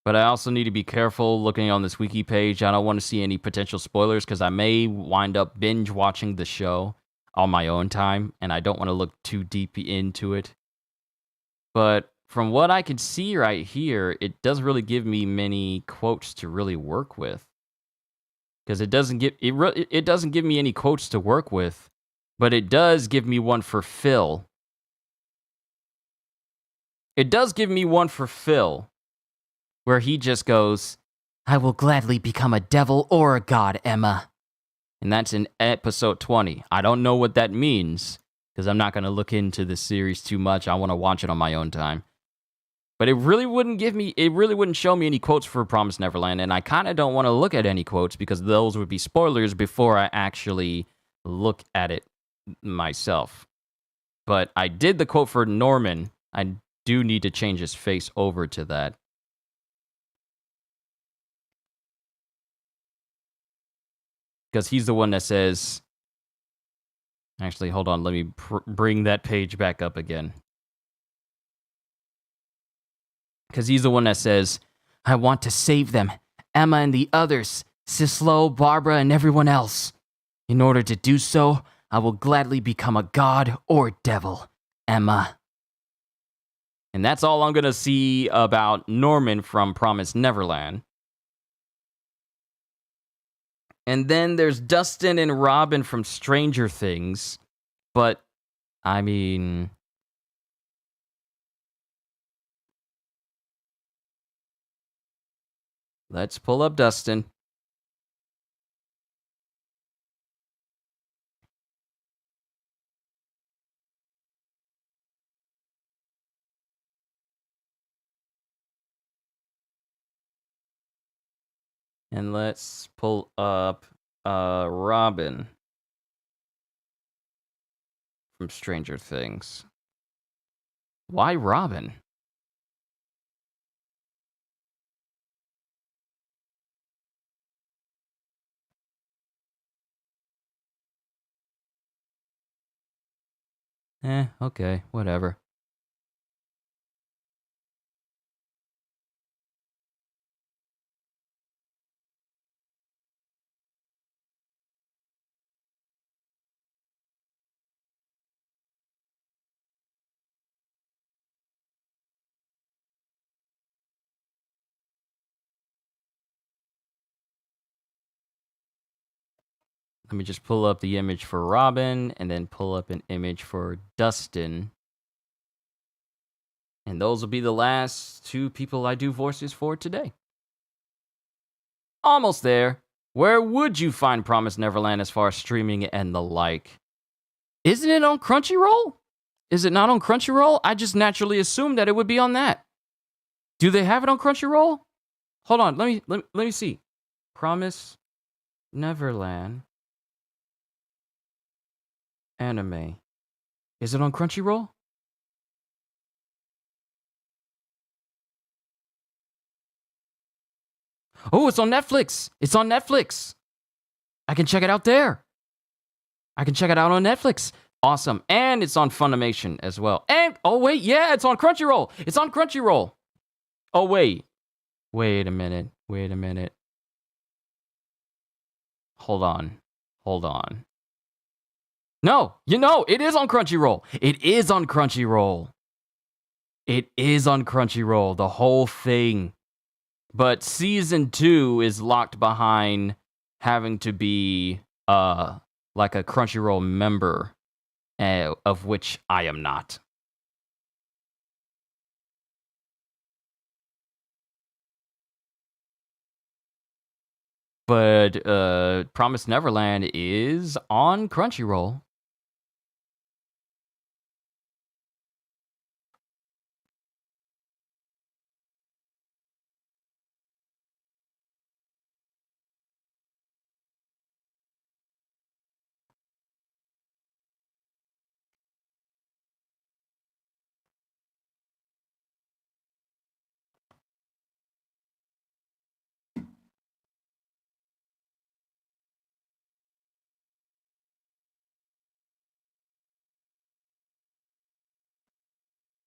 But I also need to be careful looking on this wiki page. I don't want to see any potential spoilers because I may wind up binge watching the show on my own time, and I don't want to look too deep into it. But from what I can see right here, it doesn't really give me many quotes to really work with. Because it doesn't give me any quotes to work with, but it does give me one for Phil. It does give me one for Phil, where he just goes, "I will gladly become a devil or a god, Emma." And that's in episode 20. I don't know what that means, because I'm not going to look into the series too much. I want to watch it on my own time. But it really wouldn't show me any quotes for Promised Neverland, and I kind of don't want to look at any quotes because those would be spoilers before I actually look at it myself. But I did the quote for Norman. I do need to change his face over to that. Because he's the one that says... Actually, hold on. Let me bring that page back up again. Because he's the one that says, "I want to save them, Emma and the others, Sislo, Barbara, and everyone else. In order to do so, I will gladly become a god or devil, Emma." And that's all I'm going to see about Norman from Promised Neverland. And then there's Dustin and Robin from Stranger Things. But, I mean... Let's pull up Dustin. And let's pull up Robin from Stranger Things. Why Robin? Okay, whatever. Let me just pull up the image for Robin and then pull up an image for Dustin. And those will be the last two people I do voices for today. Almost there. Where would you find Promised Neverland as far as streaming and the like? Isn't it on Crunchyroll? Is it not on Crunchyroll? I just naturally assumed that it would be on that. Do they have it on Crunchyroll? Hold on, let me see. Promised Neverland. anime? Is it on Crunchyroll? Oh, it's on Netflix. It's on Netflix. I can check it out there. I can check it out on Netflix. Awesome. And it's on Funimation as well. And, oh, wait, yeah, it's on Crunchyroll. It's on Crunchyroll. Oh, wait. Wait a minute. Wait a minute. Hold on. Hold on. No, it is on Crunchyroll. It is on Crunchyroll. It is on Crunchyroll, the whole thing. But season 2 is locked behind having to be like a Crunchyroll member, of which I am not. But Promised Neverland is on Crunchyroll.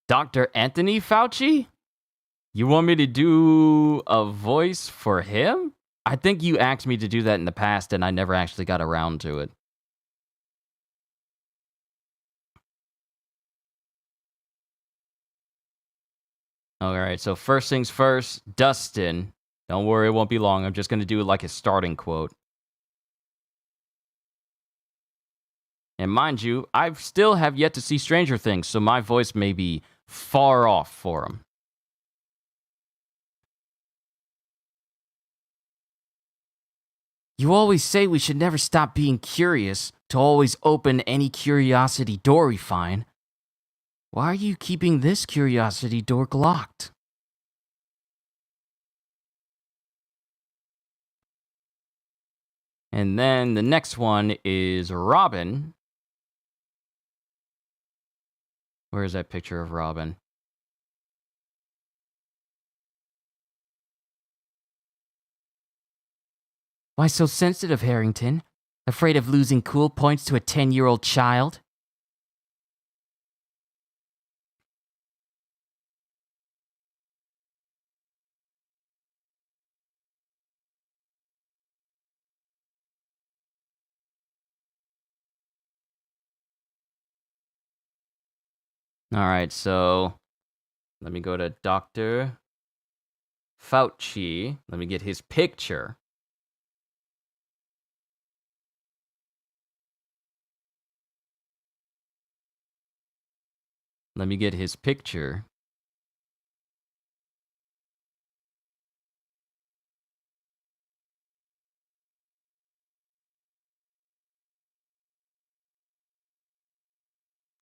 Dr. Anthony Fauci? You want me to do a voice for him? I think you asked me to do that in the past and I never actually got around to it. Alright, so first things first, Dustin. Don't worry, it won't be long. I'm just going to do like a starting quote. And mind you, I still have yet to see Stranger Things, so my voice may be far off for him. You always say we should never stop being curious, to always open any curiosity door we find. Why are you keeping this curiosity door locked? And then the next one is Robin. Where is that picture of Robin? Why so sensitive, Harrington? Afraid of losing cool points to a 10-year-old child? Alright, so let me go to Dr. Fauci. Let me get his picture. Let me get his picture.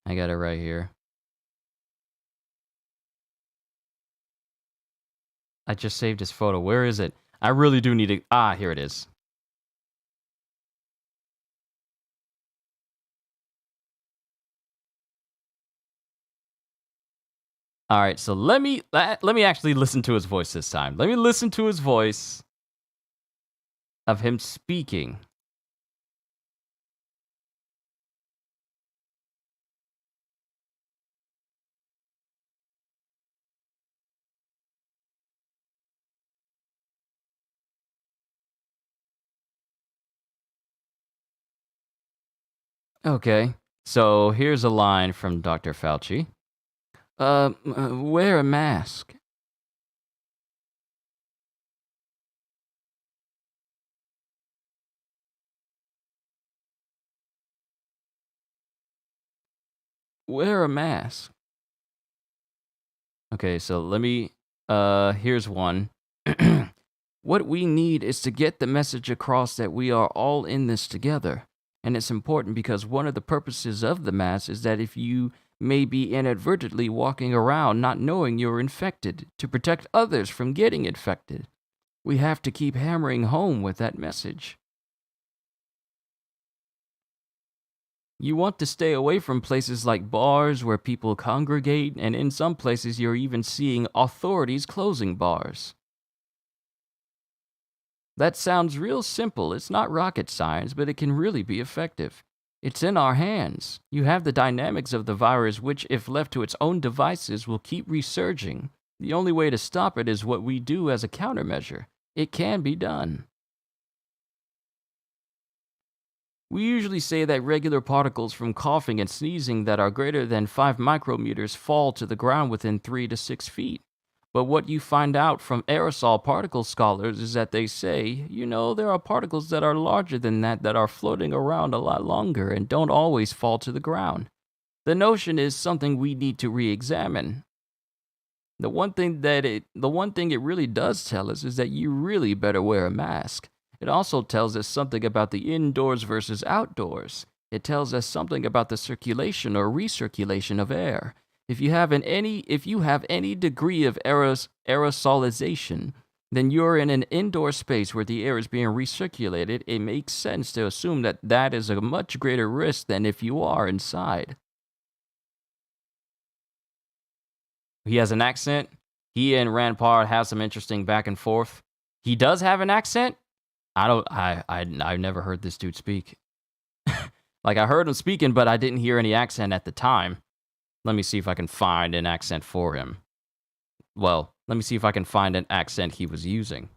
I got it right here. I just saved his photo. Where is it? I really do need to... Ah, here it is. All right, so let me actually listen to his voice this time. Let me listen to his voice of him speaking. Okay, so here's a line from Dr. Fauci. Wear a mask. Wear a mask. Okay, so let me, here's one. What we need is to get the message across that we are all in this together. And it's important because one of the purposes of the mask is that if you may be inadvertently walking around not knowing you're infected, to protect others from getting infected. We have to keep hammering home with that message. You want to stay away from places like bars where people congregate, and in some places you're even seeing authorities closing bars. That sounds real simple. It's not rocket science, but it can really be effective. It's in our hands. You have the dynamics of the virus, which, if left to its own devices, will keep resurging. The only way to stop it is what we do as a countermeasure. It can be done. We usually say that regular particles from coughing and sneezing that are greater than 5 micrometers fall to the ground within 3 to 6 feet. But what you find out from aerosol particle scholars is that they say, there are particles that are larger than that are floating around a lot longer and don't always fall to the ground. The notion is something we need to re-examine. The one thing it really does tell us is that you really better wear a mask. It also tells us something about the indoors versus outdoors. It tells us something about the circulation or recirculation of air. If you have any degree of aerosolization, then you're in an indoor space where the air is being recirculated. It makes sense to assume that that is a much greater risk than if you are inside. He has an accent. He and Rampart have some interesting back and forth. He does have an accent. I've never heard this dude speak. Like, I heard him speaking, but I didn't hear any accent at the time. Let me see if I can find an accent for him. Well, let me see if I can find an accent he was using.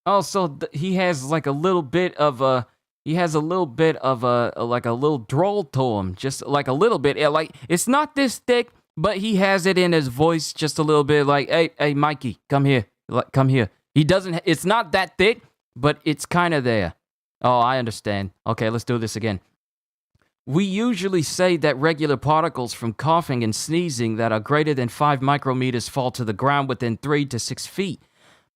Also, he has like a little bit of a, like a little drawl to him, just like a little bit. Like, it's not this thick, but he has it in his voice just a little bit. Like, hey, Mikey, come here, come here. He doesn't. It's not that thick, but it's kind of there. Oh, I understand. Okay, let's do this again. We usually say that regular particles from coughing and sneezing that are greater than 5 micrometers fall to the ground within 3 to 6 feet.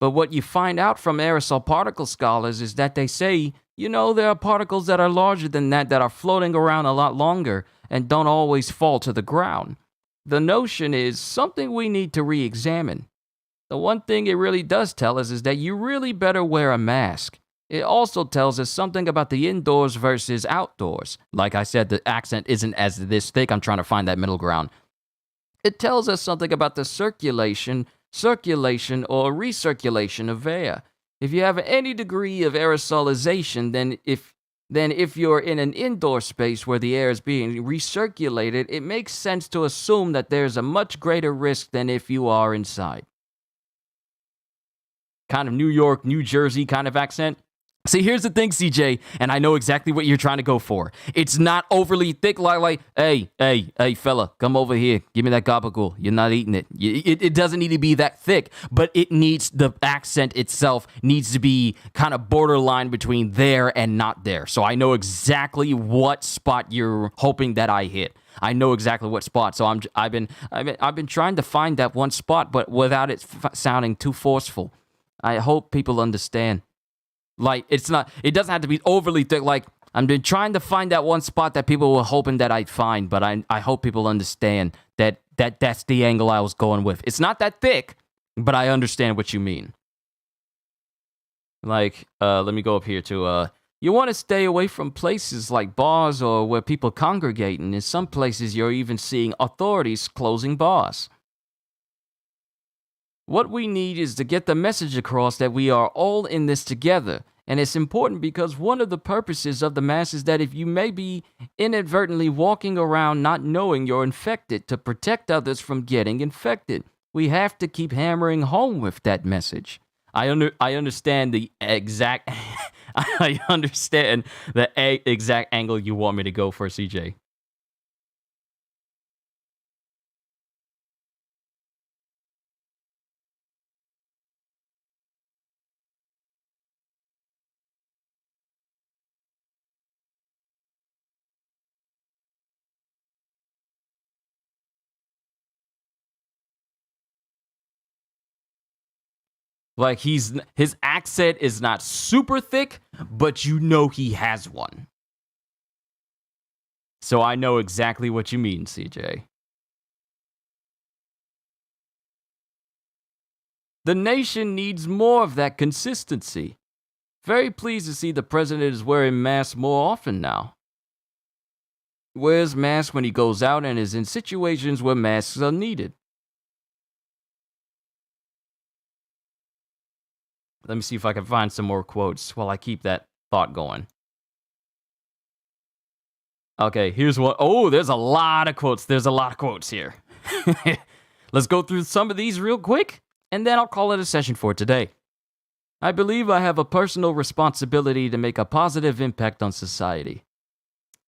But what you find out from aerosol particle scholars is that they say, there are particles that are larger than that are floating around a lot longer and don't always fall to the ground. The notion is something we need to re-examine. The one thing it really does tell us is that you really better wear a mask. It also tells us something about the indoors versus outdoors. Like I said, the accent isn't as this thick. I'm trying to find that middle ground. It tells us something about the circulation or recirculation of air. If you have any degree of aerosolization, then if you're in an indoor space where the air is being recirculated, it makes sense to assume that there's a much greater risk than if you are inside. Kind of New York, New Jersey kind of accent. See, here's the thing, CJ, and I know exactly what you're trying to go for. It's not overly thick, like, hey, fella, come over here. Give me that gabagool. You're not eating it. It doesn't need to be that thick, but the accent itself needs to be kind of borderline between there and not there. So I know exactly what spot you're hoping that I hit. I know exactly what spot. So I've been trying to find that one spot, but without it sounding too forceful. I hope people understand. Like, it doesn't have to be overly thick. Like, I've been trying to find that one spot that people were hoping that I'd find, but I hope people understand that's the angle I was going with. It's not that thick, but I understand what you mean. Like, let me go up here to, you want to stay away from places like bars or where people congregate, and in some places you're even seeing authorities closing bars. What we need is to get the message across that we are all in this together. And it's important because one of the purposes of the mask is that if you may be inadvertently walking around not knowing you're infected, to protect others from getting infected. We have to keep hammering home with that message. I understand the exact exact angle you want me to go for, CJ. Like his accent is not super thick, but you know he has one. So I know exactly what you mean, CJ. The nation needs more of that consistency. Very pleased to see the president is wearing masks more often now. Wears masks when he goes out and is in situations where masks are needed. Let me see if I can find some more quotes while I keep that thought going. Okay, here's one. Oh, there's a lot of quotes. There's a lot of quotes here. Let's go through some of these real quick, and then I'll call it a session for today. I believe I have a personal responsibility to make a positive impact on society.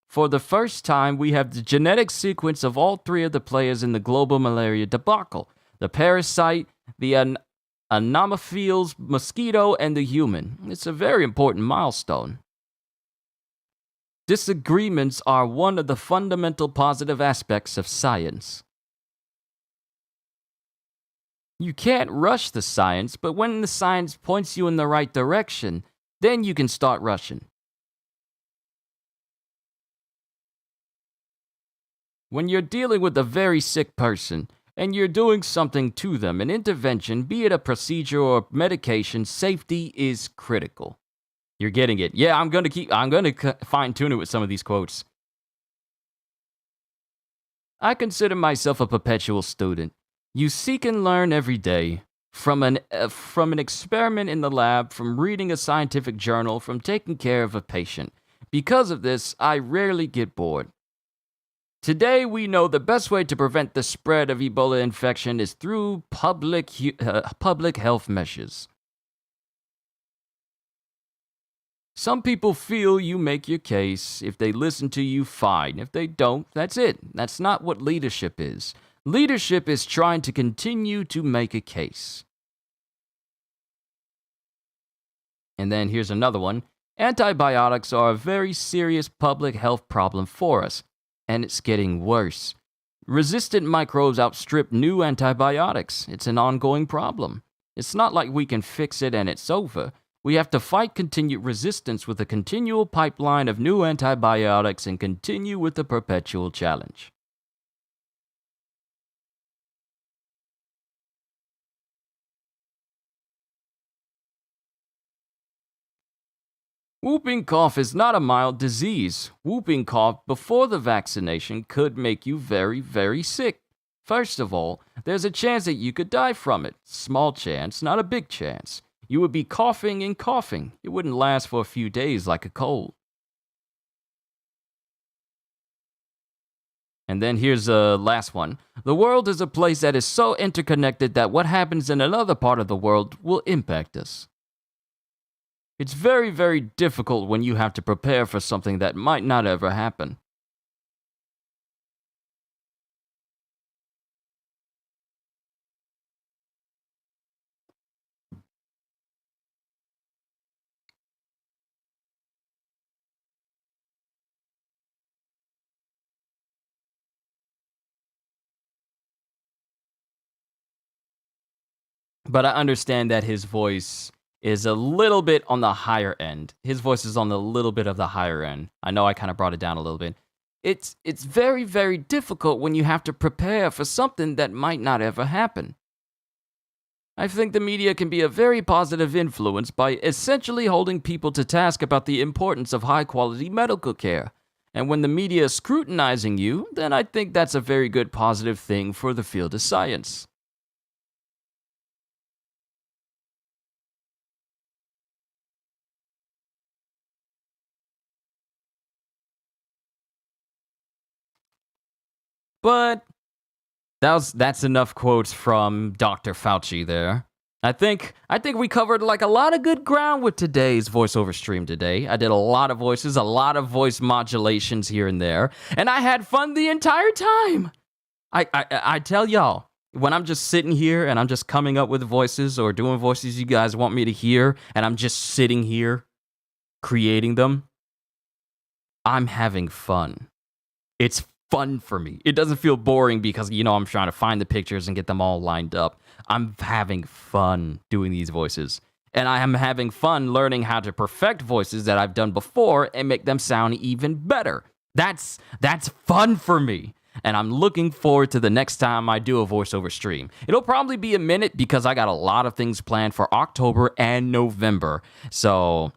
For the first time, we have the genetic sequence of all three of the players in the global malaria debacle. The parasite, the Anomophiles mosquito, and the human. It's a very important milestone. Disagreements are one of the fundamental positive aspects of science. You can't rush the science, but when the science points you in the right direction, then you can start rushing. When you're dealing with a very sick person, and you're doing something to them, an intervention, be it a procedure or medication, safety is critical. You're getting it. Yeah, I'm going to fine-tune it with some of these quotes. I consider myself a perpetual student. You seek and learn every day. From an experiment in the lab, from reading a scientific journal, from taking care of a patient. Because of this, I rarely get bored. Today, we know the best way to prevent the spread of Ebola infection is through public health measures. Some people feel you make your case. If they listen to you, fine. If they don't, that's it. That's not what leadership is. Leadership is trying to continue to make a case. And then here's another one. Antibiotics are a very serious public health problem for us. And it's getting worse. Resistant microbes outstrip new antibiotics. It's an ongoing problem. It's not like we can fix it and it's over. We have to fight continued resistance with a continual pipeline of new antibiotics and continue with the perpetual challenge. Whooping cough is not a mild disease. Whooping cough before the vaccination could make you very, very sick. First of all, there's a chance that you could die from it. Small chance, not a big chance. You would be coughing and coughing. It wouldn't last for a few days like a cold. And then here's the last one. The world is a place that is so interconnected that what happens in another part of the world will impact us. It's very, very difficult when you have to prepare for something that might not ever happen. But I understand that his voice is a little bit on the higher end. His voice is on a little bit of the higher end. I know I kind of brought it down a little bit. It's very, very difficult when you have to prepare for something that might not ever happen. I think the media can be a very positive influence by essentially holding people to task about the importance of high-quality medical care. And when the media is scrutinizing you, then I think that's a very good positive thing for the field of science. But that's enough quotes from Dr. Fauci there. I think we covered like a lot of good ground with today's voiceover stream today. I did a lot of voices, a lot of voice modulations here and there, and I had fun the entire time. I tell y'all, when I'm just sitting here and I'm just coming up with voices or doing voices you guys want me to hear, and I'm just sitting here creating them, I'm having fun. It's fun for me. It doesn't feel boring because, I'm trying to find the pictures and get them all lined up. I'm having fun doing these voices. And I am having fun learning how to perfect voices that I've done before and make them sound even better. That's fun for me. And I'm looking forward to the next time I do a voiceover stream. It'll probably be a minute because I got a lot of things planned for October and November. So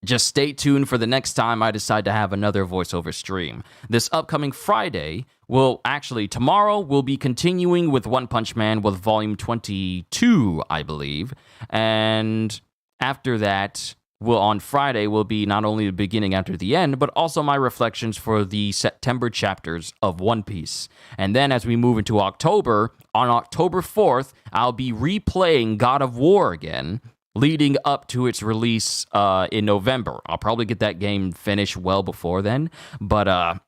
just stay tuned for the next time I decide to have another voiceover stream. This upcoming Friday, tomorrow we'll be continuing with One Punch Man with volume 22, I believe. And after that, on Friday will be not only the beginning after the end, but also my reflections for the September chapters of One Piece. And then as we move into October, on October 4th, I'll be replaying God of War again, leading up to its release in November. I'll probably get that game finished well before then, but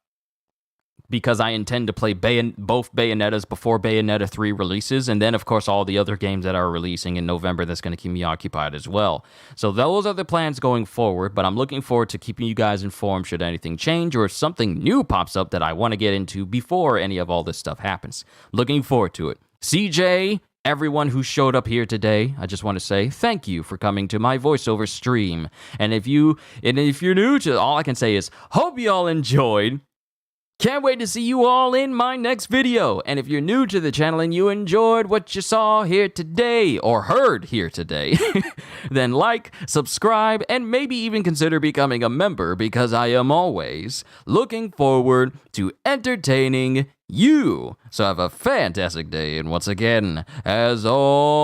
because I intend to play both Bayonettas before Bayonetta 3 releases, and then, of course, all the other games that are releasing in November that's going to keep me occupied as well. So those are the plans going forward, but I'm looking forward to keeping you guys informed should anything change or if something new pops up that I want to get into before any of all this stuff happens. Looking forward to it. CJ, everyone who showed up here today, I just want to say thank you for coming to my voiceover stream. And if you're new to, all I can say is hope you all enjoyed. Can't wait to see you all in my next video. And if you're new to the channel and you enjoyed what you saw here today, or heard here today, then like, subscribe, and maybe even consider becoming a member because I am always looking forward to entertaining you. So have a fantastic day, and once again, as always,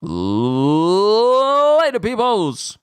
later peoples!